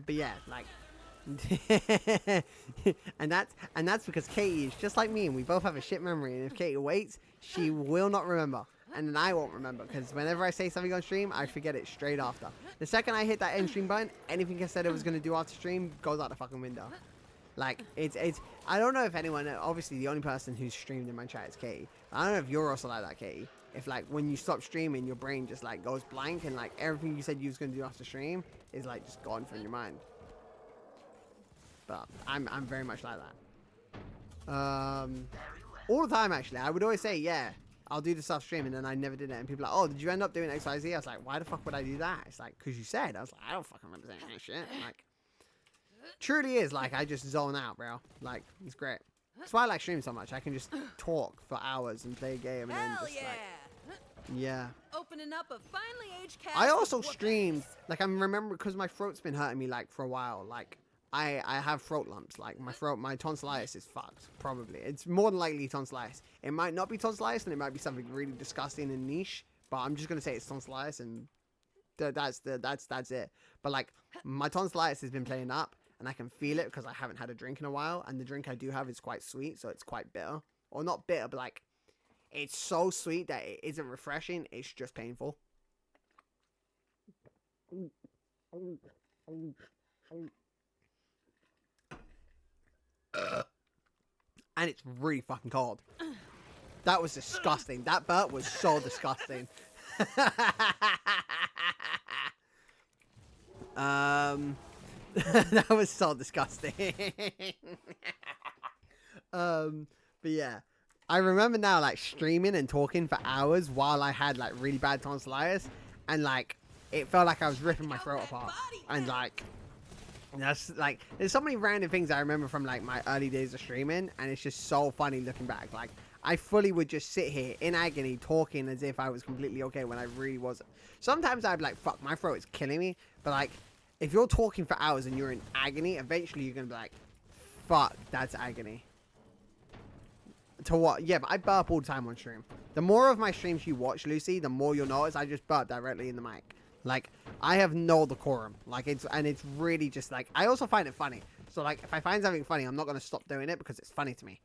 yeah, like, and that's because Katie is just like me, and we both have a shit memory. And if Katie waits, she will not remember, and then I won't remember because whenever I say something on stream, I forget it straight after. The second I hit that end stream button, anything I said I was gonna do after stream goes out the fucking window. Like, it's I don't know if anyone, obviously the only person who's streamed in my chat is Katie. I don't know if you're also like that, Katie. If like when you stop streaming, your brain just like goes blank and like everything you said you was gonna do after stream is like just gone from your mind. But I'm very much like that. All the time actually. I would always say, yeah, I'll do the stuff stream, and then I never did it. And people are like, oh, did you end up doing XYZ? I was like, why the fuck would I do that? It's like, because you said. I was like, I don't fucking remember saying that shit. Like, truly is like I just zone out, bro. Like, it's great. That's why I like streaming so much. I can just talk for hours and play a game and then just like, yeah. Opening up a finely aged cat. I also streamed, like, I remember because my throat's been hurting me like for a while. Like, I have throat lumps. Like, my tonsillitis is fucked. Probably, it's more than likely tonsillitis. It might not be tonsillitis, and it might be something really disgusting and niche. But I'm just gonna say it's tonsillitis, and that's it. But like, my tonsillitis has been playing up, and I can feel it because I haven't had a drink in a while, and the drink I do have is quite sweet, so it's quite bitter. Or not bitter, but like, it's so sweet that it isn't refreshing. It's just painful. And it's really fucking cold. That was disgusting. That burp was so disgusting. That was so disgusting. But yeah, I remember now like streaming and talking for hours while I had like really bad tonsillitis, and like it felt like I was ripping my throat apart. And like, that's like, there's so many random things I remember from like my early days of streaming, and it's just so funny looking back. Like, I fully would just sit here in agony talking as if I was completely okay when I really wasn't. Sometimes I'd be like, fuck, my throat is killing me. But like, if you're talking for hours and you're in agony, eventually you're gonna be like, fuck, that's agony. To what? Yeah, but I burp all the time on stream. The more of my streams you watch, Lucy, the more you'll notice I just burp directly in the mic. Like, I have no decorum. Like, it's really just like, I also find it funny. So like, if I find something funny, I'm not gonna stop doing it because it's funny to me.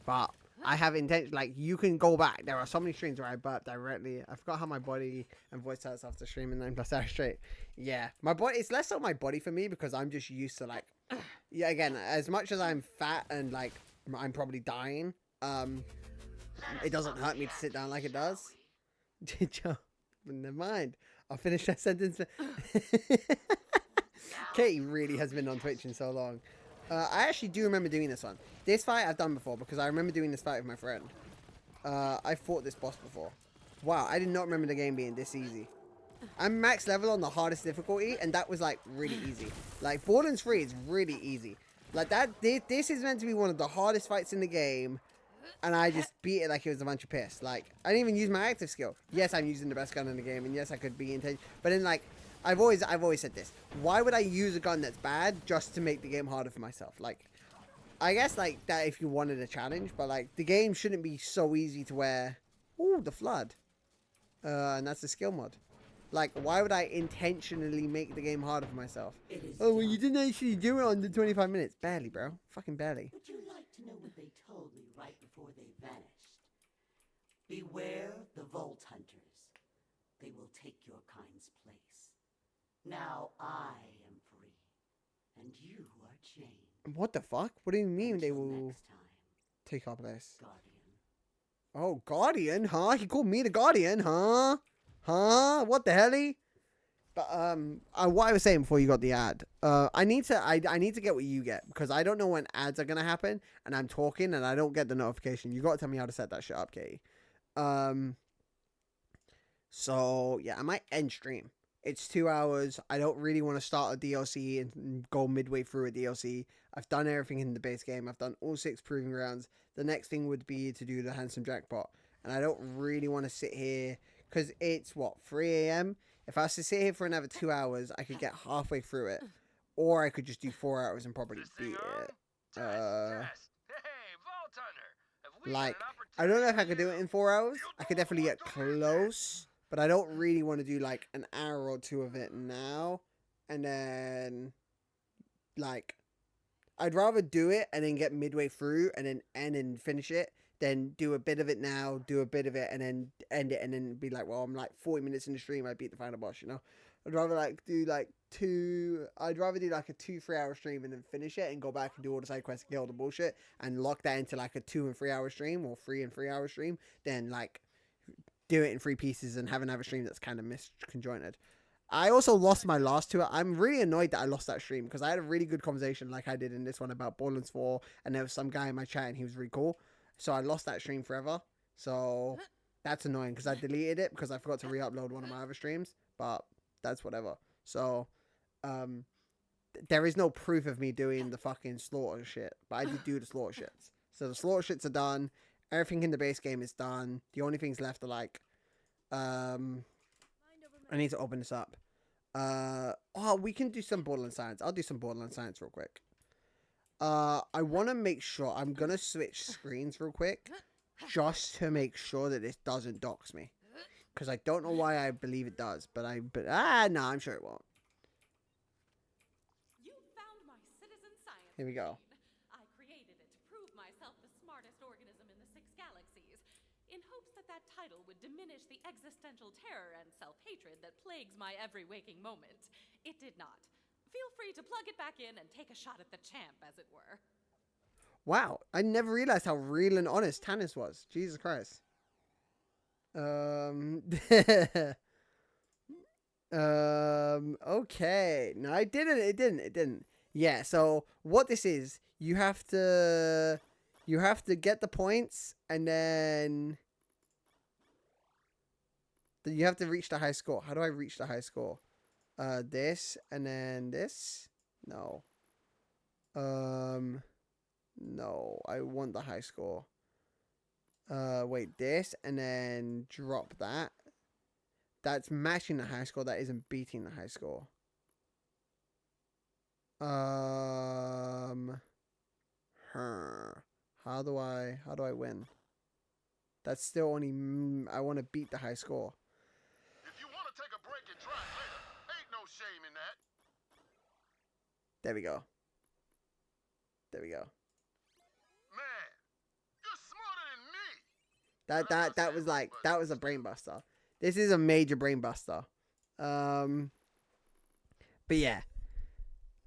But I have intention. Like, you can go back. There are so many streams where I burp directly. I forgot how my body and voice hurts after streaming 9+ hours straight. Yeah, my body. It's less so my body for me because I'm just used to like, yeah, again, as much as I'm fat and like I'm probably dying, it doesn't hurt me to sit down like it does. Joe, never mind. I'll finish that sentence. Katie really has been on Twitch in so long. I actually do remember doing this one. This fight I've done before because I remember doing this fight with my friend. I fought this boss before. Wow, I did not remember the game being this easy. I'm max level on the hardest difficulty, and that was like really easy. Like Borderlands 3 is really easy. Like that, this is meant to be one of the hardest fights in the game, and I just beat it like it was a bunch of piss. Like I didn't even use my active skill. Yes, I'm using the best gun in the game, and yes, I could be intense. But then like, I've always said this. Why would I use a gun that's bad just to make the game harder for myself? Like, I guess like that if you wanted a challenge, but like the game shouldn't be so easy to where, ooh, the flood. And that's the skill mod. Like, why would I intentionally make the game harder for myself? Oh, well, you didn't actually do it under 25 minutes. Barely, bro. Fucking barely. Would you like to know what they told me right before they vanished? Beware the Vault Hunters. They will take your kind's place. Now I am free, and you are chained. What the fuck? What do you mean they Until will next time, take our place? Guardian. Oh, Guardian, huh? He called me the Guardian, huh? Huh? What the hell? But what I was saying before you got the ad, I need to get what you get because I don't know when ads are gonna happen, and I'm talking and I don't get the notification. You gotta tell me how to set that shit up, Katie. So yeah, I might end stream. It's 2 hours. I don't really want to start a DLC and go midway through a DLC. I've done everything in the base game. I've done all 6 proving grounds. The next thing would be to do the handsome jackpot, and I don't really want to sit here. Because it's, what, 3 a.m.? If I was to sit here for another 2 hours, I could get halfway through it. Or I could just do 4 hours and probably beat it. Like, I don't know if I could do it in 4 hours. I could definitely get close. But I don't really want to do, like, an hour or 2 of it now. And then, like, I'd rather do it and then get midway through and then end and finish it. Then do a bit of it now, do a bit of it, and then end it, and then be like, well, I'm like 40 minutes in the stream, I beat the final boss, you know? I'd rather like do like a 2-3 hour stream and then finish it and go back and do all the side quests and get all the bullshit and lock that into like a 2 and 3 hour stream or 3 and 3 hour stream, then like do it in 3 pieces and have another stream that's kind of misconjointed. I also lost my last 2. I'm really annoyed that I lost that stream because I had a really good conversation like I did in this one about Borderlands 4, and there was some guy in my chat and he was really cool. So I lost that stream forever. So that's annoying because I deleted it because I forgot to re-upload one of my other streams. But that's whatever. So there is no proof of me doing the fucking slaughter shit. But I did do the slaughter shits. So the slaughter shits are done. Everything in the base game is done. The only things left are like... I need to open this up. Oh, we can do some Borderlands Science. I'll do some Borderlands Science real quick. I want to make sure, I'm going to switch screens real quick, just to make sure that this doesn't dox me. Because I don't know why I believe it does, no, I'm sure it won't. You found my citizen science Here we go. machine. I created it to prove myself the smartest organism in the 6 galaxies, in hopes that that title would diminish the existential terror and self-hatred that plagues my every waking moment. It did not. Feel free to plug it back in and take a shot at the champ, as it were. Wow, I never realized how real and honest Tannis was. Jesus Christ. Okay. No, it didn't. Yeah, so what this is, you have to get the points, and then you have to reach the high score. How do I reach the high score? This, and then this? No. No, I want the high score. Wait, this, and then drop that. That's matching the high score, that isn't beating the high score. How do I win? That's still only, I want to beat the high score. If you want to take a break and try later, ain't no shame in that. There we go. There we go. Man, you're smarter than me. That was like, that was a brain buster. This is a major brain buster. But yeah.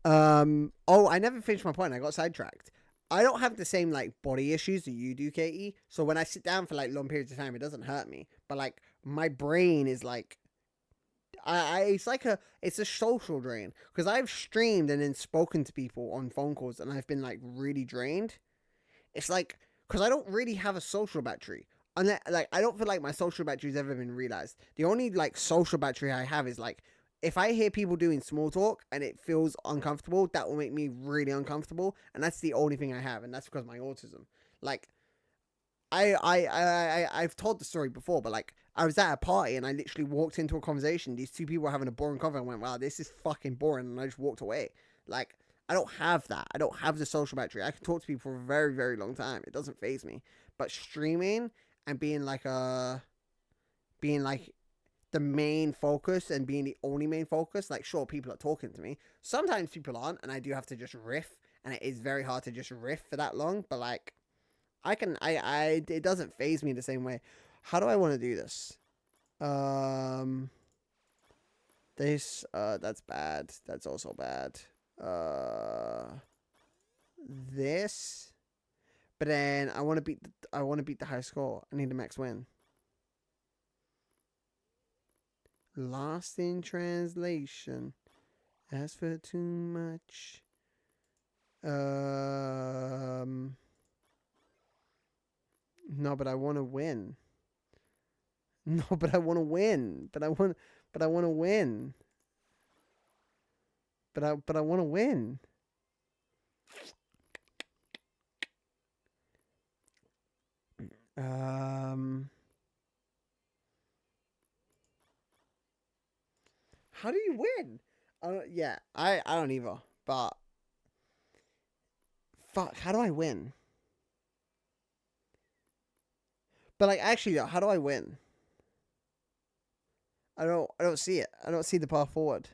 Oh, I never finished my point. I got sidetracked. I don't have the same like body issues that you do, Katie. So when I sit down for like long periods of time, it doesn't hurt me. But like my brain is like, it's a social drain because I've streamed and then spoken to people on phone calls and I've been like really drained. It's like because I don't really have a social battery. And like I don't feel like my social battery's ever been realized. The only like social battery I have is like if I hear people doing small talk and it feels uncomfortable, that will make me really uncomfortable, and that's the only thing I have, and that's because of my autism. Like I've told the story before, but like I was at a party and I literally walked into a conversation. These two people were having a boring convo and went, "Wow, this is fucking boring," and I just walked away. Like I don't have that. I don't have the social battery. I can talk to people for a very, very long time. It doesn't faze me. But streaming and being like the main focus and being the only main focus, like sure, people are talking to me. Sometimes people aren't, and I do have to just riff, and it is very hard to just riff for that long. But like, it doesn't faze me the same way. How do I want to do this? That's bad. That's also bad. This, but then I want to beat the high score. I need the max win. Lost in translation. Ask for too much. No, but I want to win. No, but I want to win. But I want to win. But I want to win. How do you win? I don't either. But fuck, how do I win? But like actually, how do I win? I don't see it. I don't see the path forward.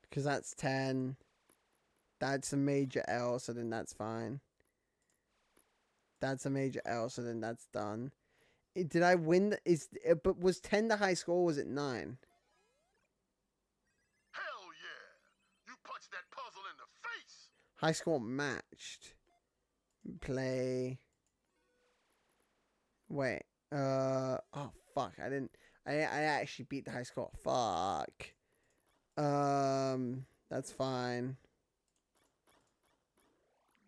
Because that's 10. That's a major L, so then that's fine. That's a major L, so then that's done. Did I win? But was 10 the high score? Or was it 9? Hell yeah! You punched that puzzle in the face! High score matched. Play. Wait. Oh fuck! I didn't. I actually beat the high score. Fuck. That's fine.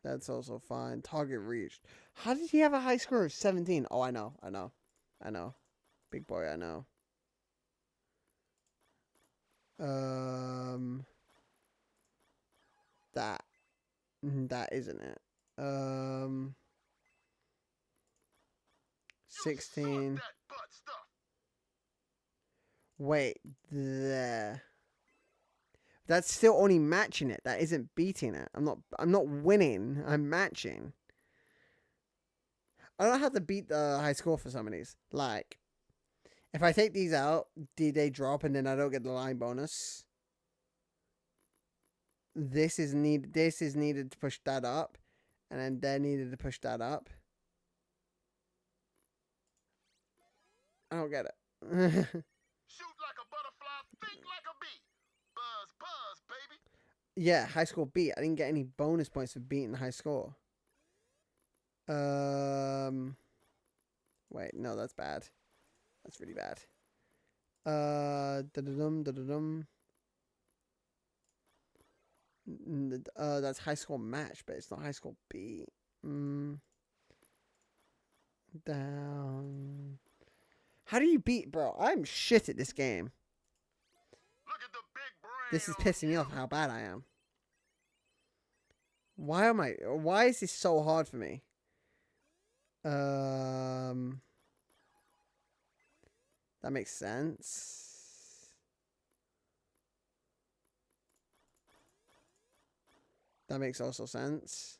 That's also fine. Target reached. How did he have a high score of 17? Oh, I know. Big boy, I know. That isn't it. 16. Wait, there. That's still only matching it. That isn't beating it. I'm not winning. I'm matching. I don't know how to beat the high score for some of these. Like, if I take these out, do they drop and then I don't get the line bonus? This is needed to push that up. And then they're needed to push that up. I don't get it. Shoot like a butterfly, think like a bee. Buzz, buzz, baby. Yeah, high score beat. I didn't get any bonus points for beating the high score. Wait, no, that's bad. That's really bad. That's high score match, but it's not high score beat. Down. How do you beat, bro? I'm shit at this game. Look at the big brain. This is pissing me off how bad I am. Why is this so hard for me? That makes sense. That makes also sense.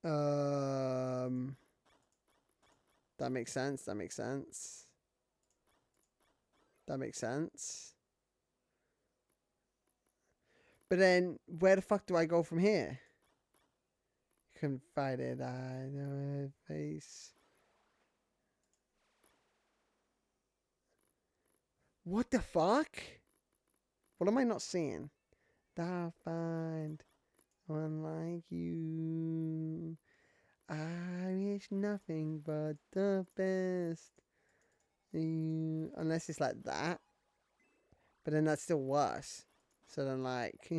That makes sense. That makes sense. That makes sense. But then, where the fuck do I go from here? confided. I know her face. What the fuck? What am I not seeing? I'll find one like you. I wish nothing but the best. You, unless it's like that. But then that's still worse. So then like...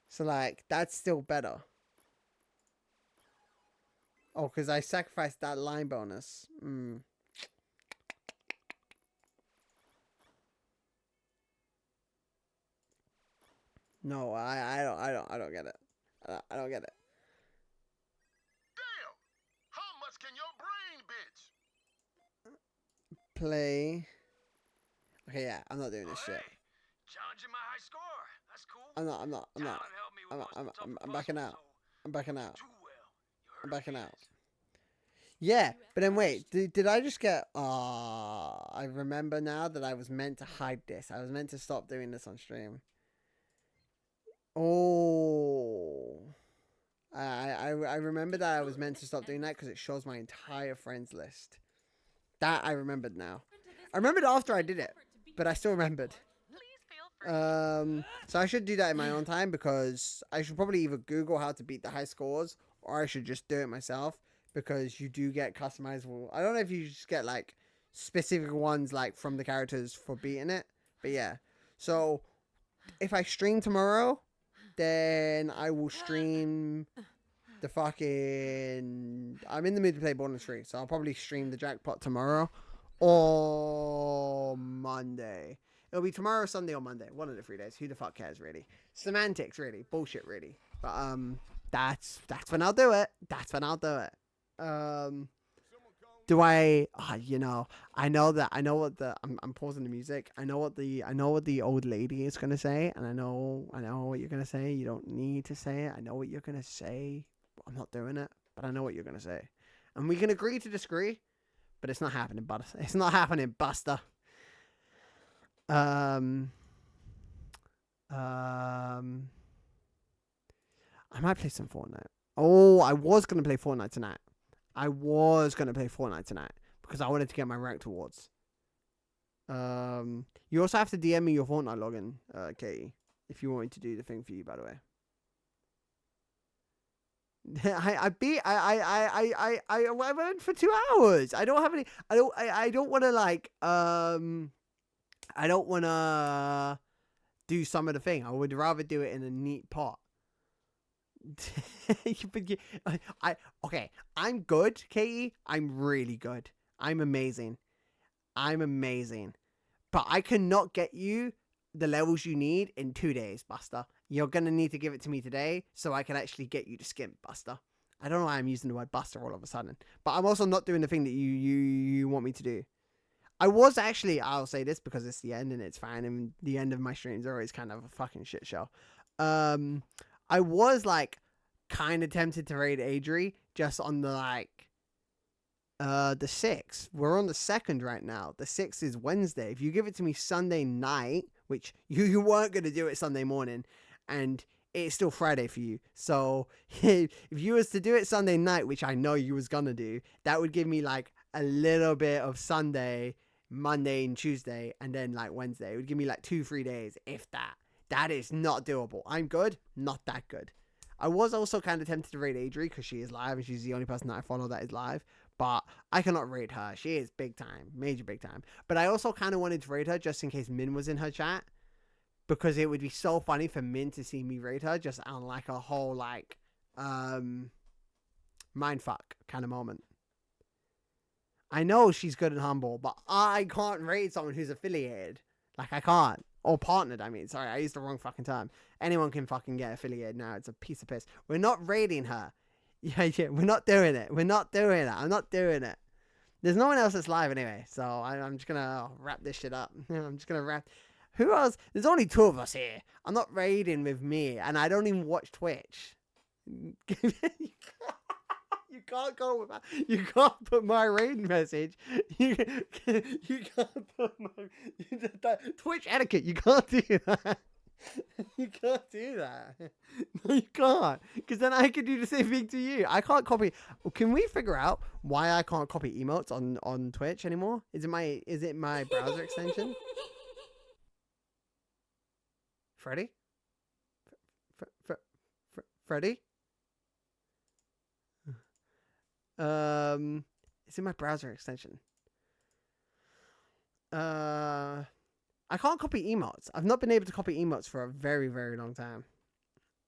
so like, that's still better. Oh, because I sacrificed that line bonus. No, I don't get it. I don't get it. Damn! How much can your brain bitch? Play. Okay, yeah, I'm not doing this shit. Challenging my high score. That's cool. I'm Talent helped me with most of the tougher I'm backing puzzles, out. so I'm backing out. too well. You I'm hurt backing my out. feelings. Yeah, but then wait, did I just get... I remember now that I was meant to hide this. I was meant to stop doing this on stream. Oh... I remember that I was meant to stop doing that because it shows my entire friends list. That I remembered now. I remembered after I did it, but I still remembered. So I should do that in my own time because I should probably either Google how to beat the high scores or I should just do it myself because you do get customizable. I don't know if you just get like specific ones like from the characters for beating it, but yeah. So if I stream tomorrow, then I will stream the fucking... I'm in the mood to play Borderlands 3, so I'll probably stream the jackpot tomorrow or Monday. It'll be tomorrow, Sunday, or Monday. One of the 3 days. Who the fuck cares, really? Semantics, really. Bullshit, really. But that's when I'll do it. That's when I'll do it. Do I? You know, I know what the. I'm pausing the music. I know what the old lady is gonna say, and I know what you're gonna say. You don't need to say it. I know what you're gonna say. I'm not doing it, but I know what you're gonna say, and we can agree to disagree. But it's not happening, Buster. It's not happening, Buster. I might play some Fortnite. Oh, I was gonna play Fortnite tonight. Because I wanted to get my ranked awards. You also have to DM me your Fortnite login, Katie, if you want me to do the thing for you. By the way, I went for 2 hours. I don't have any. I don't want to like. I don't want to do some of the thing. I would rather do it in a neat pot. Okay, I'm good, Katie. I'm really good. I'm amazing. But I cannot get you the levels you need in 2 days, Buster. You're gonna need to give it to me today so I can actually get you to skimp, Buster. I don't know why I'm using the word Buster all of a sudden, but I'm also not doing the thing that you want me to do. I was actually, I'll say this because it's the end and it's fine, and the end of my streams are always kind of a fucking shit show. I was like kind of tempted to raid Adri just on the like the 6th. We're on the 2nd right now. The 6th is Wednesday. If you give it to me Sunday night, which you weren't going to do it Sunday morning, and it's still Friday for you. So if you was to do it Sunday night, which I know you was going to do, that would give me like a little bit of Sunday, Monday and Tuesday, and then like Wednesday. It would give me like 2-3 days, if that. That is not doable. I'm good, not that good. I was also kind of tempted to raid Adri because she is live and she's the only person that I follow that is live. But I cannot raid her. She is big time, major big time. But I also kind of wanted to raid her just in case Min was in her chat, because it would be so funny for Min to see me raid her just on like a whole like mindfuck kind of moment. I know she's good and humble, but I can't raid someone who's affiliated. Like, I can't. Or partnered, I mean. Sorry, I used the wrong fucking term. Anyone can fucking get affiliated now. It's a piece of piss. We're not raiding her. Yeah, we're not doing it. I'm not doing it. There's no one else that's live anyway, so I'm just gonna wrap this shit up. I'm just gonna wrap... Who else? There's only 2 of us here. I'm not raiding with me, and I don't even watch Twitch. You can't go with that. You can't put my raid message. You can't put my... Twitch etiquette. You can't do that. You can't do that. No, you can't. Because then I could do the same thing to you. I can't copy. Can we figure out why I can't copy emotes on Twitch anymore? Is it my browser extension? Freddy? Freddy? It's in my browser extension. I can't copy emotes. I've not been able to copy emotes for a very, very long time.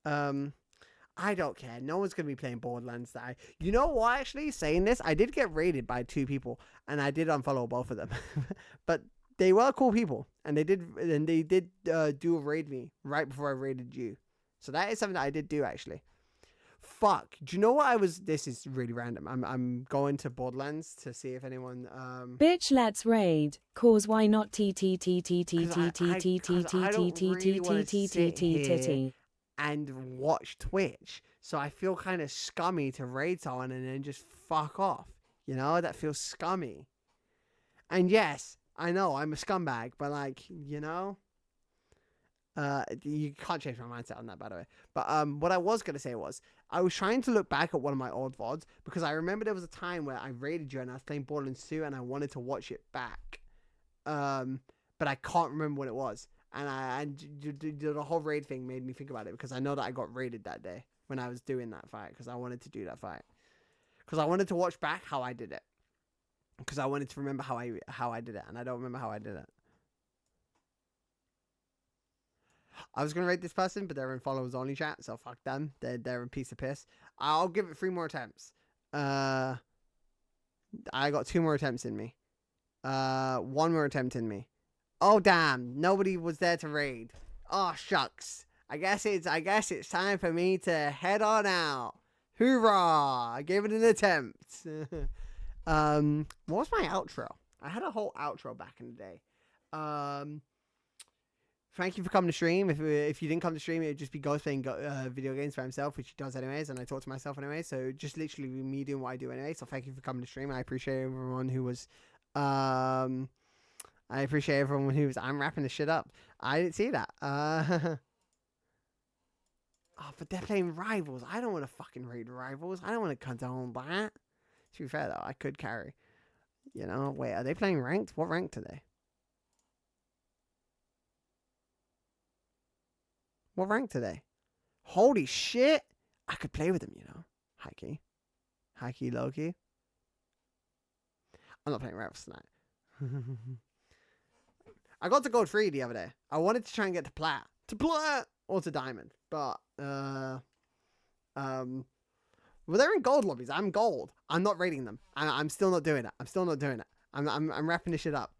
I don't care. No one's gonna be playing Borderlands. You know what? Actually, saying this, I did get raided by 2 people, and I did unfollow both of them. But they were cool people, and they did do a raid me right before I raided you. So that is something that I did do actually. Fuck. Do you know what I was? This is really random. I'm going to Borderlands to see if anyone. Bitch, let's raid. Cause why not t t t t t t t t t t t t t t t and watch Twitch. So I feel kind of scummy to raid someone and then just fuck off. You know, that feels scummy. And yes, I know I'm a scumbag, but like, you know, you can't change my mindset on that, by the way. But what I was gonna say was I was trying to look back at one of my old VODs because I remember there was a time where I raided you and I was playing Borderlands 2 and I wanted to watch it back. But I can't remember what it was. And the whole raid thing made me think about it because I know that I got raided that day when I was doing that fight because I wanted to do that fight. Because I wanted to watch back how I did it. Because I wanted to remember how I did it, and I don't remember how I did it. I was gonna rate this person, but they're in followers only chat, so fuck them. They're a piece of piss. I'll give it 3 more attempts. I got 2 more attempts in me. 1 more attempt in me. Oh damn! Nobody was there to raid. Oh shucks. I guess it's time for me to head on out. Hoorah! I gave it an attempt. What was my outro? I had a whole outro back in the day. Thank you for coming to stream. If you didn't come to stream, it would just be Ghost playing video games by himself, which he does anyways, and I talk to myself anyway. So just literally me doing what I do anyway. So thank you for coming to stream. I appreciate everyone who was. I appreciate everyone who was. I'm wrapping this shit up. I didn't see that. Oh, but they're playing Rivals. I don't want to fucking raid Rivals. I don't want to condone that. To be fair though, I could carry. You know, wait, are they playing ranked? What rank are they? What rank are they? Holy shit! I could play with them, you know. High key. High key, low key. I'm not playing Rivals tonight. I got to gold 3 the other day. I wanted to try and get to plat. To plat! Or to diamond. But, well, they're in gold lobbies. I'm gold. I'm not raiding them. I'm still not doing it. I'm still not doing it. I'm wrapping this shit up.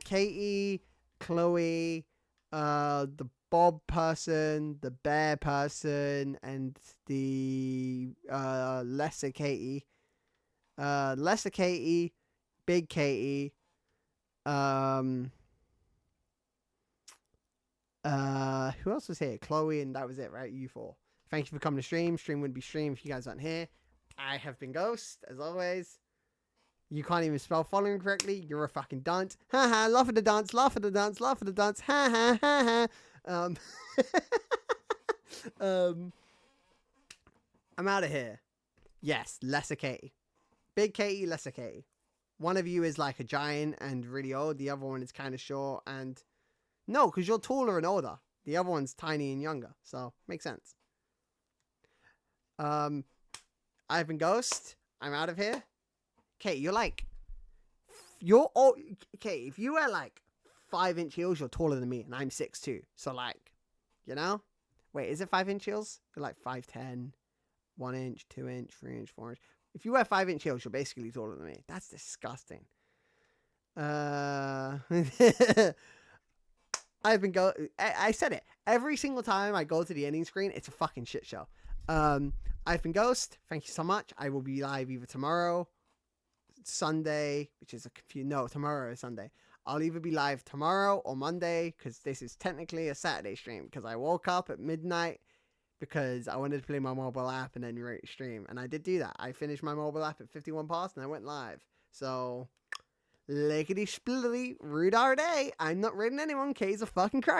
Katie, Chloe, the Bob person, the Bear person, and the lesser Katie. Lesser Katie, Big Katie, who else was here? Chloe, and that was it, right? You 4. Thank you for coming to stream. Stream wouldn't be stream if you guys aren't here. I have been Ghost, as always. You can't even spell following correctly. You're a fucking dunce. Ha ha, laugh at the dance, laugh at the dance, laugh at the dance. Ha ha ha ha. I'm out of here. Yes, lesser Katie. Big Katie, lesser Katie. One of you is like a giant and really old. The other one is kind of short and... No, because you're taller and older. The other one's tiny and younger. So, makes sense. I've been Ghost. I'm out of here. Okay, okay, if you wear like 5-inch heels, you're taller than me, and I'm 6'2". So like, you know? Wait, is it 5-inch heels? They're like 5'10", 1-inch, 2-inch, 3-inch, 4-inch. If you wear 5-inch heels, you're basically taller than me. That's disgusting. I said it. Every single time I go to the ending screen, it's a fucking shit show. I've been Ghost. Thank you so much. I will be live either tomorrow, Sunday, which is tomorrow is Sunday. I'll either be live tomorrow or Monday, because this is technically a Saturday stream, because I woke up at midnight because I wanted to play my mobile app and then stream. And I did do that. I finished my mobile app at 51 past and I went live. So, lickety splitty, rude our day. I'm not raiding anyone. K's a fucking crack.